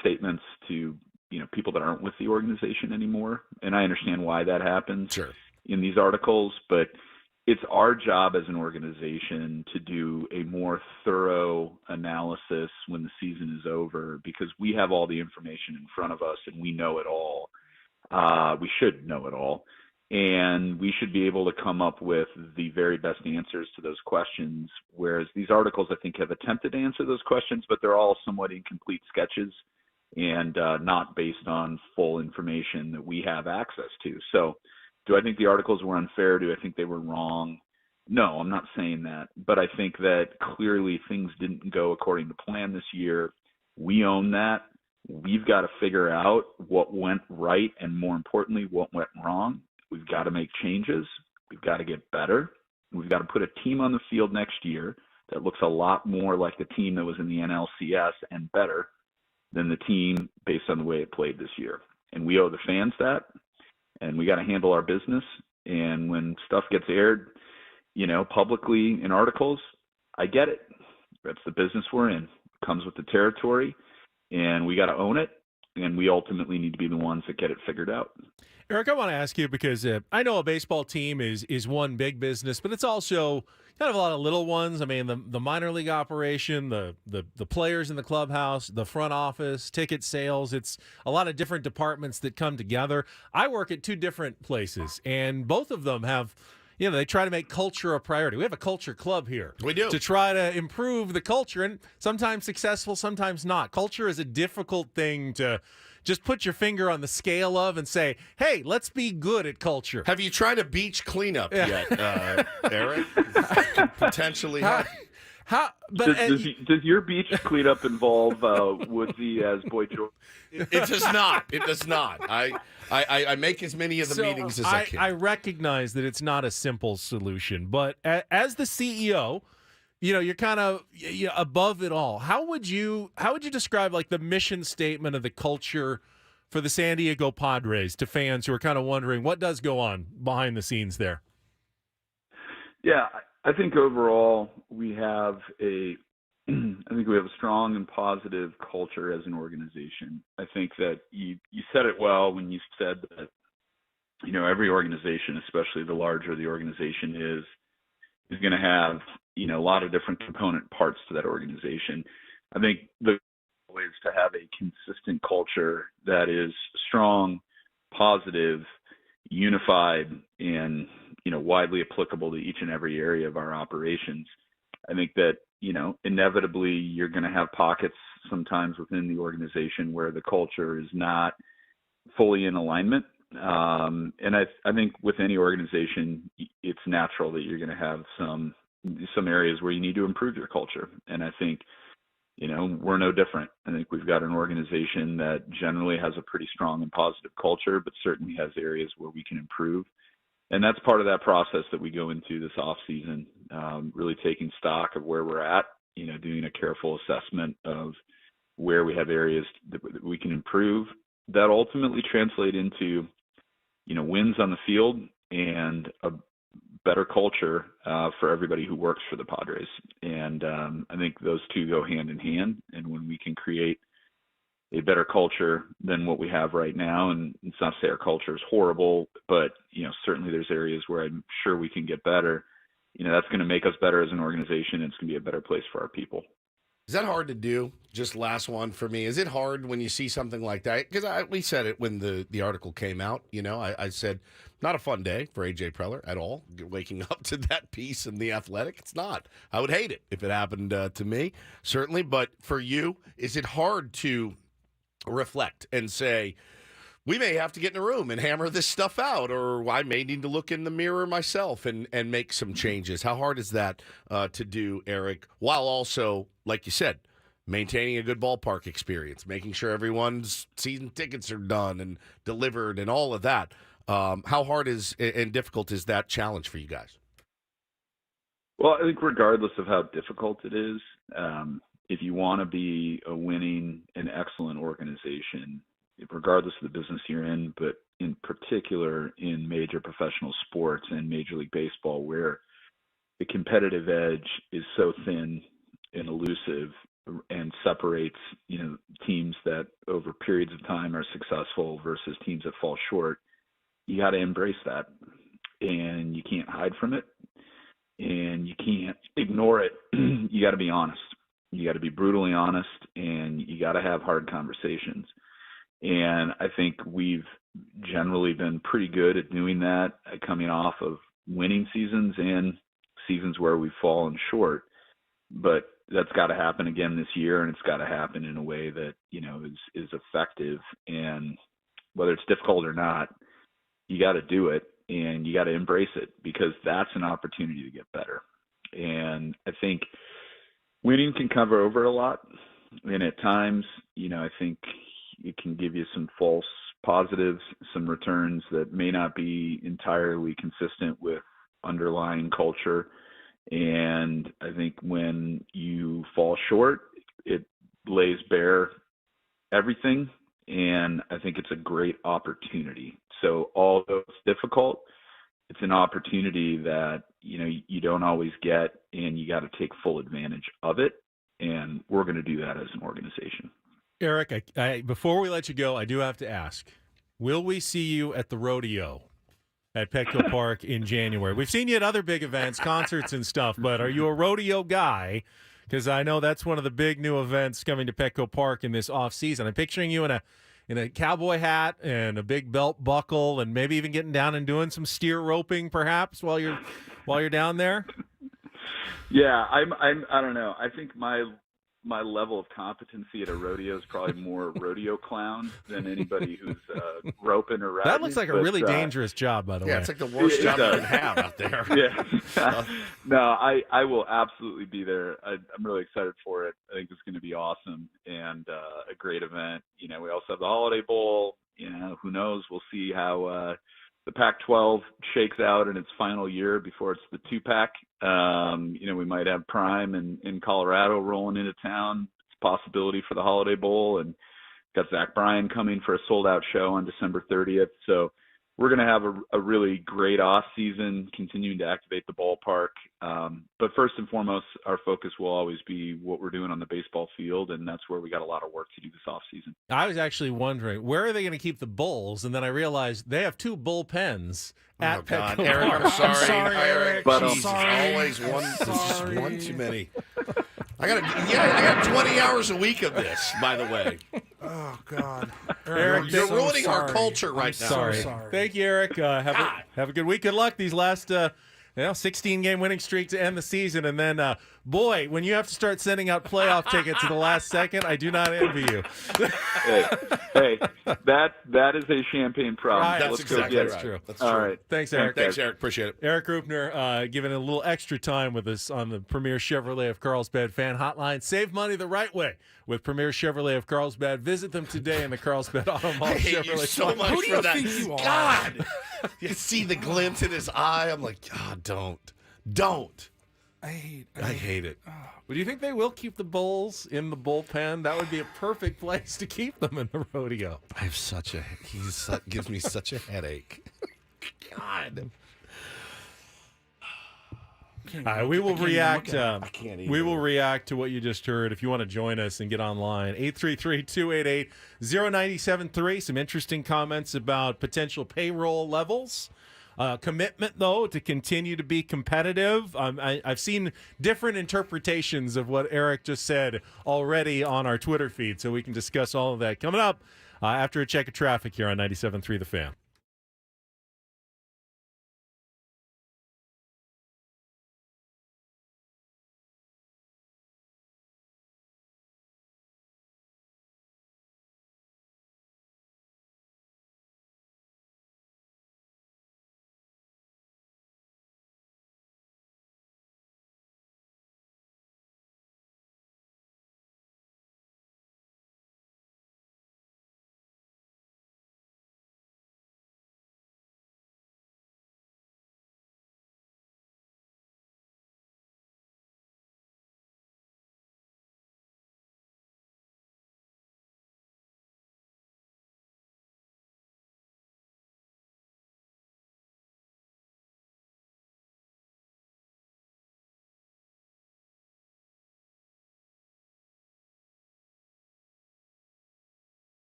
statements to people that aren't with the organization anymore. And I understand why that happens in these articles, but it's our job as an organization to do a more thorough analysis when the season is over, because we have all the information in front of us and we know it all. We should know it all. And we should be able to come up with the very best answers to those questions, whereas these articles, I think, have attempted to answer those questions, but they're all somewhat incomplete sketches and not based on full information that we have access to. So do I think the articles were unfair? Do I think they were wrong? No, I'm not saying that. But I think that clearly things didn't go according to plan this year. We own that. We've got to figure out what went right and, more importantly, what went wrong. We've got to make changes. We've got to get better. We've got to put a team on the field next year that looks a lot more like the team that was in the NLCS and better than the team based on the way it played this year. And we owe the fans that, and we got to handle our business. And when stuff gets aired, publicly in articles, I get it. That's the business we're in. It comes with the territory, and we got to own it. And we ultimately need to be the ones that get it figured out. Eric, I want to ask you, because I know a baseball team is one big business, but it's also kind of a lot of little ones. I mean, the minor league operation, the players in the clubhouse, the front office, ticket sales. It's a lot of different departments that come together. I work at two different places, and both of them have, they try to make culture a priority. We have a culture club here. We do. To try to improve the culture, and sometimes successful, sometimes not. Culture is a difficult thing to just put your finger on the scale of and say, hey, let's be good at culture. Have you tried a beach cleanup yet, Eric? Potentially. Does your beach cleanup involve Woodsy as Boy George? It does not. It does not. I make as many of the meetings as I can. I recognize that it's not a simple solution, but as the CEO, you're kind of above it all. How would you describe like the mission statement of the culture for the San Diego Padres to fans who are kind of wondering what does go on behind the scenes there? Yeah, I think overall we have a strong and positive culture as an organization. I think that you said it well when you said that every organization, especially the larger the organization is going to have a lot of different component parts to that organization. I think the goal is to have a consistent culture that is strong, positive, unified, and widely applicable to each and every area of our operations. I think that inevitably you're going to have pockets sometimes within the organization where the culture is not fully in alignment. And I think with any organization, it's natural that you're going to have some areas where you need to improve your culture. And I think, we're no different. I think we've got an organization that generally has a pretty strong and positive culture, but certainly has areas where we can improve. And that's part of that process that we go into this off season, really taking stock of where we're at, doing a careful assessment of where we have areas that we can improve that ultimately translate into, wins on the field and a better culture for everybody who works for the Padres. And I think those two go hand in hand. And when we can create a better culture than what we have right now, and it's not to say our culture is horrible, but certainly there's areas where I'm sure we can get better. That's going to make us better as an organization. And it's going to be a better place for our people. Is that hard to do? Just last one for me. Is it hard when you see something like that? Because we said it when the article came out. I said, not a fun day for A.J. Preller at all, waking up to that piece in The Athletic. It's not. I would hate it if it happened to me, certainly. But for you, is it hard to reflect and say, we may have to get in a room and hammer this stuff out, or I may need to look in the mirror myself and make some changes? How hard is that to do, Eric, while also, like you said, maintaining a good ballpark experience, making sure everyone's season tickets are done and delivered and all of that? How hard and difficult is that challenge for you guys? Well, I think regardless of how difficult it is, if you want to be a winning and excellent organization, regardless of the business you're in, but in particular in major professional sports and Major League Baseball, where the competitive edge is so thin and elusive and separates, teams that over periods of time are successful versus teams that fall short, you got to embrace that. And you can't hide from it, and you can't ignore it. You got to be honest. You got to be brutally honest, and you got to have hard conversations. And I think we've generally been pretty good at doing that, coming off of winning seasons and seasons where we've fallen short. But that's got to happen again this year, and it's got to happen in a way that, is effective. And whether it's difficult or not, you got to do it, and you got to embrace it, because that's an opportunity to get better. And I think winning can cover over a lot. And at times, I think it can give you some false positives, some returns that may not be entirely consistent with underlying culture. And I think when you fall short, it lays bare everything. And I think it's a great opportunity. So although it's difficult, it's an opportunity that, you don't always get, and you got to take full advantage of it. And we're going to do that as an organization. Erik, before we let you go, I do have to ask, will we see you at the rodeo at Petco Park in January? We've seen you at other big events, concerts and stuff, but are you a rodeo guy? Because I know that's one of the big new events coming to Petco Park in this off season. I'm picturing you in a cowboy hat and a big belt buckle, and maybe even getting down and doing some steer roping, perhaps, while you're down there. Yeah, I don't know. I think my level of competency at a rodeo is probably more rodeo clown than anybody who's roping or riding. That looks like a really dangerous job, by the way. Yeah, it's like the worst job you can have out there. Yeah. No, I will absolutely be there. I'm really excited for it. I think it's going to be awesome and a great event. We also have the Holiday Bowl. Who knows? We'll see how the Pac-12 shakes out in its final year before it's the two-pack. We might have Prime in Colorado rolling into town. It's a possibility for the Holiday Bowl, and got Zach Bryan coming for a sold-out show on December 30th. So we're going to have a really great off season, continuing to activate the ballpark. But first and foremost, our focus will always be what we're doing on the baseball field, and that's where we got a lot of work to do this off season. I was actually wondering, where are they going to keep the bulls? And then I realized they have 2 bullpens at Petco Park. Eric, I'm sorry, Eric. But, Jesus, always one. This is one too many. I got 20 hours a week of this, by the way. Oh, God. Eric, you're ruining our culture right now. Sorry. Thank you, Eric. Have a good week. Good luck these last 16-game winning streak to end the season. And then, boy, when you have to start sending out playoff tickets at the last second, I do not envy you. hey, that is a champagne problem. Right, Let's go get it. True. That's All true. right. Thanks, Eric. Thanks, Eric. Appreciate it. Erik Greupner giving a little extra time with us on the Premier Chevrolet of Carlsbad fan hotline. Save money the right way with Premier Chevrolet of Carlsbad. Visit them today in the Carlsbad Auto Mall. I hate Chevrolet you so much Who do for you that. think you are? God, you see the glint in his eye. I'm like, God, don't. I hate it. But do you think they will keep the bulls in the bullpen? That would be a perfect place to keep them in the rodeo. I have gives me such a headache. God. We will react. We will react to what you just heard. If you want to join us and get online, 833-288-0973. Some interesting comments about potential payroll levels. Commitment, though, to continue to be competitive. I've seen different interpretations of what Erik just said already on our Twitter feed, so we can discuss all of that coming up after a check of traffic here on 97.3 The Fan.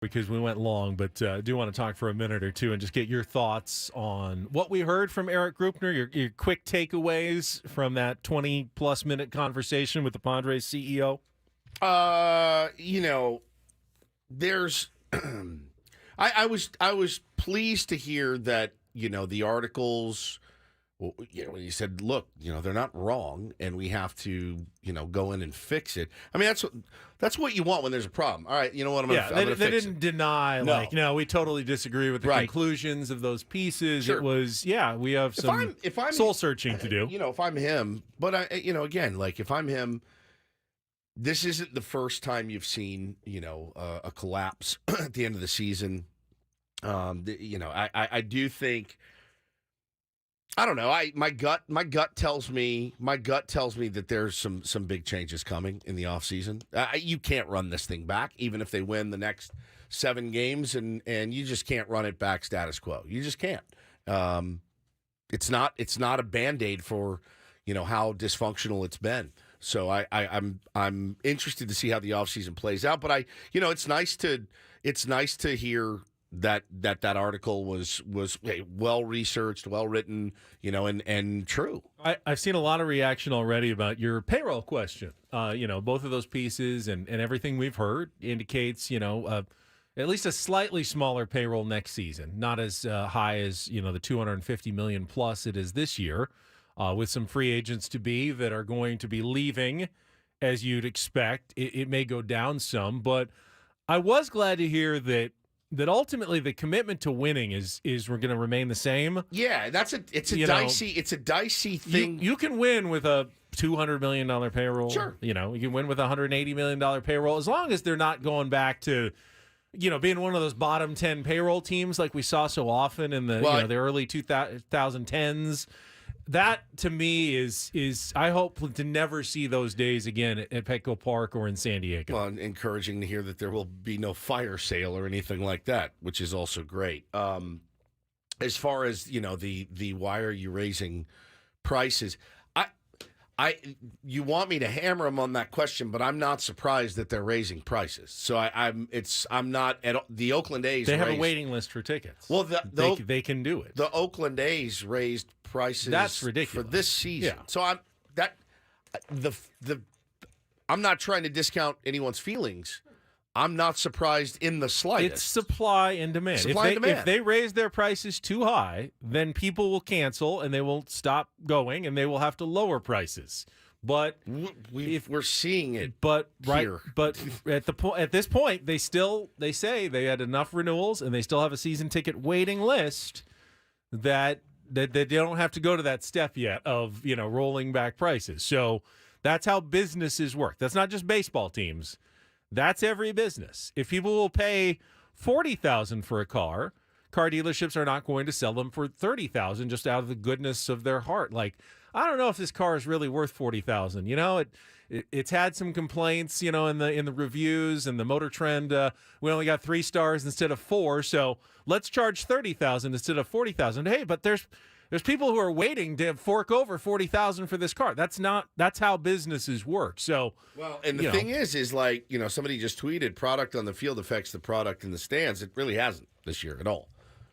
because we went long, but I do want to talk for a minute or two and just get your thoughts on what we heard from Erik Greupner, your quick takeaways from that 20-plus minute conversation with the Padres CEO. There's I was pleased to hear that, the articles, when he said, look, they're not wrong and we have to, go in and fix it. I mean, that's what you want when there's a problem. All right, you know what? I'm going to fix it. They didn't deny, no, we totally disagree with the Right. conclusions of those pieces. Sure. It was, we have some if I'm soul searching to do. If I'm him, but again, if I'm him, this isn't the first time you've seen, a collapse at the end of the season. I do think, I don't know. My gut tells me that there's some big changes coming in the offseason. You can't run this thing back, even if they win the next 7 games, and you just can't run it back status quo. You just can't. It's not a Band-Aid for how dysfunctional it's been. So I'm interested to see how the offseason plays out. But it's nice to hear that article was well researched, well written, and true. I've seen a lot of reaction already about your payroll question. Both of those pieces and everything we've heard indicates, at least a slightly smaller payroll next season, not as high as the $250 million plus it is this year, with some free agents to be that are going to be leaving, as you'd expect. It may go down some, but I was glad to hear that ultimately the commitment to winning is we're going to remain the same. Yeah, it's a dicey thing. You can win with a $200 million payroll. Sure. You can win with a $180 million payroll, as long as they're not going back to, being one of those bottom 10 payroll teams like we saw so often in the the early 2010s. That, to me, is I hope to never see those days again at Petco Park or in San Diego. Well, encouraging to hear that there will be no fire sale or anything like that, which is also great. As far as, the why are you raising prices, you want me to hammer them on that question, but I'm not surprised that they're raising prices. So I'm not at the Oakland A's. They have a waiting list for tickets. Well, they can do it. The Oakland A's raised prices. That's ridiculous for this season. Yeah. So I'm not trying to discount anyone's feelings. I'm not surprised in the slightest. It's supply and demand. If they raise their prices too high, then people will cancel and they will stop going and they will have to lower prices. But we're seeing it. But here. But at this point, they say they had enough renewals and they still have a season ticket waiting list that they don't have to go to that step yet of rolling back prices. So that's how businesses work. That's not just baseball teams. That's every business. If people will pay $40,000 for a car dealerships are not going to sell them for $30,000 just out of the goodness of their heart. Like, I don't know if this car is really worth $40,000. It's had some complaints, in the reviews and the Motor Trend. We only got 3 stars instead of 4, so let's charge $30,000 instead of $40,000. Hey, but there's people who are waiting to fork over $40,000 for this car. That's how businesses work. So, well, and the thing is like, somebody just tweeted product on the field affects the product in the stands. It really hasn't this year at all.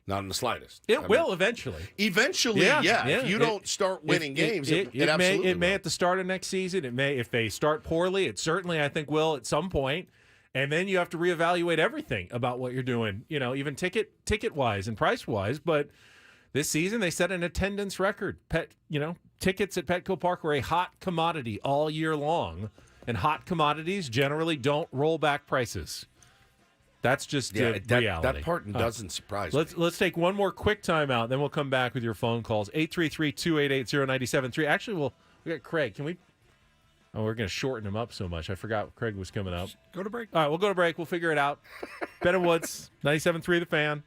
Not in the slightest. It will eventually. Eventually, yeah. If you don't start winning games, it absolutely may at the start of next season. It may, if they start poorly, it certainly, I think, will at some point. And then you have to reevaluate everything about what you're doing, even ticket-wise and price-wise. But this season, they set an attendance record. Tickets at Petco Park were a hot commodity all year long. And hot commodities generally don't roll back prices. That's just reality. That part doesn't surprise me. Let's take one more quick timeout, then we'll come back with your phone calls. 833-288-0973. Actually, we got Craig. Can we? Oh, we're going to shorten him up so much. I forgot Craig was coming up. Go to break. All right, we'll go to break. We'll figure it out. Ben and Woods, 97.3 The Fan.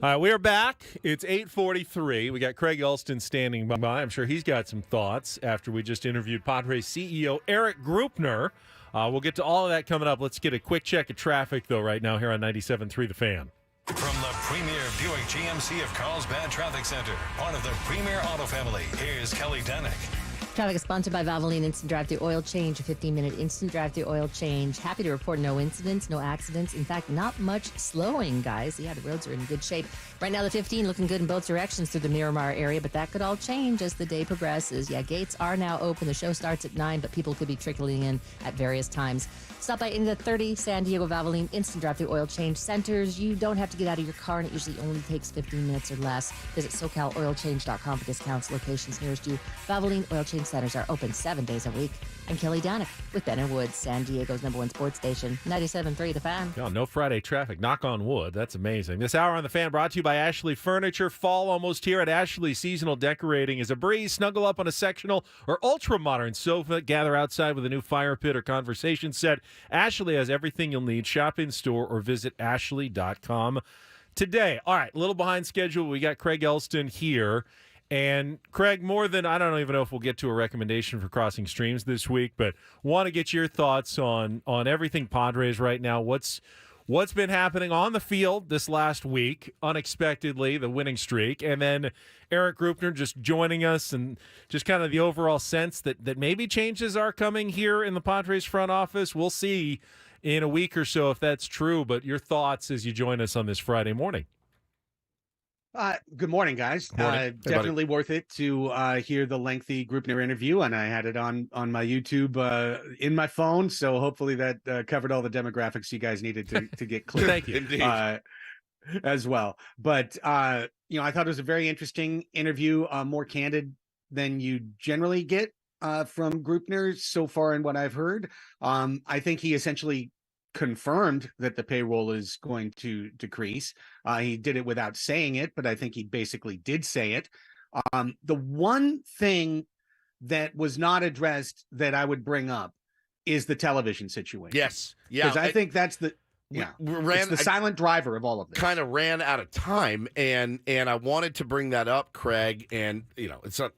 All right, we are back. It's 8:43. We got Craig Elsten standing by. I'm sure he's got some thoughts after we just interviewed Padres CEO Erik Greupner. We'll get to all of that coming up. Let's get a quick check of traffic, though, right now here on 97.3 The Fan. From the premier Buick GMC of Carlsbad Traffic Center, part of the Premier Auto Family, here's Kelly Danick. Traffic is sponsored by Valvoline Instant Drive-Thru Oil Change, a 15-minute instant drive-thru oil change. Happy to report no incidents, no accidents. In fact, not much slowing, guys. Yeah, the roads are in good shape. Right now, the 15 looking good in both directions through the Miramar area, but that could all change as the day progresses. Yeah, gates are now open. The show starts at 9, but people could be trickling in at various times. Stop by any of the 30 San Diego Valvoline Instant Drive-Thru Oil Change centers. You don't have to get out of your car, and it usually only takes 15 minutes or less. Visit SoCalOilChange.com for discounts, locations nearest you. Valvoline Oil Change centers are open 7 days a week. I'm Kelly Danick with Ben and Woods, San Diego's #1 sports station, 97.3 The Fan. Yeah, no Friday traffic. Knock on wood. That's amazing. This hour on The Fan brought to you by Ashley Furniture. Fall almost here at Ashley. Seasonal decorating is a breeze. Snuggle up on a sectional or ultra-modern sofa. Gather outside with a new fire pit or conversation set. Ashley has everything you'll need. Shop in store or visit ashley.com today. All right, a little behind schedule. We got Craig Elsten here. And Craig, more than, I don't even know if we'll get to a recommendation for Crossing Streams this week, but want to get your thoughts on everything Padres right now. What's been happening on the field this last week, unexpectedly, the winning streak, and then Erik Greupner just joining us and just kind of the overall sense that maybe changes are coming here in the Padres front office. We'll see in a week or so if that's true, but your thoughts as you join us on this Friday morning. Good morning, guys. Morning. Definitely worth it to hear the lengthy Greupner interview, and I had it on my YouTube in my phone, so hopefully that covered all the demographics you guys needed to get clear. Thank you. Indeed. As well. But I thought it was a very interesting interview, more candid than you generally get from Greupner so far in what I've heard. I think he essentially confirmed that the payroll is going to decrease. He did it without saying it, but I think he basically did say it. The one thing that was not addressed that I would bring up is the television situation. Yes. Yeah. Because I think that's the it's the silent driver of all of this. Kind of ran out of time, and I wanted to bring that up, Craig. And it's not.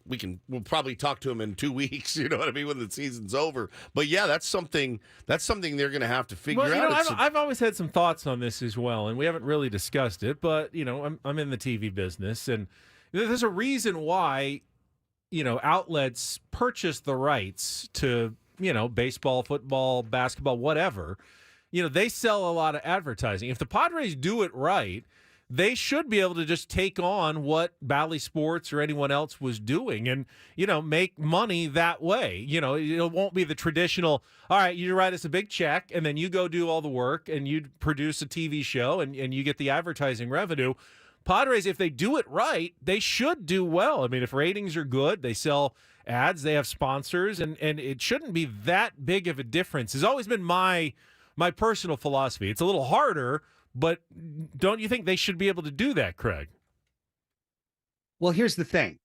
We'll probably talk to him in 2 weeks. You know what I mean, when the season's over. But yeah, that's something they're going to have to figure out. I've always had some thoughts on this as well, and we haven't really discussed it. But I'm in the TV business, and there's a reason why outlets purchase the rights to baseball, football, basketball, whatever. They sell a lot of advertising. If the Padres do it right, they should be able to just take on what Bally Sports or anyone else was doing and, make money that way. It won't be the traditional, all right, you write us a big check and then you go do all the work and you produce a TV show and you get the advertising revenue. Padres, if they do it right, they should do well. I mean, if ratings are good, they sell ads, they have sponsors, and it shouldn't be that big of a difference. It's always been my personal philosophy. It's a little harder, but don't you think they should be able to do that, Craig? Well, here's the thing.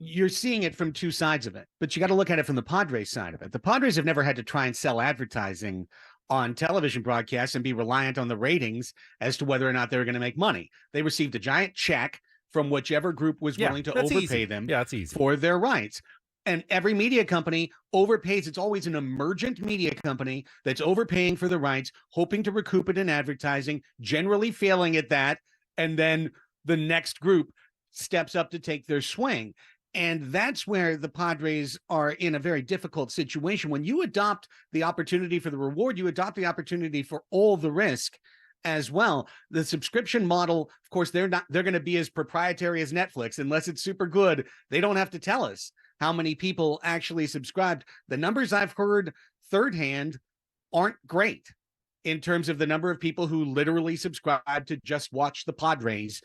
You're seeing it from two sides of it, but you got to look at it from the Padres side of it. The Padres have never had to try and sell advertising on television broadcasts and be reliant on the ratings as to whether or not they were going to make money. They received a giant check from whichever group was willing to overpay them for their rights. And every media company overpays. It's always an emergent media company that's overpaying for the rights, hoping to recoup it in advertising, generally failing at that. And then the next group steps up to take their swing. And that's where the Padres are in a very difficult situation. When you adopt the opportunity for the reward, you adopt the opportunity for all the risk as well. The subscription model, of course, they're going to be as proprietary as Netflix. Unless it's super good, they don't have to tell us how many people actually subscribed. The numbers I've heard third hand aren't great in terms of the number of people who literally subscribe to just watch the Padres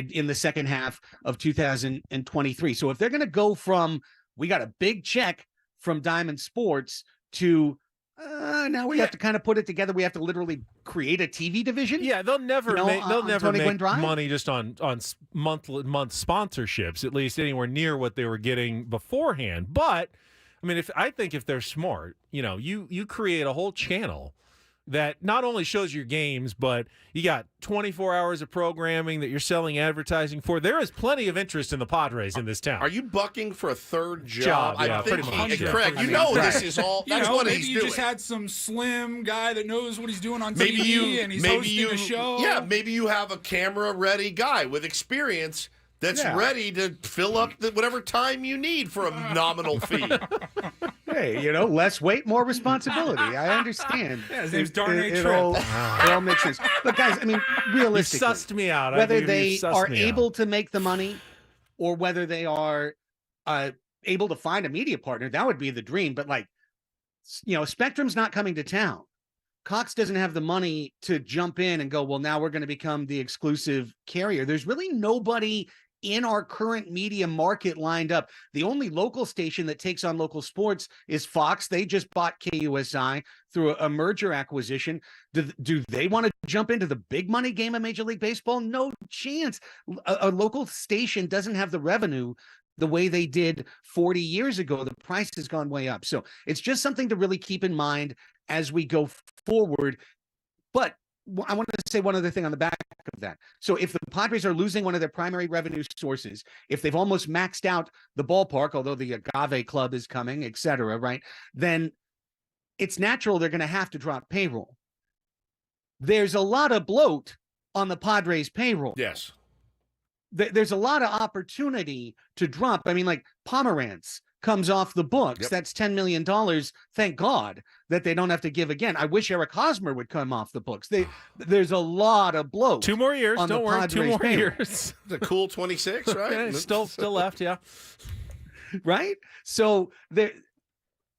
in the second half of 2023. So if they're going to go from, we got a big check from Diamond Sports to now we have to kind of put it together. We have to literally create a TV division. Yeah, they'll never make money just on month sponsorships, at least anywhere near what they were getting beforehand. But I mean, if they're smart, you create a whole channel, that not only shows your games, but you got 24 hours of programming that you're selling advertising for. There is plenty of interest in the Padres in this town. Are you bucking for a third job? Yeah, I think pretty much. Craig, I mean, this is all. That's what maybe he's you doing. just had some slim guy that knows what he's doing on maybe TV, and he's hosting a show. Yeah, maybe you have a camera-ready guy with experience that's ready to fill up whatever time you need for a nominal fee. Hey, less weight, more responsibility. I understand. Yeah, his name's Darnay it Tripp. all makes sense. But guys, I mean, realistically, you sussed me out. Whether they are able to make the money or whether they are able to find a media partner, that would be the dream. But Spectrum's not coming to town. Cox doesn't have the money to jump in and go, well, now we're going to become the exclusive carrier. There's really nobody in our current media market lined up. The only local station that takes on local sports is Fox. They just bought KUSI through a merger acquisition. Do they want to jump into the big money game of Major League Baseball? No chance. A local station doesn't have the revenue the way they did 40 years ago. The price has gone way up. So it's just something to really keep in mind as we go forward. But I want to say one other thing on the back of that. So if the Padres are losing one of their primary revenue sources, if they've almost maxed out the ballpark, although the Agave Club is coming, et cetera, right, then it's natural they're going to have to drop payroll. There's a lot of bloat on the Padres payroll. Yes. There's a lot of opportunity to drop. I mean, like Pomerantz comes off the books. Yep. That's $10 million. Thank God that they don't have to give again. I wish Eric Hosmer would come off the books. There's a lot of bloat. 2 more years. On Don't the worry. Padres 2 more payroll. years. The cool 26, right? Yeah, still left, yeah. Right? So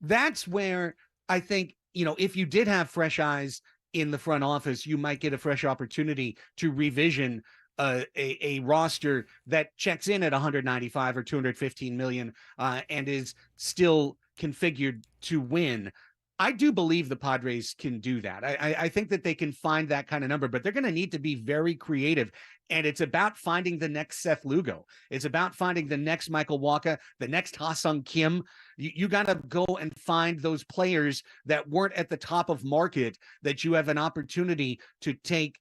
that's where I think, if you did have fresh eyes in the front office, you might get a fresh opportunity to revision a roster that checks in at 195 or 215 million and is still configured to win. I do believe the Padres can do that. I think that they can find that kind of number, but they're going to need to be very creative. And it's about finding the next Seth Lugo. It's about finding the next Michael Wacha, the next Ha-Sung Kim. You got to go and find those players that weren't at the top of market that you have an opportunity to take,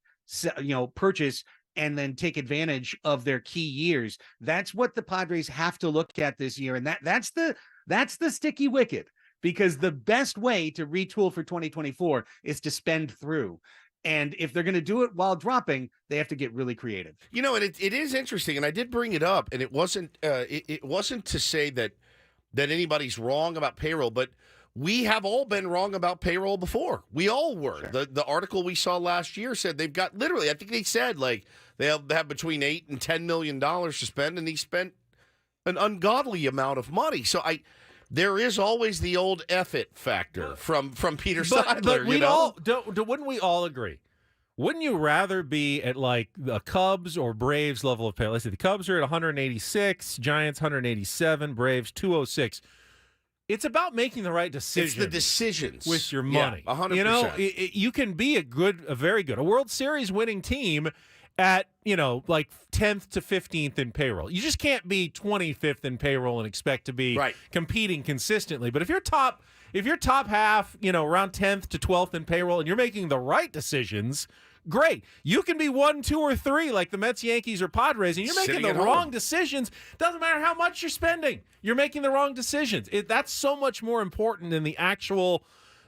purchase and then take advantage of their key years. That's what the Padres have to look at this year. And that's the sticky wicket, because the best way to retool for 2024 is to spend through. And if they're going to do it while dropping, they have to get really creative. And it is interesting, and I did bring it up, and it wasn't to say that anybody's wrong about payroll, but we have all been wrong about payroll before. We all were. Sure. The article we saw last year said they've got literally, I think they said they have between $8 and $10 million to spend, and he spent an ungodly amount of money. So there is always the old F it factor from Peter Seidler. But wouldn't we all agree? Wouldn't you rather be at like the Cubs or Braves level of pay? Let's see, the Cubs are at 186, Giants 187, Braves 206. It's about making the right decision. It's the decisions with your money. Yeah, 100%. You can be a World Series winning team at, like 10th to 15th in payroll. You just can't be 25th in payroll and expect to be competing consistently. But if you're top half, around 10th to 12th in payroll, and you're making the right decisions, great. You can be 1, 2, or 3 like the Mets, Yankees, or Padres, and you're making the wrong decisions. Doesn't matter how much you're spending. You're making the wrong decisions. That's so much more important than the actual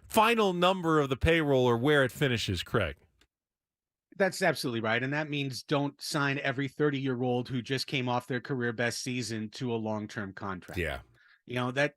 final number of the payroll or where it finishes, Craig. That's absolutely right. And that means don't sign every 30-year-old who just came off their career best season to a long-term contract. Yeah.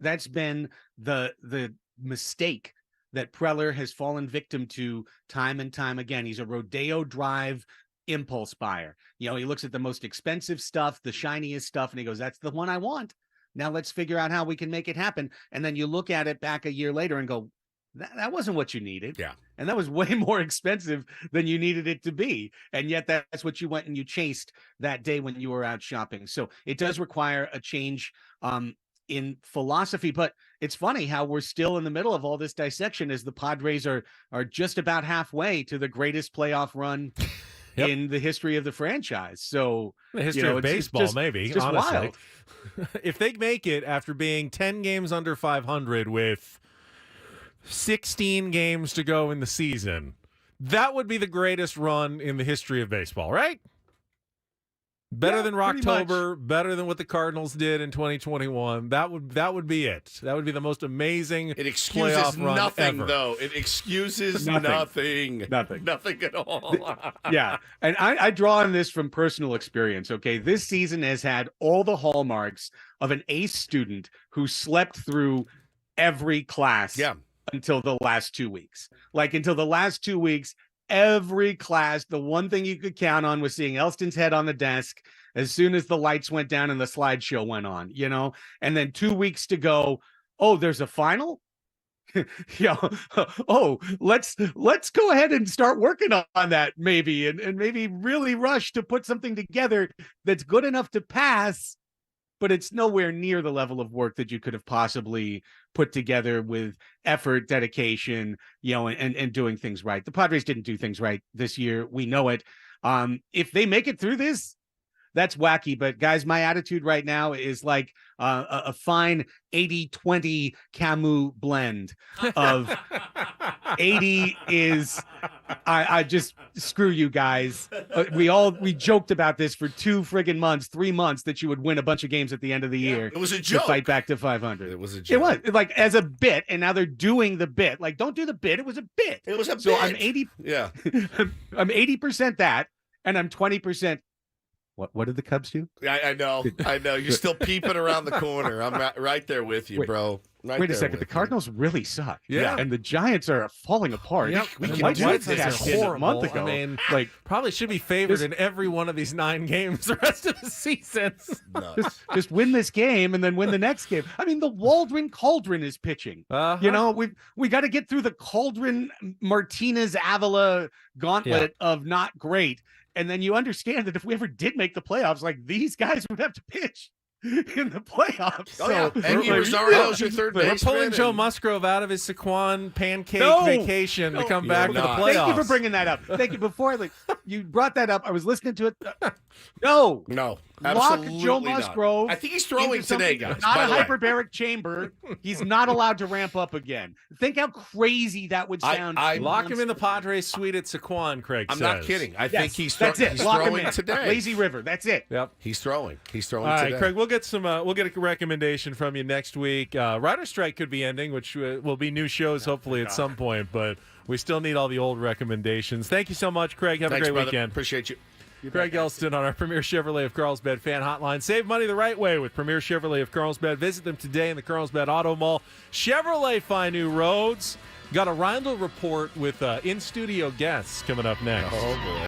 That's been the mistake that Preller has fallen victim to time and time again. He's a Rodeo Drive impulse buyer. He looks at the most expensive stuff, the shiniest stuff, and he goes, that's the one I want. Now let's figure out how we can make it happen. And then you look at it back a year later and go, that wasn't what you needed. Yeah. And that was way more expensive than you needed it to be. And yet that's what you went and you chased that day when you were out shopping. So it does require a change in philosophy, but it's funny how we're still in the middle of all this dissection as the Padres are just about halfway to the greatest playoff run in the history of the franchise. So the history of baseball, maybe, it's just honestly. wild. If they make it after being 10 games under 500 with 16 games to go in the season. That would be the greatest run in the history of baseball, right? Better than Rocktober, better than what the Cardinals did in 2021. That would be it. That would be the most amazing It excuses playoff run nothing, ever. though. It excuses nothing. Nothing at all. Yeah. And I draw on this from personal experience. Okay. This season has had all the hallmarks of an ace student who slept through every class until the last 2 weeks. Like until the last 2 weeks, every class, the one thing you could count on was seeing Elsten's head on the desk as soon as the lights went down and the slideshow went on, you know, and then 2 weeks to go. Oh, there's a final. Oh, let's go ahead and start working on that maybe, and maybe really rush to put something together that's good enough to pass, but it's nowhere near the level of work that you could have possibly put together with effort, dedication, you know, and doing things right. The Padres didn't do things right this year. We know it. If they make it through this, that's wacky. But guys, my attitude right now is like a fine 80-20 Camus blend of 80 is I just screw you guys. We joked about this for 3 months that you would win a bunch of games at the end of the year. It was a joke. To fight back to 500. It was a joke. It was like as a bit, and now they're doing the bit. Like, don't do the bit. It was a bit. It was a so bit. I'm 80. Yeah. I'm 80% that, and I'm 20%. What did the Cubs do? I know. You're still peeping around the corner. I'm right there with you, bro. Right Wait a there second. with The Cardinals really suck. Yeah. And the Giants are falling apart. Yep. We The can do Giants this are a horrible. month ago. I mean, like, probably should be favored in every one of these 9 games the rest of the season. just win this game and then win the next game. I mean, the Waldron Cauldron is pitching. You know, we got to get through the Cauldron Martinez Avila gauntlet of not great. And then you understand that if we ever did make the playoffs, like these guys would have to pitch in the playoffs. Oh, yeah. And Rosario's your third We're baseman. pulling Joe Musgrove out of his Saquon pancake vacation to come back for the playoffs. Thank you for bringing that up. Thank you. Before you brought that up, I was listening to it. No. Lock Joe Musgrove. I think he's throwing today, guys. Not a hyperbaric chamber. He's not allowed to ramp up again. Think how crazy that would sound. Lock him in the Padres suite at Saquon, Craig I'm says. not kidding. I think he's That's it. he's Lock him throwing in. today. Lazy River. That's it. Yep. He's throwing. He's throwing All today. right, Craig, we'll get a recommendation from you next week. Writer strike could be ending, which will be new shows hopefully at some point, but we still need all the old recommendations. Thank you so much, Craig. Have Thanks, a great brother. weekend. Appreciate you. Craig Elsten on our Premier Chevrolet of Carlsbad fan hotline. Save money the right way with Premier Chevrolet of Carlsbad. Visit them today in the Carlsbad Auto Mall. Chevrolet find new roads. Got a Reindl Report with in-studio guests coming up next. Oh, boy.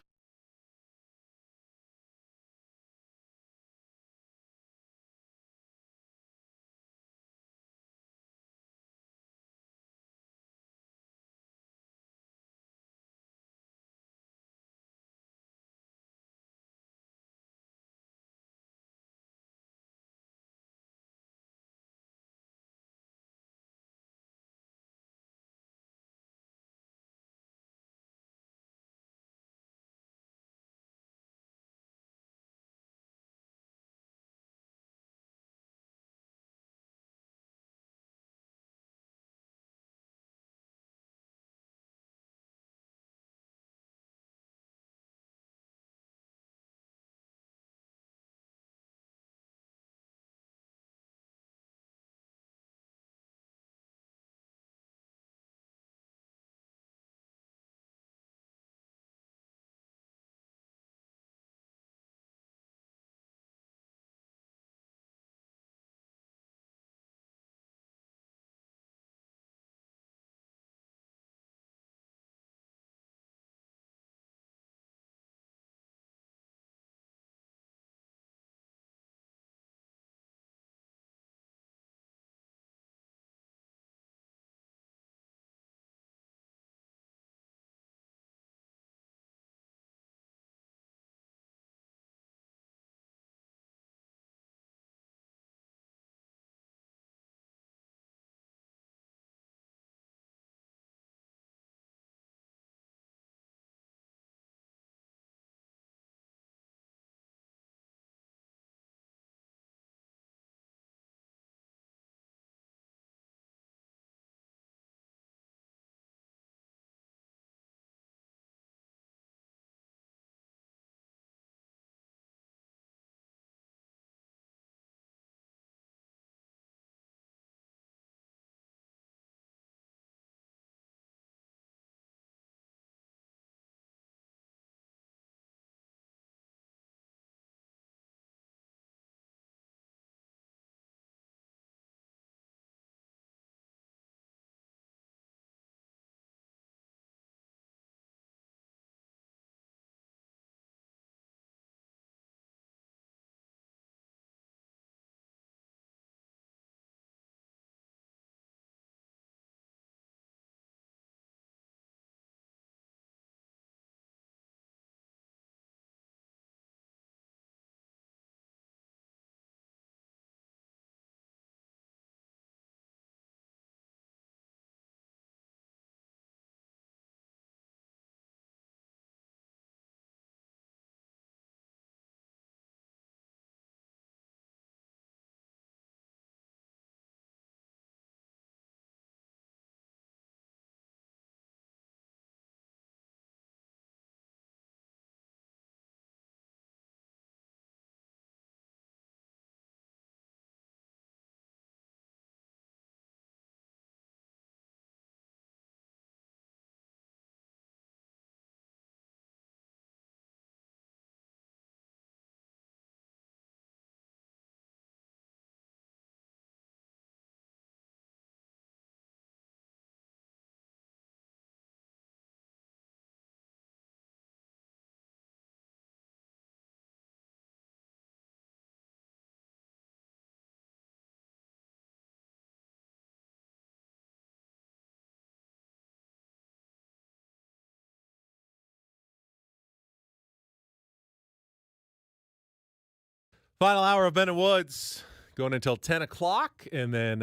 Final hour of Ben and Woods going until 10 o'clock, and then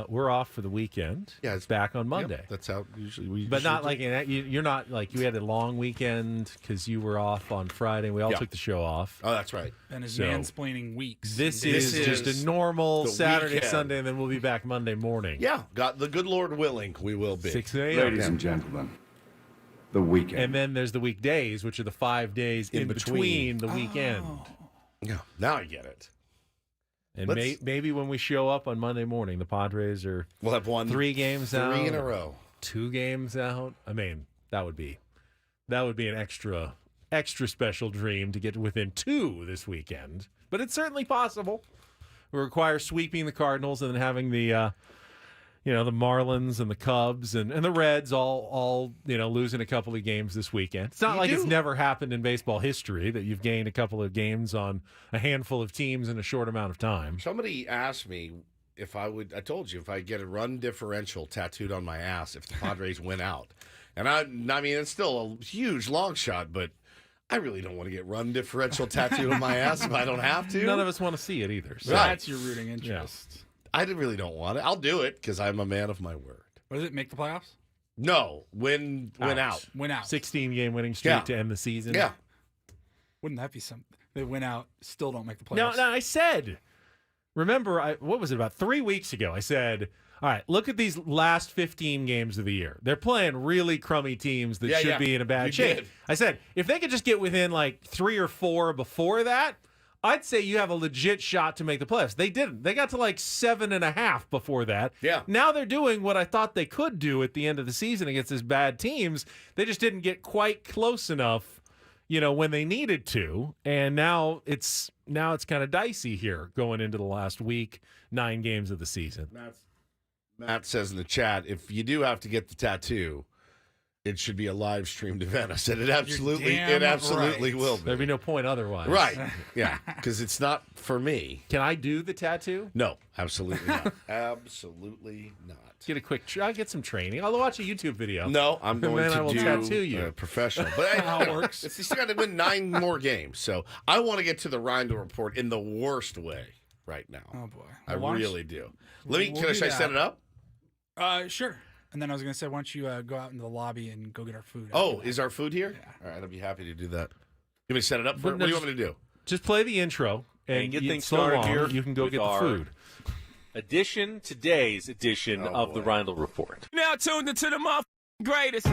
we're off for the weekend. Yeah, it's back on Monday. Yep, that's how usually we. But not like you're not like you had a long weekend because you were off on Friday. We all took the show off. Oh, that's right. And is mansplaining weeks. This is just a normal Saturday, weekend. Sunday, and then we'll be back Monday morning. Yeah, got the good Lord willing, we will be. 6 a.m. Ladies and gentlemen, the weekend. And then there's the weekdays, which are the 5 days in between the weekend. Yeah, now I get it. And maybe when we show up on Monday morning, the Padres we'll have won 3 games out. 3 in a row. 2 games out. I mean, that would be an extra special dream to get within 2 this weekend. But it's certainly possible. It requires sweeping the Cardinals and then having the the Marlins and the Cubs and the Reds all losing a couple of games this weekend. It's not it's never happened in baseball history that you've gained a couple of games on a handful of teams in a short amount of time. Somebody asked me if I told you if I get a run differential tattooed on my ass if the Padres win out. And I mean, it's still a huge long shot, but I really don't want to get run differential tattooed on my ass if I don't have to. None of us want to see it either. So that's your rooting interest. Yeah. I really don't want it. I'll do it because I'm a man of my word. What does it make the playoffs? No, win out. 16-game winning streak to end the season. Yeah. Wouldn't that be something? They win out, still don't make the playoffs. No, I said. Remember, what was it, about 3 weeks ago? I said, all right, look at these last 15 games of the year. They're playing really crummy teams that should be in a bad shape. Did. I said, if they could just get within like 3 or 4 before that, I'd say you have a legit shot to make the playoffs. They didn't. They got to like 7.5 before that. Yeah. Now they're doing what I thought they could do at the end of the season against these bad teams. They just didn't get quite close enough, when they needed to. And now it's kind of dicey here going into the last week, 9 games of the season. Matt says in the chat, if you do have to get the tattoo, it should be a live streamed event. I said it absolutely will be. There'd be no point otherwise. Right. Yeah. Because it's not for me. Can I do the tattoo? No, absolutely not. Absolutely not. Get a quick I'll get some training. I'll watch a YouTube video. No, I'm going I to will do tattoo you. Professional. But how it works. It's still got to win 9 more games. So I want to get to the Reindl Report in the worst way right now. Oh boy. I really do. Should I set it up? Sure. And then I was going to say, why don't you go out into the lobby and go get our food? Oh, is our food here? Yeah. All right, I'd be happy to do that. You want me to set it up for? What do you want me to do? Just play the intro and get things so started long, here. You can go get the food. Today's edition of the Reindl Report. Now tuned into the greatest.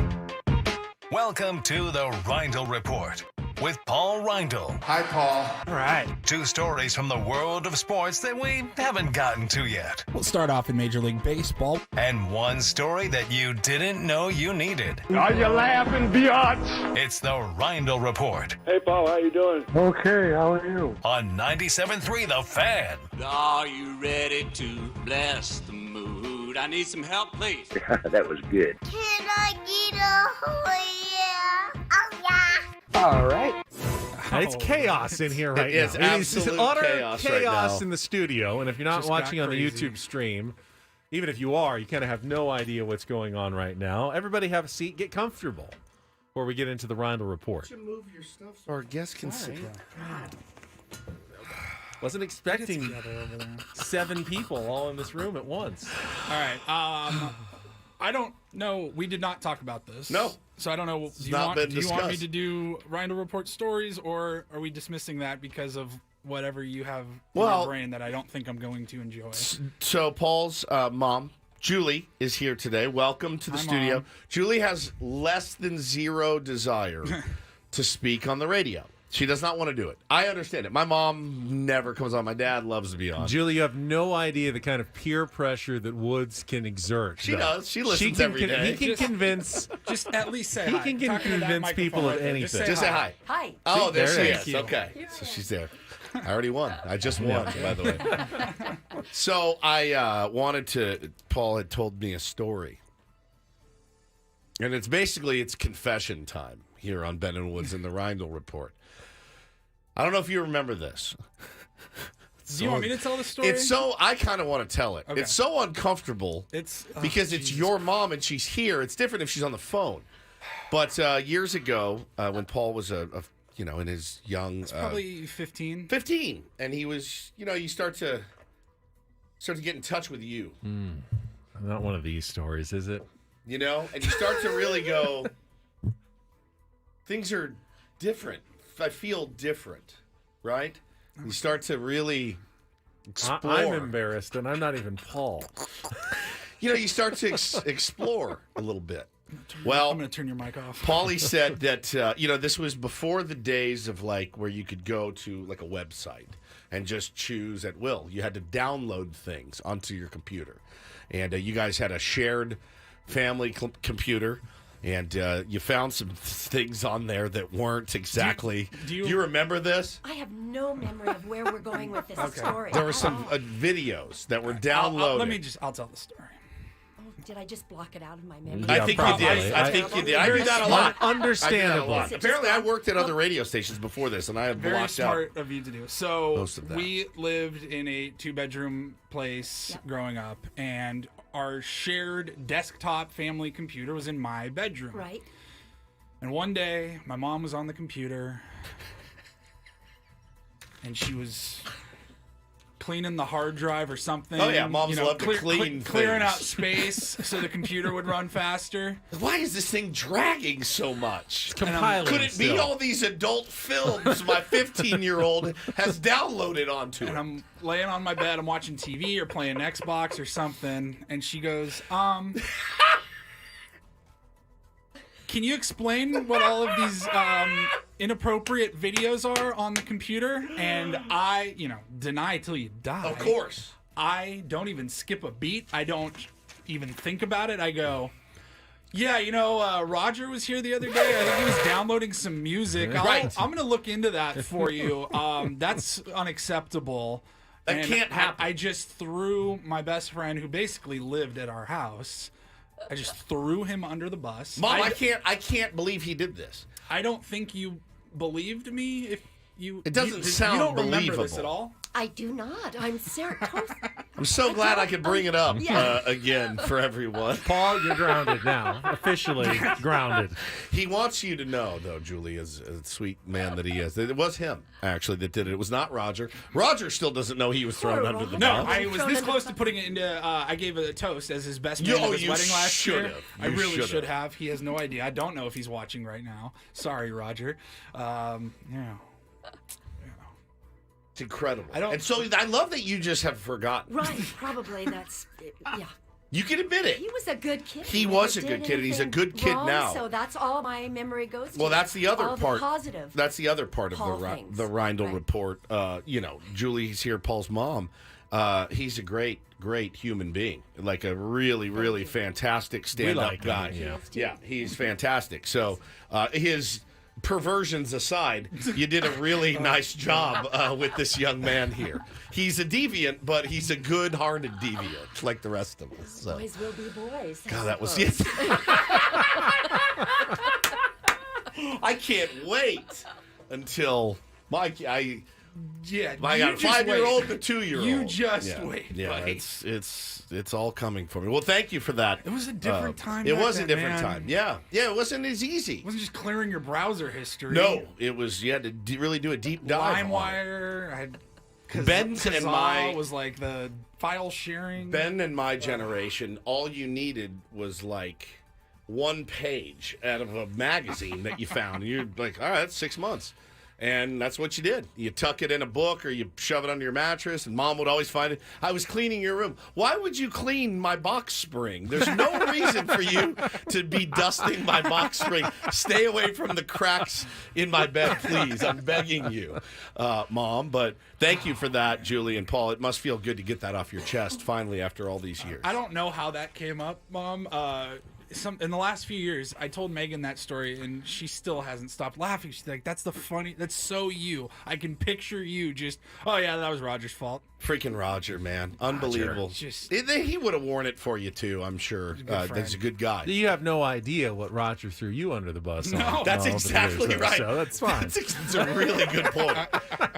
Welcome to the Reindl Report with Paul Reindl. Hi, Paul. All right. 2 stories from the world of sports that we haven't gotten to yet. We'll start off in Major League Baseball. And 1 story that you didn't know you needed. Are you laughing, biatch? It's the Reindl Report Hey, Paul, how you doing? Okay, how are you? on 97.3 The Fan. Are you ready to bless the mood? I need some help, please. That was good. Can I get a yeah? Oh, yeah. All right. It's chaos in here right It is now. absolute utter chaos right now. in the studio. And if you're not Just watching got on the crazy. YouTube stream, even if you are, you kind of have no idea what's going on right now. Everybody have a seat. Get comfortable before we get into the Reindl Report. Move your stuff so our guests can see. Wasn't expecting 7 people all in this room at once. All right. I don't know. We did not talk about this. No. So I don't know. Do you not want been me discussed. to do Reindl Report stories, or are we dismissing that because of whatever you have in your brain that I don't think I'm going to enjoy? So Paul's mom, Julie, is here today. Welcome to the Hi, studio. Mom. Julie has less than 0 desire to speak on the radio. She does not want to do it. I understand it. My mom never comes on. My dad loves to be on. Julie, you have no idea the kind of peer pressure that Woods can exert. She does. She listens every day. He can convince. Just at least say He hi. can Talking to that convince people microphone of right there. anything. Just say hi. Hi. Oh, there she Thank is. you. Okay. So she's there. I already won. I just won, by the way. So I wanted to, Paul had told me a story. And it's confession time here on Ben and Woods in the Reindl Report. I don't know if you remember this. Do you want me to tell the story? I kind of want to tell it. Okay. It's so uncomfortable because it's your mom and she's here. It's different if she's on the phone. But years ago, when Paul was a in his young. It's probably 15. 15, and he was. You start to get in touch with you. Not one of these stories, is it? And you start to really go. Things are different. I feel different, right? You start to really explore. I'm embarrassed, and I'm not even Paul. You start to explore a little bit. Well, I'm going to turn your mic off. Paulie said that, this was before the days of where you could go to a website and just choose at will. You had to download things onto your computer. And you guys had a shared family computer. And you found some things on there that weren't exactly. Do you remember this? I have no memory of where we're going with this story. There were some videos that were downloaded. I'll tell the story. Did I just block it out of my memory? I think you did. I think you did. I do that a lot. Understandable. Apparently, I worked at other radio stations before this, and I have Very blocked smart out of you to do. So most of that. We lived in a 2-bedroom place growing up, and our shared desktop family computer was in my bedroom. Right. And one day, my mom was on the computer, and she was cleaning the hard drive or something. Oh yeah, moms love to clean clearing out things. space so the computer would run faster. Why is this thing dragging so much? Compiling Could it be still. all these adult films my 15-year-old has downloaded onto it? And I'm laying on my bed, I'm watching TV or playing Xbox or something, and she goes, can you explain what all of these inappropriate videos are on the computer? And I, deny till you die. Of course. I don't even skip a beat. I don't even think about it. I go, yeah, Roger was here the other day. I think he was downloading some music. Right. I'm going to look into that for you. That's unacceptable. That can't happen. I just threw my best friend, who basically lived at our house, I just threw him under the bus. Mom, I can't believe he did this. I don't think you believed me. If you, It doesn't sound you don't remember believable. this at all. I do not. I'm I'm so glad I could bring it up again for everyone. Paul, you're grounded now. Officially grounded. He wants you to know, though, Julie, as a sweet man that he is, that it was him, actually, that did it. It was not Roger. Roger still doesn't know he was thrown under the No, bus. I was this close to putting it into. I gave a toast as his best man at his wedding last year. I really should have. He has no idea. I don't know if he's watching right now. Sorry, Roger. It's incredible. And so I love that you just have forgotten. Right, probably that's, yeah. You can admit it. He was a good kid. He was a good kid, and he's a good kid wrong, now. So that's all my memory goes to. Well, that's the other all part. The positive. That's the other part of Paul the things. Reindl Report. Julie's here, Paul's mom. He's a great human being, like a really, really fantastic stand-up guy. Yeah, he's fantastic. So his perversions aside, you did a really nice job with this young man here. He's a deviant, but he's a good-hearted deviant, like the rest of us. So. Boys will be boys. God, that was it. I can't wait until I got a 5-year-old and a 2-year-old. You just wait. Yeah, buddy. it's all coming for me. Well, thank you for that. It was a different time. It back was a then, different man. time. Yeah, it wasn't as easy. It wasn't just clearing your browser history. No, it was. You had to really do a deep dive. LimeWire. Ben and my was like the file sharing. Ben and my generation, all you needed was like one page out of a magazine that you found. And you're like, all right, that's 6 months. And that's what you did. You tuck it in a book or you shove it under your mattress, and Mom would always find it. I was cleaning your room. Why would you clean my box spring? There's no reason for you to be dusting my box spring. Stay away from the cracks in my bed, please. I'm begging you, Mom. But thank you for that, Julie and Paul. It must feel good to get that off your chest finally after all these years. I don't know how that came up, Mom. In the last few years, I told Megan that story, and she still hasn't stopped laughing. She's like, that's so you. I can picture you just, oh yeah, that was Roger's fault. Freaking Roger, man. Unbelievable. He would have worn it for you, too, I'm sure. That's a good guy. You have no idea what Roger threw you under the bus on. That's exactly right. So that's fine. That's a really good point.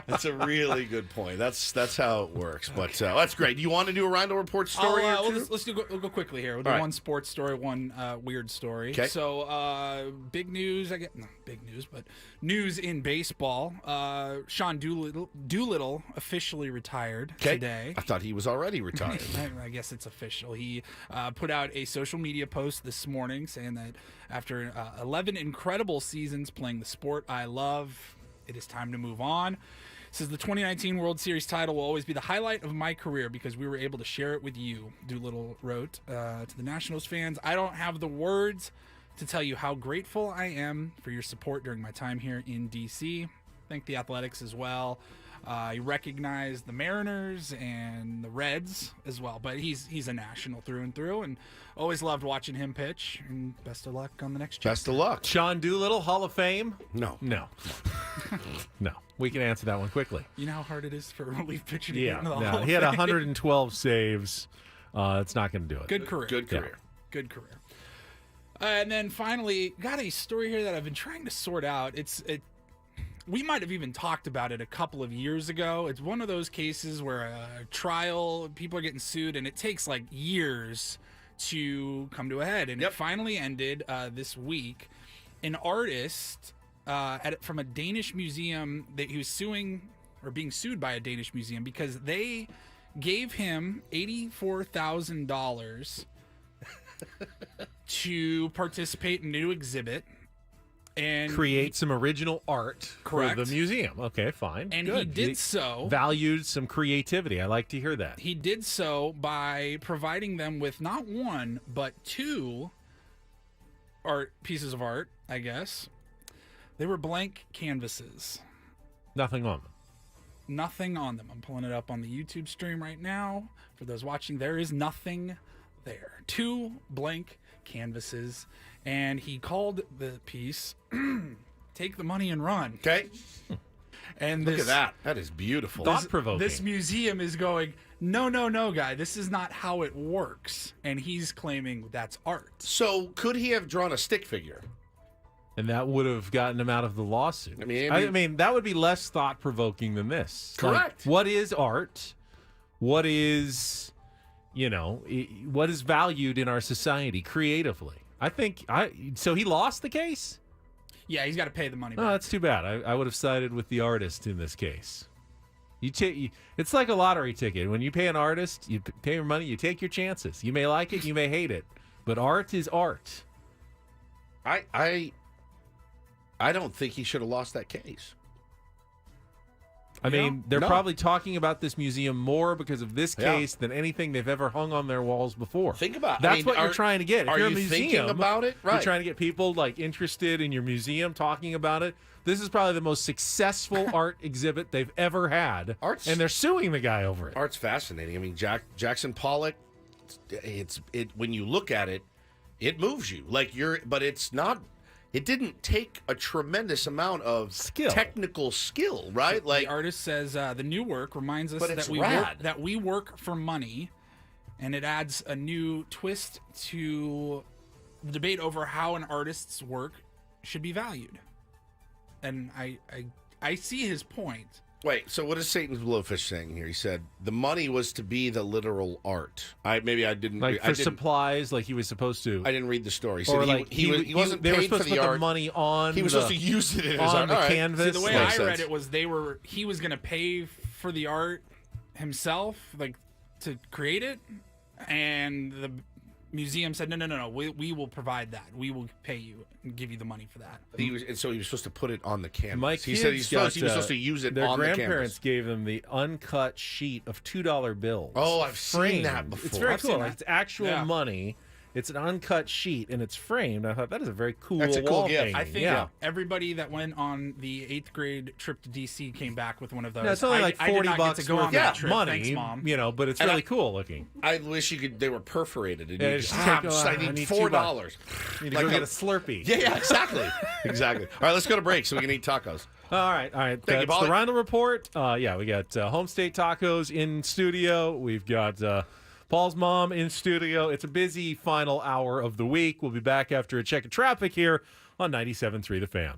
That's a really good point. That's how it works. But that's great. Do you want to do a Reindl Report story or two? We'll go quickly here. We'll do All right. one sports story, one weird story. Okay. So, big news. Big news, but news in baseball. Sean Doolittle officially retired today. I thought he was already retired. I guess it's official. He put out a social media post this morning saying that after 11 incredible seasons playing the sport I love, it is time to move on. Says the 2019 World Series title will always be the highlight of my career because we were able to share it with you, Doolittle wrote to the Nationals fans. I don't have the words to tell you how grateful I am for your support during my time here in D.C. Thank the Athletics as well. He recognized the Mariners and the Reds as well, but he's a National through and through, and always loved watching him pitch. And best of luck on the next chapter. Best of luck. Sean Doolittle, Hall of Fame? No. No. No. We can answer that one quickly. You know how hard it is for a relief pitcher to get into the Hall No, of he had Fame? 112 saves. It's not going to do it. Good career. Good career. Good career. And then finally, got a story here that I've been trying to sort out. We might have even talked about it a couple of years ago. It's one of those cases where a trial, people are getting sued, and it takes like years to come to a head. And it finally ended this week. An artist from a Danish museum that he was suing, or being sued by a Danish museum, because they gave him $84,000 to participate in a new exhibit and create some original art Correct. for the museum. Okay, fine. And Good. he did so. Valued some creativity. I like to hear that. He did so by providing them with not one, but two pieces of art, I guess. They were blank canvases. Nothing on them. Nothing on them. I'm pulling it up on the YouTube stream right now. For those watching, there is nothing there. Two blank canvases. And he called the piece, Take the Money and Run. Okay. And Look at that. That is beautiful. Thought-provoking. This museum is going, no, guy. This is not how it works. And he's claiming that's art. So could he have drawn a stick figure? And that would have gotten him out of the lawsuit. I mean, I mean that would be less thought-provoking than this. Correct. Like, what is art? What is, what is valued in our society creatively? So he lost the case? Yeah, he's got to pay the money back. Oh, that's too bad. I would have sided with the artist in this case. It's like a lottery ticket. When you pay an artist, you pay your money, you take your chances. You may like it, you may hate it, but art is art. I don't think he should have lost that case. I mean, they're No. probably talking about this museum more because of this case than anything they've ever hung on their walls before. Think about it. That's what you're trying to get. If Are you're a you museum, thinking about it? Right. You're trying to get people interested in your museum talking about it. This is probably the most successful art exhibit they've ever had, and they're suing the guy over it. Art's fascinating. I mean, Jackson Pollock. When you look at it, it moves you. But it's not. It didn't take a tremendous amount of technical skill, right? The artist says the new work reminds us But it's that we work for money, and it adds a new twist to the debate over how an artist's work should be valued. And I see his point. Wait, so what is Satan's Blowfish saying here? He said the money was to be the literal art. I didn't supplies, like he was supposed to. I didn't read the story. He Or said he wasn't they were paid supposed for to the put art. the money on. He was supposed to use it as on art. the All right. canvas. See, the way Makes I read sense. it was he was going to pay for the art himself, to create it, and the museum said no, we will provide that. We will pay you and give you the money for that. He was supposed to put it on the canvas. My he said he was supposed to use it their on the grandparents canvas. gave them the uncut sheet of $2 bills. Oh, I've seen that framed. before. It's very I've cool. seen Like, that. it's actual money. It's an uncut sheet and it's framed. I thought that is a very cool. That's a cool wall gift. hanging. I think yeah. everybody that went on the 8th grade trip to DC came back with one of those. No, it's only like I did $40 not get to go worth on that of trip. money, Thanks, Mom. but it's And really cool looking. I wish they were perforated. And Yeah, you just just, take, I need $4. $4. You need to go get a Slurpee. Yeah, exactly. Exactly. All right, let's go to break so we can eat tacos. All right. Thank you, That's the Polly. Reindl Report. We got Home State Tacos in studio. We've got Paul's mom in studio. It's a busy final hour of the week. We'll be back after a check of traffic here on 97.3 The Fan.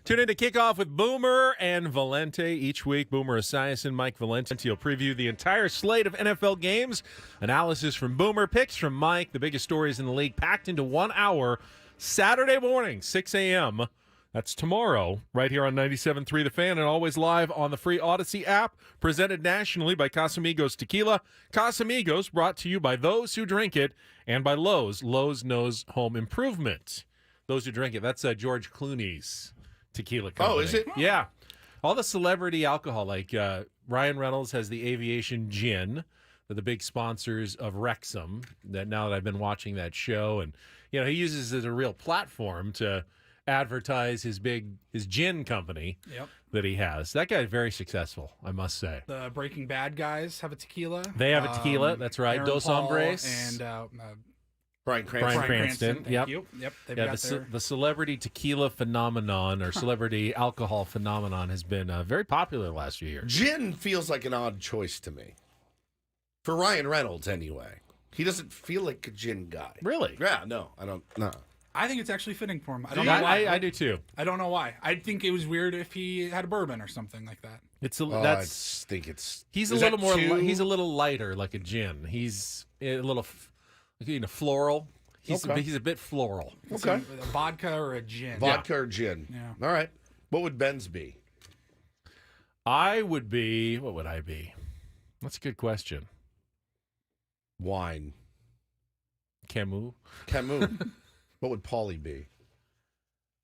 Tune in to Kickoff with Boomer and Valente. Each week, Boomer Esiason, Mike Valente will preview the entire slate of NFL games. Analysis from Boomer, picks from Mike, the biggest stories in the league, packed into 1 hour, Saturday morning, 6 a.m. That's tomorrow, right here on 97.3 The Fan, and always live on the free Odyssey app, presented nationally by Casamigos Tequila. Casamigos, brought to you by those who drink it, and by Lowe's. Lowe's knows home improvement. Those who drink it. That's George Clooney's tequila company. Oh, is it? Yeah. All the celebrity alcohol, like Ryan Reynolds has the Aviation Gin. They're the big sponsors of Wrexham. That now that I've been watching that show, and he uses it as a real platform to advertise his gin company that he has. That guy's very successful, I must say. The Breaking Bad guys have a tequila. They have a tequila. That's right. Aaron Dos Paul Hombres. and Bryan Cranston. Thank you. Yep. They've got the celebrity tequila phenomenon or celebrity alcohol phenomenon has been very popular the last few years. Gin feels like an odd choice to me. For Ryan Reynolds, anyway. He doesn't feel like a gin guy. Really? Yeah, no, I don't. No. I think it's actually fitting for him. I don't know why. I do too. I don't know why. I think it was weird if he had a bourbon or something like that. He's a little more. He's a little lighter, like a gin. He's a little, floral. He's a bit floral. Okay. A vodka or a gin. Vodka or gin. Yeah. All right. What would Ben's be? I would be. What would I be? That's a good question. Wine. Camus. What would Paulie be?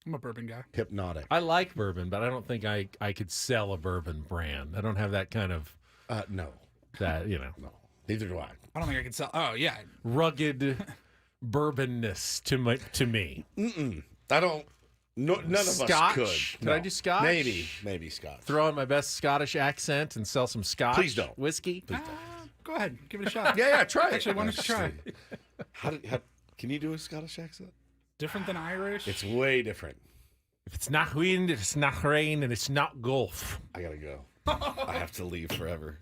I'm a bourbon guy. Hypnotic. I like bourbon, but I don't think I could sell a bourbon brand. I don't have that kind of no. That No. Neither do I. I don't think I could sell. Oh yeah. Rugged bourbonness to me. I don't. None of Scotch? us could. Could I do Scotch? Maybe Scotch. Throw in my best Scottish accent and sell some Scotch. Please don't. Whiskey. Go ahead, give it a shot. Yeah, try it. Actually, why don't you try? How can you do a Scottish accent? Different than Irish? It's way different. If it's not wind, it's not rain, and it's not golf. I gotta go. I have to leave forever.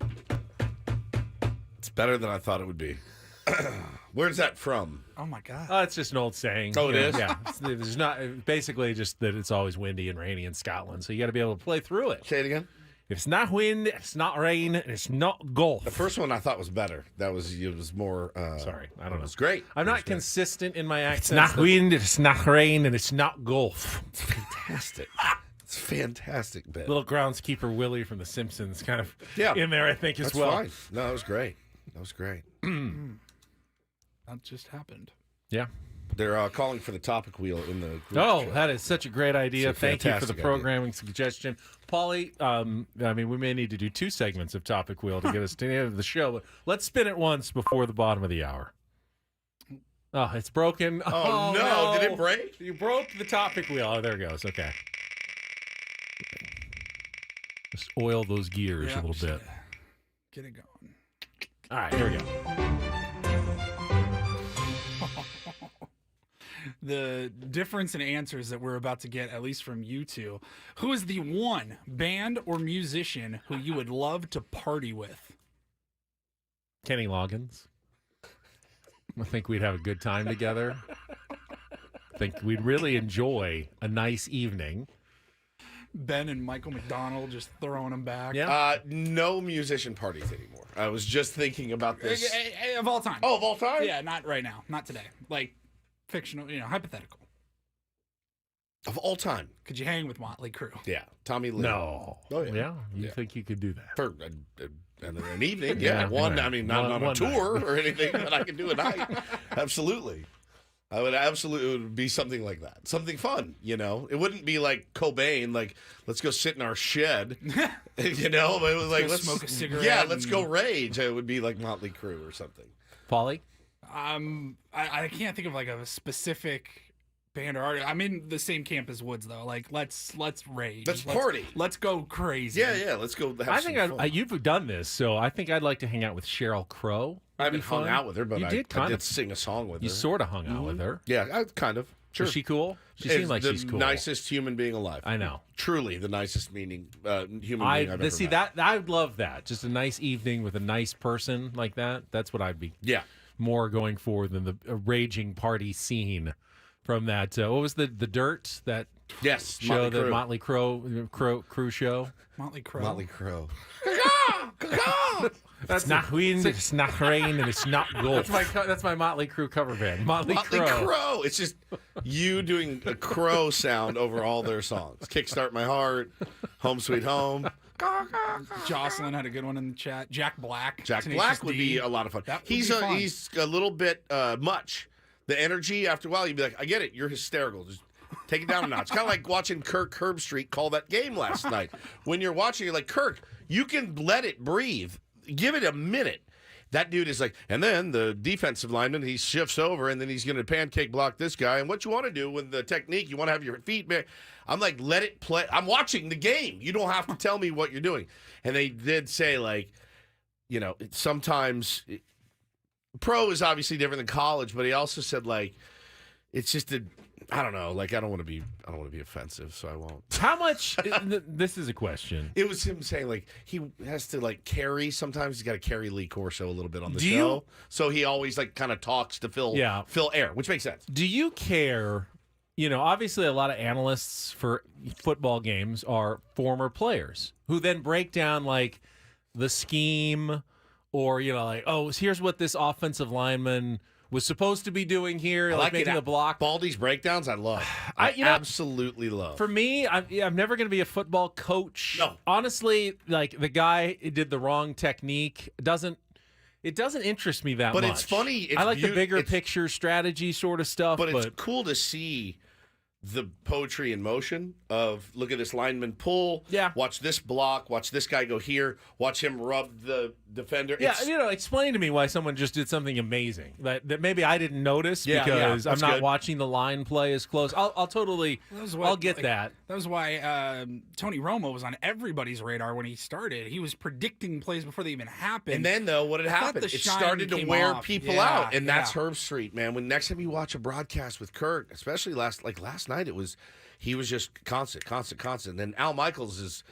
It's better than I thought it would be. Where's that from? Oh my god. It's just an old saying. Oh, it is? Yeah. There's not basically just that it's always windy and rainy in Scotland, so you got to be able to play through it. Say it again. If it's not wind, it's not rain, and it's not golf. The first one I thought was better. It was more. Sorry, I don't know. It was great. I'm not consistent in my accent. It's not wind, it's not rain, and it's not golf. It's fantastic. It's fantastic, Ben. Little groundskeeper Willie from The Simpsons kind of in there, I think, as That's well. Fine. No, that was great. That just happened. Yeah. They're calling for the topic wheel in the group chat. That is such a great idea. Thank you for the fantastic programming suggestion. Paulie, we may need to do 2 segments of Topic Wheel to get us to the end of the show, but let's spin it once before the bottom of the hour. Oh, it's broken. Oh, no. Did it break? You broke the Topic Wheel. Oh, there it goes. Okay. Just oil those gears a little bit. Get it going. All right, here we go. The difference in answers that we're about to get, at least from you two. Who is the one band or musician who you would love to party with? Kenny Loggins. I think we'd have a good time together. I think we'd really enjoy a nice evening. Ben and Michael McDonald just throwing them back. Yeah. No musician parties anymore. I was just thinking about this. Of all time. Oh, of all time? Yeah, not right now. Not today. Like, fictional, hypothetical. Of all time. Could you hang with Motley Crue? Yeah. Tommy Lee. No. Oh, yeah. Yeah? You think you could do that? For an evening, Yeah, one. right. I mean, not on a One tour night. or anything, but I could do a night. Absolutely. I would absolutely, it would be something like that. Something fun, It wouldn't be like Cobain, like, let's go sit in our shed, But it was like, let's smoke a cigarette. Yeah, let's go rage. It would be like Motley Crue or something. Paulie? I can't think of like a specific band or artist. I'm in the same camp as Woods though. Like let's rage. Let's party. Let's go crazy. Yeah. Let's go. Have I some think fun. you've done this, so I think I'd like to hang out with Sheryl Crow. I haven't hung out with her, but I did sing a song with her. You sort of hung out with her. Yeah, kind of. Sure. Is she cool? She seems like she's cool. The nicest human being alive. I know. Truly, the nicest human being I've ever met. That I would love that. Just a nice evening with a nice person like that. That's what I'd be. Yeah. More going for than the raging party scene from that. What was the Dirt? That Yes, show, the Motley Crue show. Motley Crue. Motley Crue. It's not wind, it's not rain, and it's not gold. That's my Motley Crue cover band. Motley Crue. It's just you doing a crow sound over all their songs. Kickstart My Heart, Home Sweet Home. Jocelyn had a good one in the chat. Jack Black. Jack Tenacious Black would D. be a lot of fun. That would He's be fun. he's a little bit much. The energy after a while, you'd be like, I get it. You're hysterical. Just take it down a notch. Kind of like watching Kirk Herbstreit call that game last night. When you're watching, you're like, Kirk, you can let it breathe. Give it a minute. That dude is like, and then the defensive lineman, he shifts over, and then he's going to pancake block this guy. And what you want to do with the technique, you want to have your feet back. I'm like, let it play. I'm watching the game. You don't have to tell me what you're doing. And they did say, like, you know, sometimes pro is obviously different than college, but he also said, like, it's just I don't know. Like, I don't want to be offensive, so I won't. How much? This is a question. It was him saying, like, he has to, like, carry. Sometimes he's got to carry Lee Corso a little bit on the show. So he always, like, kind of talks to fill air, which makes sense. Do you care? You know, obviously a lot of analysts for football games are former players who then break down, like, the scheme or, you know, like, oh, here's what this offensive lineman was supposed to be doing here, like making a block. Baldy's breakdowns, I love. I absolutely love. For me, I'm never going to be a football coach. No. Honestly, like, the guy did the wrong technique. It doesn't interest me that much. But it's funny. I like the bigger picture strategy sort of stuff. But it's cool to see the poetry in motion of, look at this lineman pull. Yeah. Watch this block. Watch this guy go here. Watch him rub the defender. Yeah, you know, explain to me why someone just did something amazing that maybe I didn't notice because I'm not watching the line play as close. I'll totally, I'll get that. That was why Tony Romo was on everybody's radar when he started. He was predicting plays before they even happened. And then, though, what had happened? It started to wear people out, and that's Herbstreit, man. When next time you watch a broadcast with Kurt, especially last night, he was just constant. And then Al Michaels is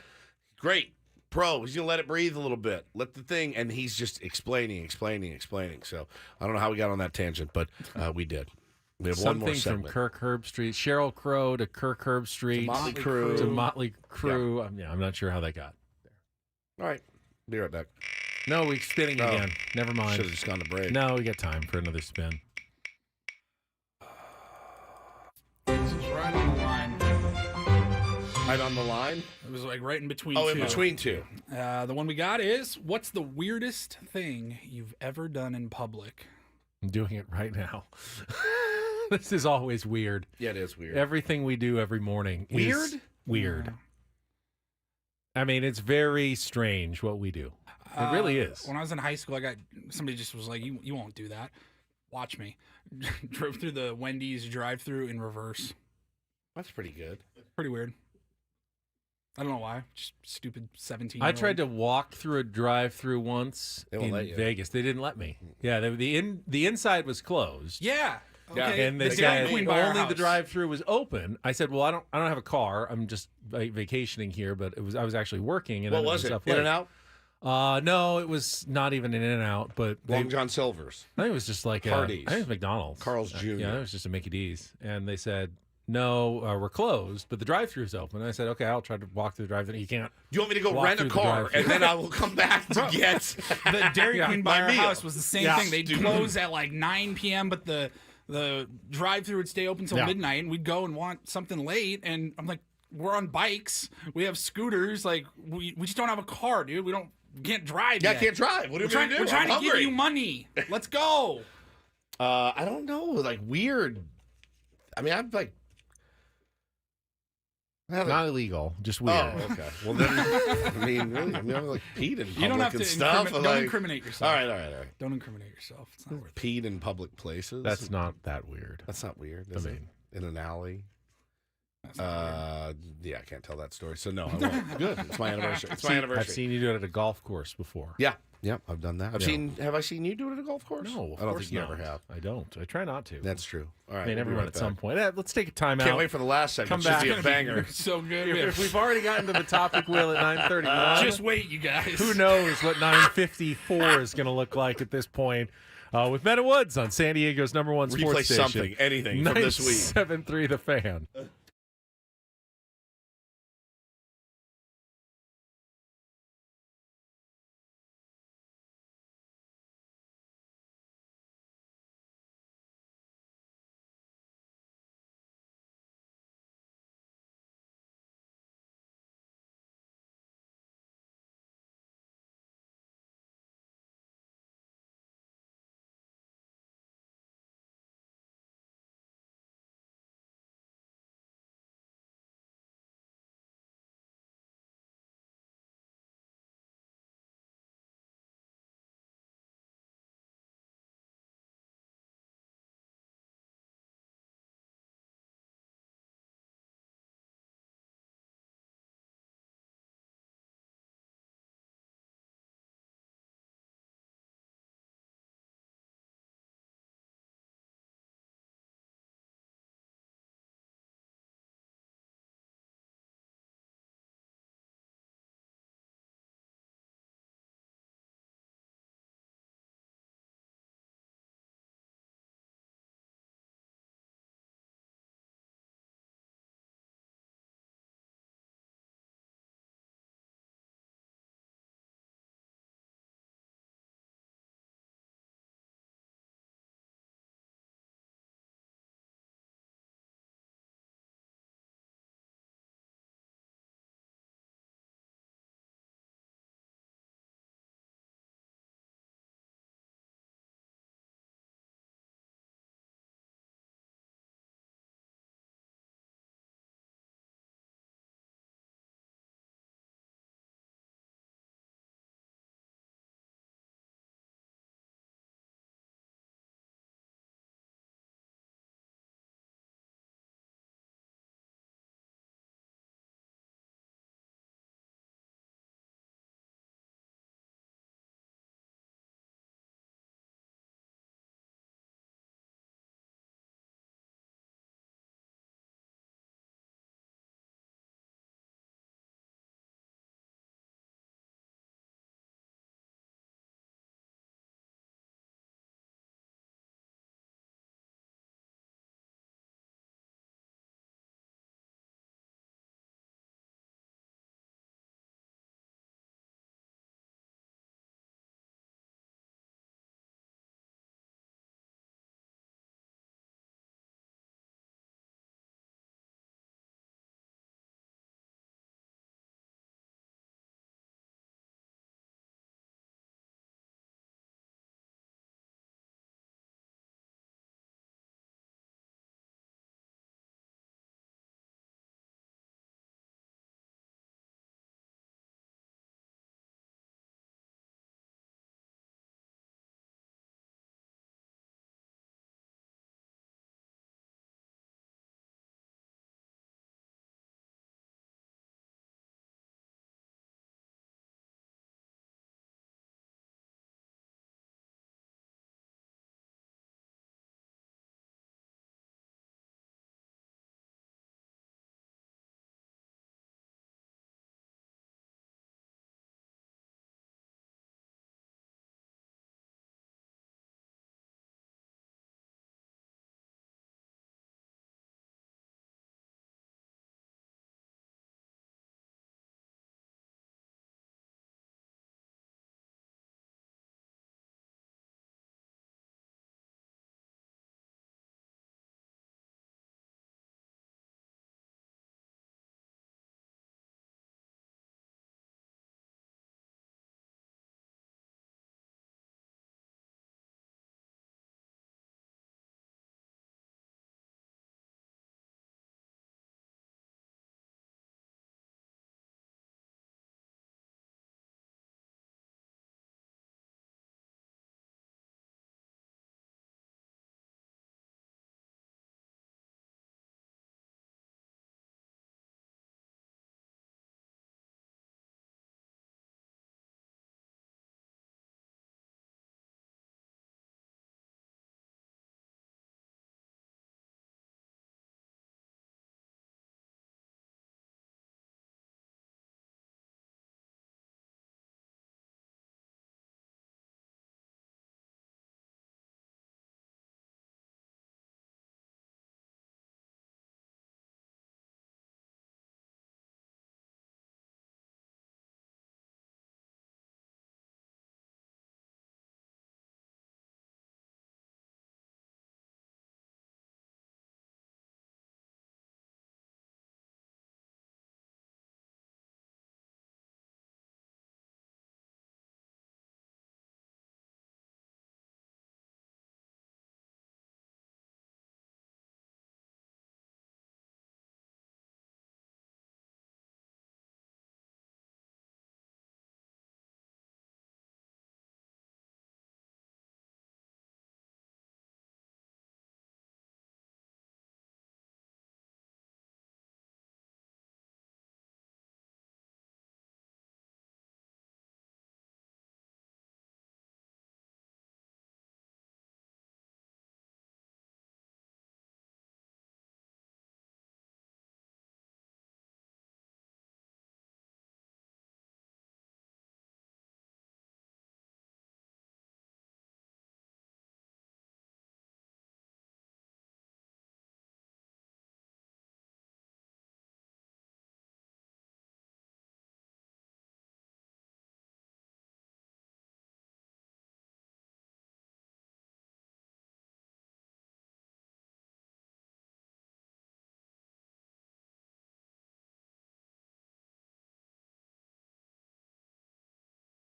great. Pro, he's going to let it breathe a little bit. Let the thing, and he's just explaining. So I don't know how we got on that tangent, but we did. We have one more segment. Something from Kirk Herbstreit, Sheryl Crow to Kirk Herbstreit. To Motley Crue. Yeah. I'm not sure how that got there. All right. Be right back. No, we're spinning again. Never mind. Should have just gone to break. No, we got time for another spin. This is right on the line. Right on the line? It was like right in between two. Oh, in between two. The one we got is, what's the weirdest thing you've ever done in public? I'm doing it right now. This is always weird. Yeah, it is weird. Everything we do every morning is weird. I mean, it's very strange what we do. It really is. When I was in high school, somebody just was like, you won't do that. Watch me. Drove through the Wendy's drive-through in reverse. That's pretty good. Pretty weird. I don't know why. Just stupid 17. I tried to walk through a drive-through once in Vegas. They didn't let me. Yeah, the inside was closed. Yeah. Okay. And they said only the drive-through was open. I said, "Well, I don't have a car. I'm just vacationing here." But I was actually working. And what was it? In and Out? No, it was not even an In-N-Out. But Long John Silver's. I think it was just like Hardee's. I think it was McDonald's. Carl's Jr. Yeah, it was just a Mickey D's, and they said, "No, we're closed, but the drive-thru is open." And I said, "Okay, I'll try to walk through the drive-thru." You can't. Do you want me to go rent a car and then I will come back to get the Dairy Queen by our meal. house was the same thing. They'd close at like 9 p.m., but the drive-thru would stay open till midnight, and we'd go and want something late. And I'm like, we're on bikes, we have scooters, like we just don't have a car, dude. We can't drive. Yeah, yet. I can't drive. What are we going to do? We're trying to give you money. Let's go. I don't know, like weird. I mean, I'm like. Not illegal, just weird. Oh, okay. Well, then, I mean, really, I'm like peed in public you don't have to stuff. Don't incriminate yourself. All right. Don't incriminate yourself. It's not worth it. Peed in public places. That's not that weird. That's not weird. In an alley. Yeah, I can't tell that story. So no, I won't. Good. It's my anniversary. I've seen you do it at a golf course before. Yeah, I've done that. Have I seen you do it at a golf course? No, I don't think you ever have. I don't. I try not to. That's true. All right. I mean, everyone at some point. Let's take a time out. Can't wait for the last segment. Come back. Should be a banger. So good. If we've already gotten to the topic wheel at 9:31. Just wait, you guys. Who knows what 9:54 is going to look like at this point? With Men of Woods on San Diego's _1 sports Replay station. Anything from this week. 97.3 The Fan.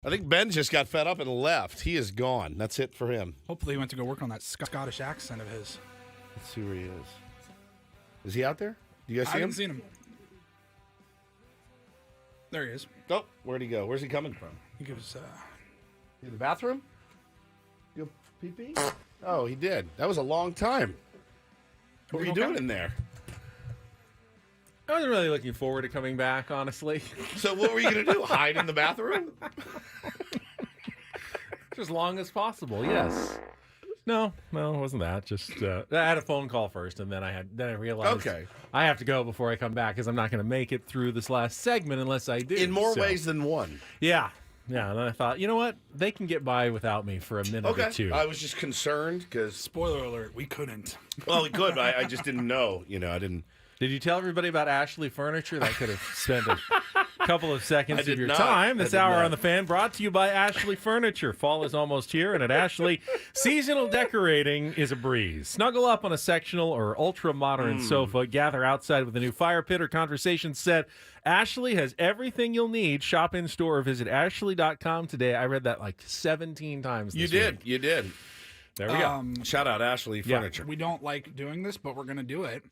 I think Ben just got fed up and left. He is gone. That's it for him. Hopefully he went to go work on that Scottish accent of his. Let's see where he is. Is he out there? Do you guys I see him? haven't seen him. There he is. Oh, where'd he go? Where's he coming from? He gives. In the bathroom? You pee-pee? Oh, he did. That was a long time. What were you doing in there? I wasn't really looking forward to coming back, honestly. So what were you going to do? Hide in the bathroom? As long as possible, yes. No, it wasn't that. Just I had a phone call first, and then I realized I have to go before I come back because I'm not going to make it through this last segment unless I do. In more ways than one. Yeah. Yeah, and then I thought, you know what? They can get by without me for a minute or two. I was just concerned because... Spoiler alert, we couldn't. Well, we could, but I just didn't know. I didn't... Did you tell everybody about Ashley Furniture? That could have spent a couple of seconds of your not. time. This hour not. on The Fan brought to you by Ashley Furniture. Fall is almost here, and at Ashley, seasonal decorating is a breeze. Snuggle up on a sectional or ultra-modern sofa. Gather outside with a new fire pit or conversation set. Ashley has everything you'll need. Shop in store or visit ashley.com today. I read that like 17 times this week. You did. There we go. Shout out Ashley Furniture. We don't like doing this, but we're going to do it.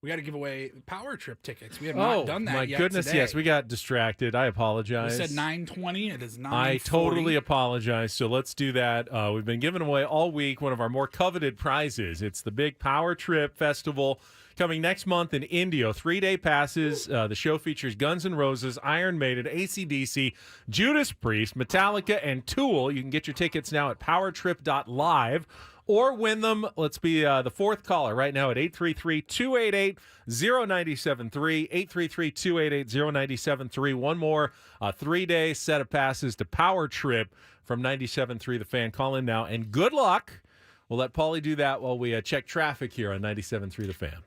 We got to give away Power Trip tickets. We have not done that my yet goodness, today. yes. We got distracted. I apologize. We said 9:20. It is 9:40. I totally apologize. So let's do that. We've been giving away all week one of our more coveted prizes. It's the big Power Trip Festival coming next month in Indio. 3-day passes. The show features Guns N' Roses, Iron Maiden, AC/DC, Judas Priest, Metallica, and Tool. You can get your tickets now at powertrip.live. Or win them. Let's be the fourth caller right now at 833-288-0973. 833-288-0973. One more 3-day set of passes to Power Trip from 97.3 The Fan. Call in now, and good luck. We'll let Paulie do that while we check traffic here on 97.3 The Fan.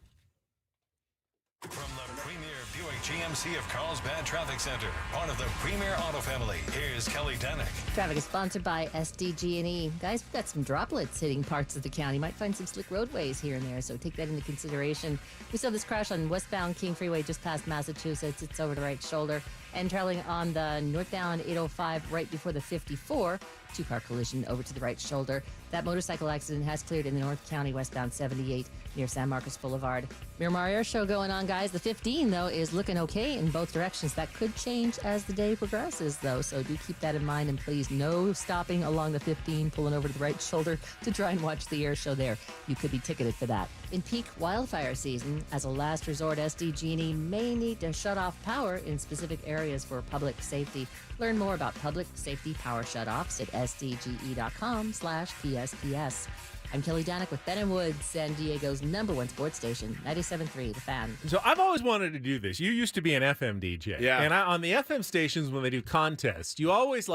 From the premier Buick GMC of Carlsbad Traffic Center, part of the Premier Auto Family, here's Kelly Denick. Traffic is sponsored by SDG&E. Guys, we've got some droplets hitting parts of the county. Might find some slick roadways here and there, so take that into consideration. We saw this crash on westbound King Freeway just past Massachusetts. It's over the right shoulder. And traveling on the northbound 805 right before the 54, two-car collision over to the right shoulder. That motorcycle accident has cleared in the North County westbound 78 near San Marcos Boulevard. Miramar Air Show going on, guys. The 15, though, is looking okay in both directions. That could change as the day progresses, though, so do keep that in mind. And please, no stopping along the 15, pulling over to the right shoulder to try and watch the air show there. You could be ticketed for that. In peak wildfire season, as a last resort, SDG&E may need to shut off power in specific areas for public safety. Learn more about public safety power shutoffs at sdge.com/PSPS. I'm Kelly Danick with Ben & Woods, San Diego's #1 sports station, 97.3 The Fan. So I've always wanted to do this. You used to be an FM DJ. Yeah. And on the FM stations, when they do contests, you always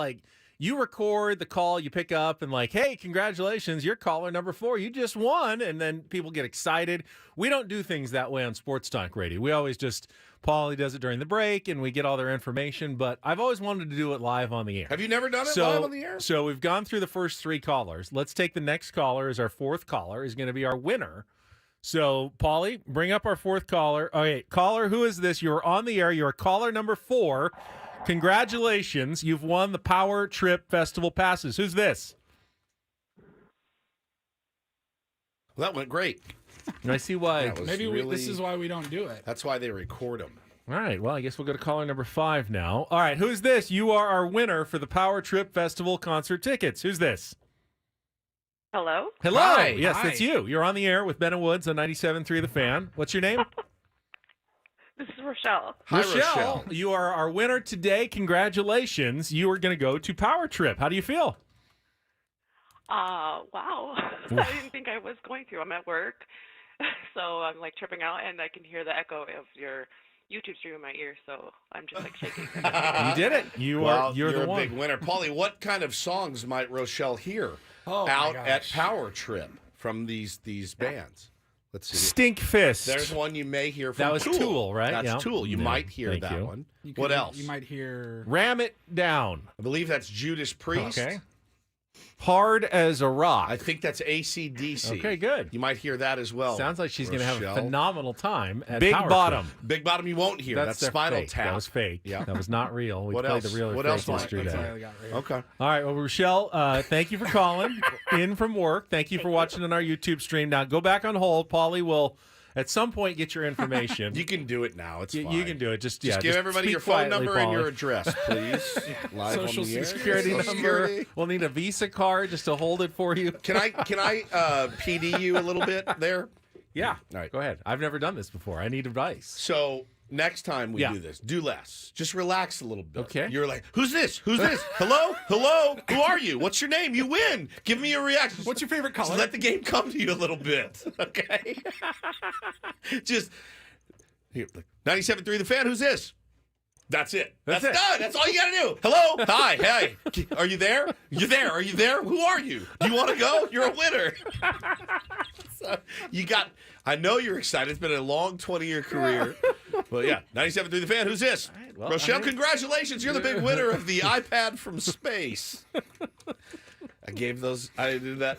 you record the call, you pick up and hey, congratulations, you're caller number 4. You just won. And then people get excited. We don't do things that way on Sports Talk Radio. We always Paulie does it during the break and we get all their information. But I've always wanted to do it live on the air. Have you never done it live on the air? So we've gone through the first 3 callers. Let's take the next caller as our 4th caller is going to be our winner. So, Paulie, bring up our 4th caller. Okay, caller, who is this? You're on the air. You're caller number 4. Congratulations. You've won the Power Trip Festival passes. Who's this? Well, that went great. I see why. Maybe this is why we don't do it. That's why they record them. All right. Well, I guess we'll go to caller number 5 now. All right. Who's this? You are our winner for the Power Trip Festival concert tickets. Who's this? Hello? Hello. Hi. Yes, Hi. that's you. You're on the air with Ben & Woods on 97.3 The Fan. What's your name? This is Rochelle. Hi, Rochelle. You are our winner today. Congratulations. You are going to go to Power Trip. How do you feel? Wow. I didn't think I was going to. I'm at work, so I'm tripping out, and I can hear the echo of your YouTube stream in my ear, so I'm just shaking. You did it. You're the a one. big winner. Paulie, what kind of songs might Rochelle hear out at Power Trip from these bands? Let's see. Stink Fist. There's one you may hear from That was Tool, right? That's Yeah. Tool. You Yeah. might hear Thank that you. one. You What could- else? You might hear. Ram It Down. I believe that's Judas Priest. Okay. Hard as a rock. I think that's AC/DC. Okay, good. You might hear that as well. Sounds like she's going to have a Rochelle. phenomenal time at Big Power Bottom. Crew. Big Bottom you won't hear. That's their Spinal fake. Tap. That was fake. Yeah. That was not real. We What played else? the real or What fake else might- yesterday. Okay. All right. Well, Rochelle, thank you for calling in from work. Thank you for watching on our YouTube stream. Now, go back on hold. Paulie will, at some point, get your information. You can do it now. It's fine. You can do it. Just give everybody speak your phone quietly, number and your Paulie. address, please. Live Social on the air. security Social number. Security. We'll need a Visa card just to hold it for you. Can I PD you a little bit there? Yeah. All right. Go ahead. I've never done this before. I need advice. So next time we do this, do less. Just relax a little bit. Okay. You're like, who's this? Who's this? Hello? Hello? Who are you? What's your name? You win. Give me a reaction. What's your favorite color? Just let the game come to you a little bit. Okay? Just here, 97.3 The Fan. Who's this? That's it. That's it. done. That's all you got to do. Hello? Hi. Hey. Are you there? You're there. Are you there? Who are you? Do you want to go? You're a winner. So I know you're excited. It's been a long 20-year career. But yeah, 97.3 The Fan. Who's this? Right, well, Rochelle, congratulations. You're the big winner of the iPad from space. I did that.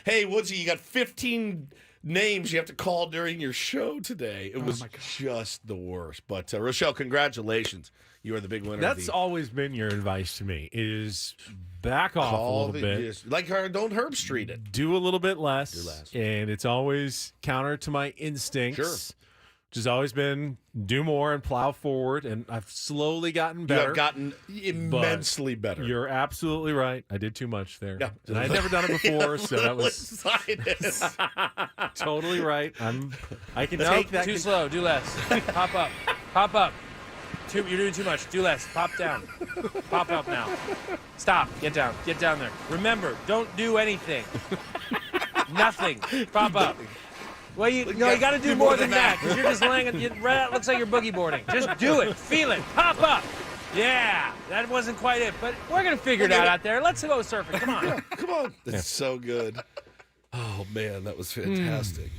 Hey, Woodsy, you got 15 names you have to call during your show today. It was just the worst. But Rochelle, congratulations. You are the big winner. That's always been your advice to me is back off a little bit. Like don't Herb Street it. Do a little bit less. Do less. And it's always counter to my instincts. Sure. Which has always been do more and plow forward. And I've slowly gotten You better. have gotten immensely better. You're absolutely right. I did too much there. Yeah. And I'd never done it before, so that was totally right. I can take that. Too slow. Do less. Pop up. Pop up. You're doing too much. Do less. Pop down. Pop up now. Stop. Get down. Get down there. Remember, don't do anything. Nothing. Pop up. Well, you got to do more than that because you're just laying. It looks like you're boogie boarding. Just do it. Feel it. Pop up. Yeah, that wasn't quite it, but we're gonna figure it out there. Let's go surfing. Come on. Yeah, come on. That's so good. Oh man, that was fantastic.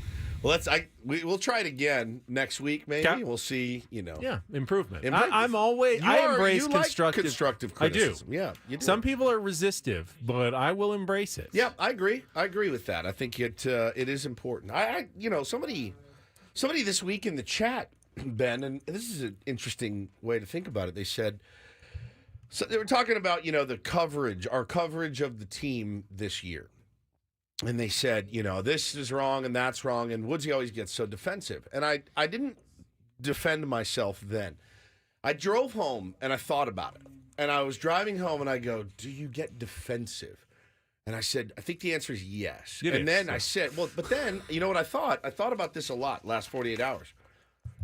Well, we'll try it again next week, maybe. Okay. We'll see. Yeah, improvement. Improvement. I'm always. I embrace you like constructive criticism. I do. Yeah, you do. Some people are resistive, but I will embrace it. Yeah, I agree. I agree with that. I think it is important. Somebody this week in the chat, Ben, and this is an interesting way to think about it. They said, so they were talking about our coverage of the team this year. And they said, this is wrong and that's wrong. And Woodsy always gets so defensive. And I didn't defend myself then. I drove home and I thought about it. And I was driving home and I go, do you get defensive? And I said, I think the answer is yes. Then I said, well, but then, you know what I thought? I thought about this a lot last 48 hours.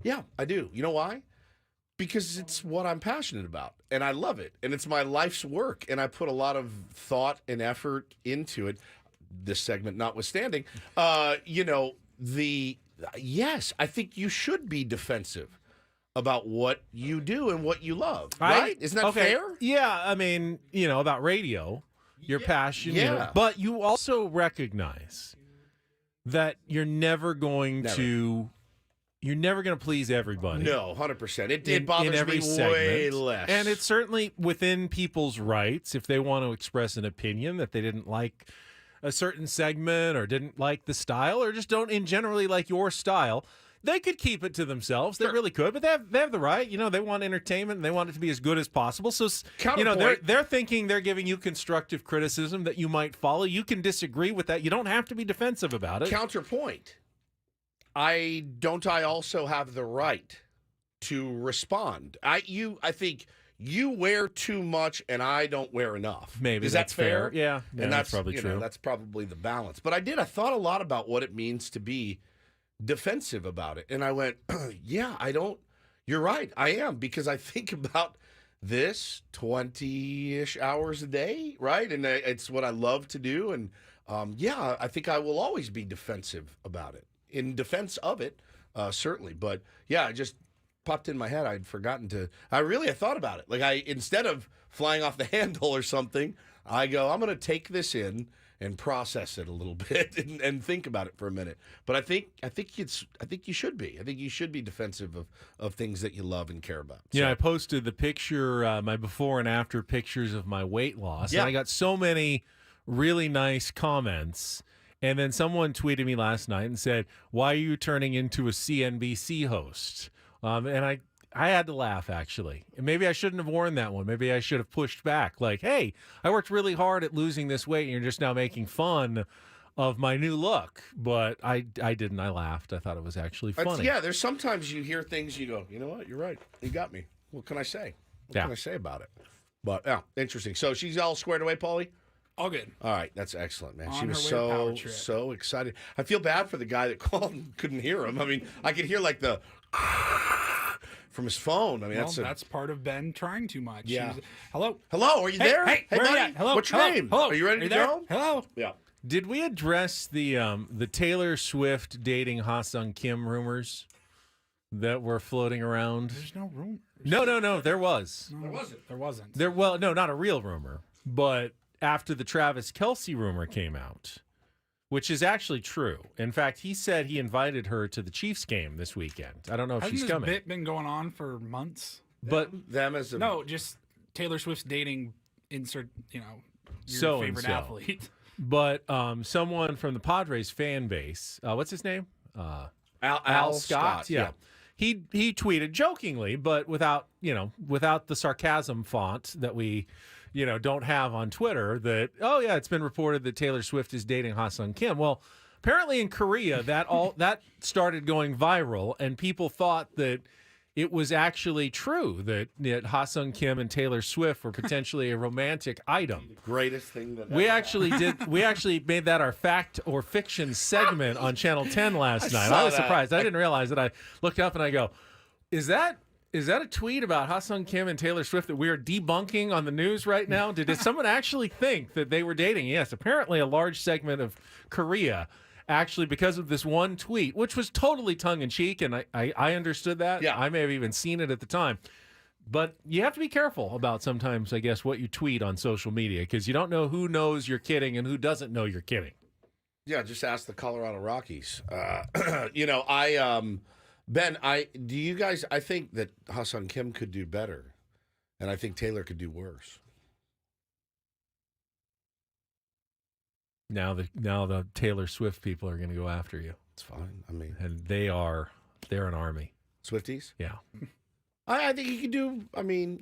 Yeah, I do. You know why? Because it's what I'm passionate about. And I love it. And it's my life's work. And I put a lot of thought and effort into it. This segment notwithstanding, yes, I think you should be defensive about what you do and what you love, right? Isn't that fair? Yeah, I mean, about radio, your passion, yeah. But you also recognize that you're never going to please everybody. No, 100%. It bothers me way less. And it's certainly within people's rights if they want to express an opinion that they didn't like a certain segment or didn't like the style or just don't in generally like your style. They could keep it to themselves. They really could, but they have the right. They want entertainment and they want it to be as good as possible. So, they're thinking they're giving you constructive criticism that you might follow. You can disagree with that. You don't have to be defensive about it. Counterpoint. I also have the right to respond. I think you wear too much and I don't wear enough. Maybe is that's that fair? Yeah, and that's probably true. That's probably the balance. But I thought a lot about what it means to be defensive about it. And I went, yeah, you're right. I am, because I think about this 20-ish hours a day, right? And it's what I love to do. And I think I will always be defensive about it, in defense of it, certainly. But yeah, I just popped in my head. I'd forgotten to. I thought about it. Like instead of flying off the handle or something, I go, I'm going to take this in and process it a little bit and think about it for a minute. But I think you should be. I think you should be defensive of things that you love and care about. Yeah, So- I posted the picture, my before and after pictures of my weight loss. Yeah. And I got so many really nice comments. And then someone tweeted me last night and said, "Why are you turning into a CNBC host?" And I had to laugh, actually. And maybe I shouldn't have worn that one. Maybe I should have pushed back. Like, hey, I worked really hard at losing this weight, and you're just now making fun of my new look. But I didn't. I laughed. I thought it was actually funny. Yeah, there's sometimes you hear things, you go, you know what, you're right. You got me. What can I say? What can I say about it? But, yeah, interesting. So she's all squared away, Paulie? All good. All right, that's excellent, man. On She was her way to Power Trip. so excited. I feel bad for the guy that called and couldn't hear him. I mean, I could hear like the from his phone. I mean, Well, that's that's part of Ben trying too much. Yeah. He was, hello. Hello, are you there? Hey, Hey, where buddy. you at? Hello. What's your hello, name? Hello. Are you ready to there? go? Hello. Yeah. Did we address the Taylor Swift dating Ha-Sung Kim rumors that were floating around? There's no rumor. No. There was. No, there wasn't. Well, no, not a real rumor, but after the Travis Kelce rumor came out, which is actually true. In fact, he said he invited her to the Chiefs game this weekend. I don't know if Hasn't she's this coming. bit been going on for months? But them as a No, just Taylor Swift's dating insert, your So and favorite so. athlete. But someone from the Padres fan base, what's his name? Al Scott. Yeah. He tweeted jokingly, but without the sarcasm font that we, don't have on Twitter, that, oh yeah, it's been reported that Taylor Swift is dating Ha-Sung Kim. Well, apparently in Korea that started going viral, and people thought that it was actually true that Ha-Sung Kim and Taylor Swift were potentially a romantic item. Greatest thing that We ever actually did. We actually made that our fact or fiction segment on Channel 10 last night. saw I was that. surprised. I didn't realize that. I looked up and I go, "Is that a tweet about Ha-Sung Kim and Taylor Swift that we are debunking on the news right now? Did someone actually think that they were dating?" Yes, apparently a large segment of Korea. Actually, because of this one tweet, which was totally tongue-in-cheek, and I understood that. Yeah. I may have even seen it at the time. But you have to be careful about sometimes, I guess, what you tweet on social media, because you don't know who knows you're kidding and who doesn't know you're kidding. Yeah, just ask the Colorado Rockies. Ben, do you guys? I think that Ha-Sung Kim could do better, and I think Taylor could do worse. Now the Taylor Swift people are going to go after you. It's fine. I mean, and they're an army. Swifties? Yeah. I think he could do. I mean,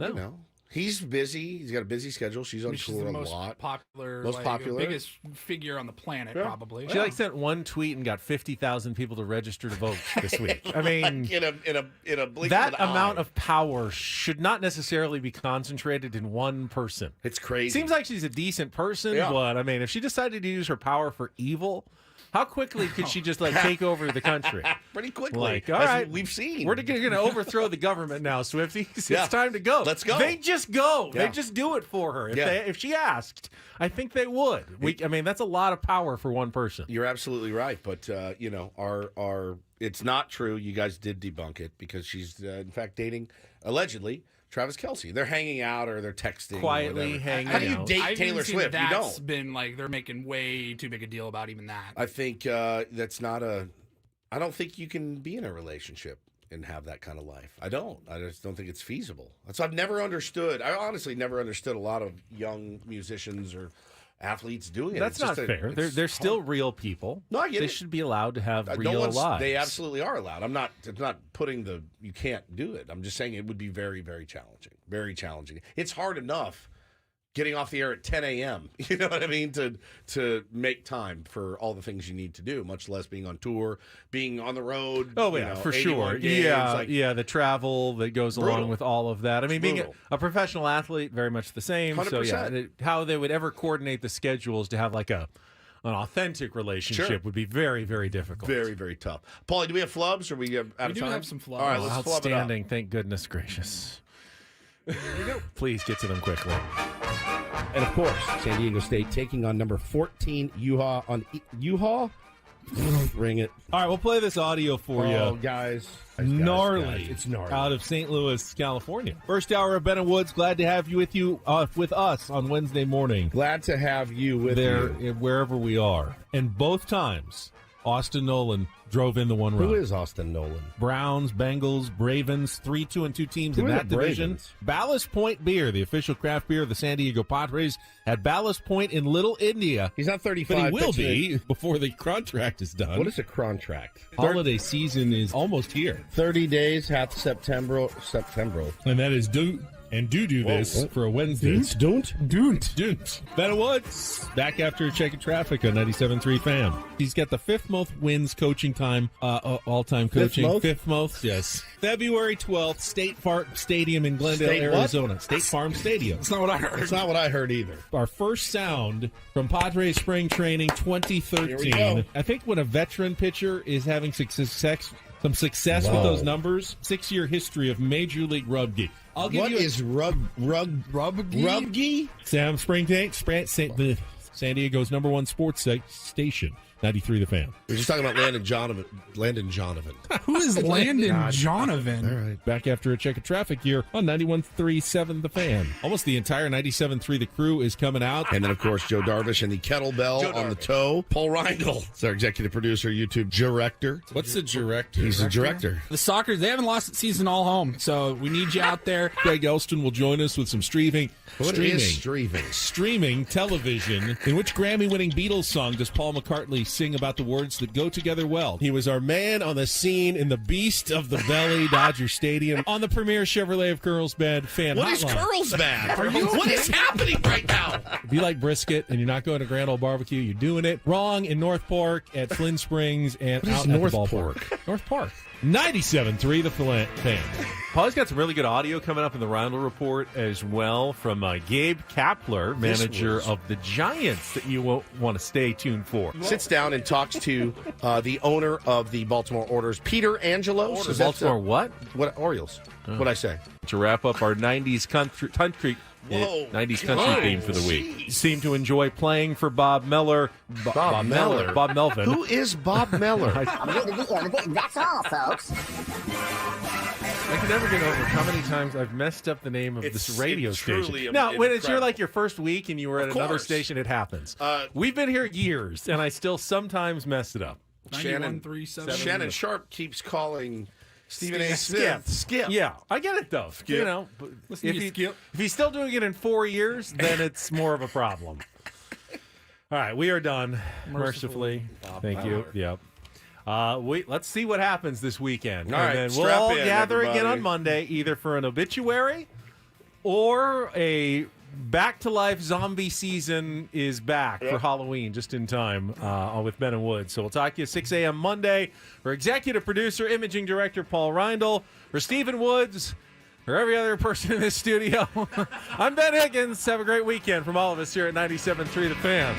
he's busy. He's got a busy schedule. She's on She's tour the a most lot. popular, Most popular. biggest figure on the planet, probably. She sent one tweet and got 50,000 people to register to vote this week. I mean, in a blink that of an amount eye. of power should not necessarily be concentrated in one person. It's crazy. Seems like she's a decent person, but I mean, if she decided to use her power for evil, how quickly could she just take over the country? Pretty quickly. Like, all as right, we've seen. We're going to overthrow the government now, Swifties. Yeah. It's time to go. Let's go. They just go. Yeah. They just do it for her. Yeah. If she asked, I think they would. I mean, that's a lot of power for one person. You're absolutely right, but our it's not true. You guys did debunk it because she's in fact dating allegedly Travis Kelce. They're hanging out or they're texting Quietly or whatever. hanging How do you out. date I've Taylor even seen Swift? You That's don't. been they're making way too big a deal about even that. I think that's not a. I don't think you can be in a relationship and have that kind of life. I just don't think it's feasible. So I've never understood. I honestly never understood a lot of young musicians or athletes doing it. That's It's not just fair. They're still real people. No, I get they it. should be allowed to have No real one's- lives. They absolutely are allowed. I'm not putting you can't do it. I'm just saying it would be very, very challenging. Very challenging. It's hard enough getting off the air at 10 a.m. You know what I mean? To make time for all the things you need to do, much less being on tour, being on the road. Oh, yeah, for 81 sure. games, Yeah, the travel that goes along Brutal. with all of that. I mean, being brutal. a professional athlete, very much the same. So, 100%. how they would ever coordinate the schedules to have an authentic relationship Sure. would be very, very difficult. Very, very tough. Paulie, do we have flubs? Or we out We of do time? have some flubs. All right, let's flub it up. Outstanding. Thank goodness gracious. Please get to them quickly. And of course, San Diego State taking on number 14 Utah Ring it. All right, we'll play this audio for Oh, you. guys. Gnarly. It's gnarly. Out of St. Louis, California. First hour of Ben and Woods. Glad to have you with us on Wednesday morning. Glad to have you with you. Wherever we are. And both times, Austin Nolan drove in the one run. Who is Austin Nolan? Browns, Bengals, Ravens, 3-2 teams Who in are that the division. Ravens? Ballast Point Beer, the official craft beer of the San Diego Padres, at Ballast Point in Little India. He's not 35. But he will pitching be before the contract is done. What is a contract? Holiday season is almost here. 30 days, half September. And that is do this for a Wednesday. Don't. Ben Woods, back after checking traffic on 97.3 Fan. He's got the fifth most wins coaching time, all-time coaching. Fifth most, yes. February 12th, State Farm Stadium in Glendale, Arizona. State Farm Stadium. That's not what I heard. That's not what I heard either. Our first sound from Padres Spring Training 2013. Here we go. I think when a veteran pitcher is having success with those numbers, 6-year history of Major League Rugby. What is rugby? Sam San Diego's #1 sports station, 93 The Fan. We're just talking about Landon Jonovan. Who is Landon Jonovan? All right. Back after a check of traffic here on 91.37 The Fan. Almost the entire 97.3 The Crew is coming out. And then, of course, Joe Darvish and the kettlebell on the toe. Paul Reindl is our executive producer, YouTube director. What's the director? He's the director. The Sockers, they haven't lost a season all home, so we need you out there. Greg Elsten will join us with some streaming television. In which Grammy-winning Beatles song does Paul McCartney sing about the words that go together well? He was our man on the scene in the Beast of the Belly, Dodger Stadium, on the premier Chevrolet of Carlsbad fan What hotline. is Carlsbad? What is happening right now? If you like brisket and you're not going to Grand Ole Barbecue, you're doing it wrong in North Park, at Flynn Springs, and out at the ballpark. North Park. 97.3 The Fan. Paul's got some really good audio coming up in the Reindl Report as well from Gabe Kapler, manager of the Giants, that you won't want to stay tuned for. Sits down and talks to the owner of the Baltimore Orioles, Peter Angelos. Is that Baltimore what? What Orioles? What'd I say? To wrap up our 90s country 90s country theme for the week. Seem to enjoy playing for Bob Melvin. Bob Melvin. Who is Bob Meller? That's all, folks. I can never get over how many times I've messed up the name of this radio station. Now, when it's your first week and you were at another station, it happens. We've been here years, and I still sometimes mess it up. Shannon Sharp keeps calling Stephen A. Smith. Skip. Yeah, I get it though. Skip. You know, if he's still doing it in 4 years, then it's more of a problem. All right, we are done. Mercifully. Thank you. Yep. Let's see what happens this weekend. All right, and then we'll all gather again on Monday, either for an obituary or a back-to-life zombie season is back for Halloween, just in time with Ben and Woods. So we'll talk to you 6 a.m. Monday. For executive producer, imaging director Paul Reindl, for Stephen Woods, for every other person in this studio, I'm Ben Higgins. Have a great weekend from all of us here at 97.3 The Fan.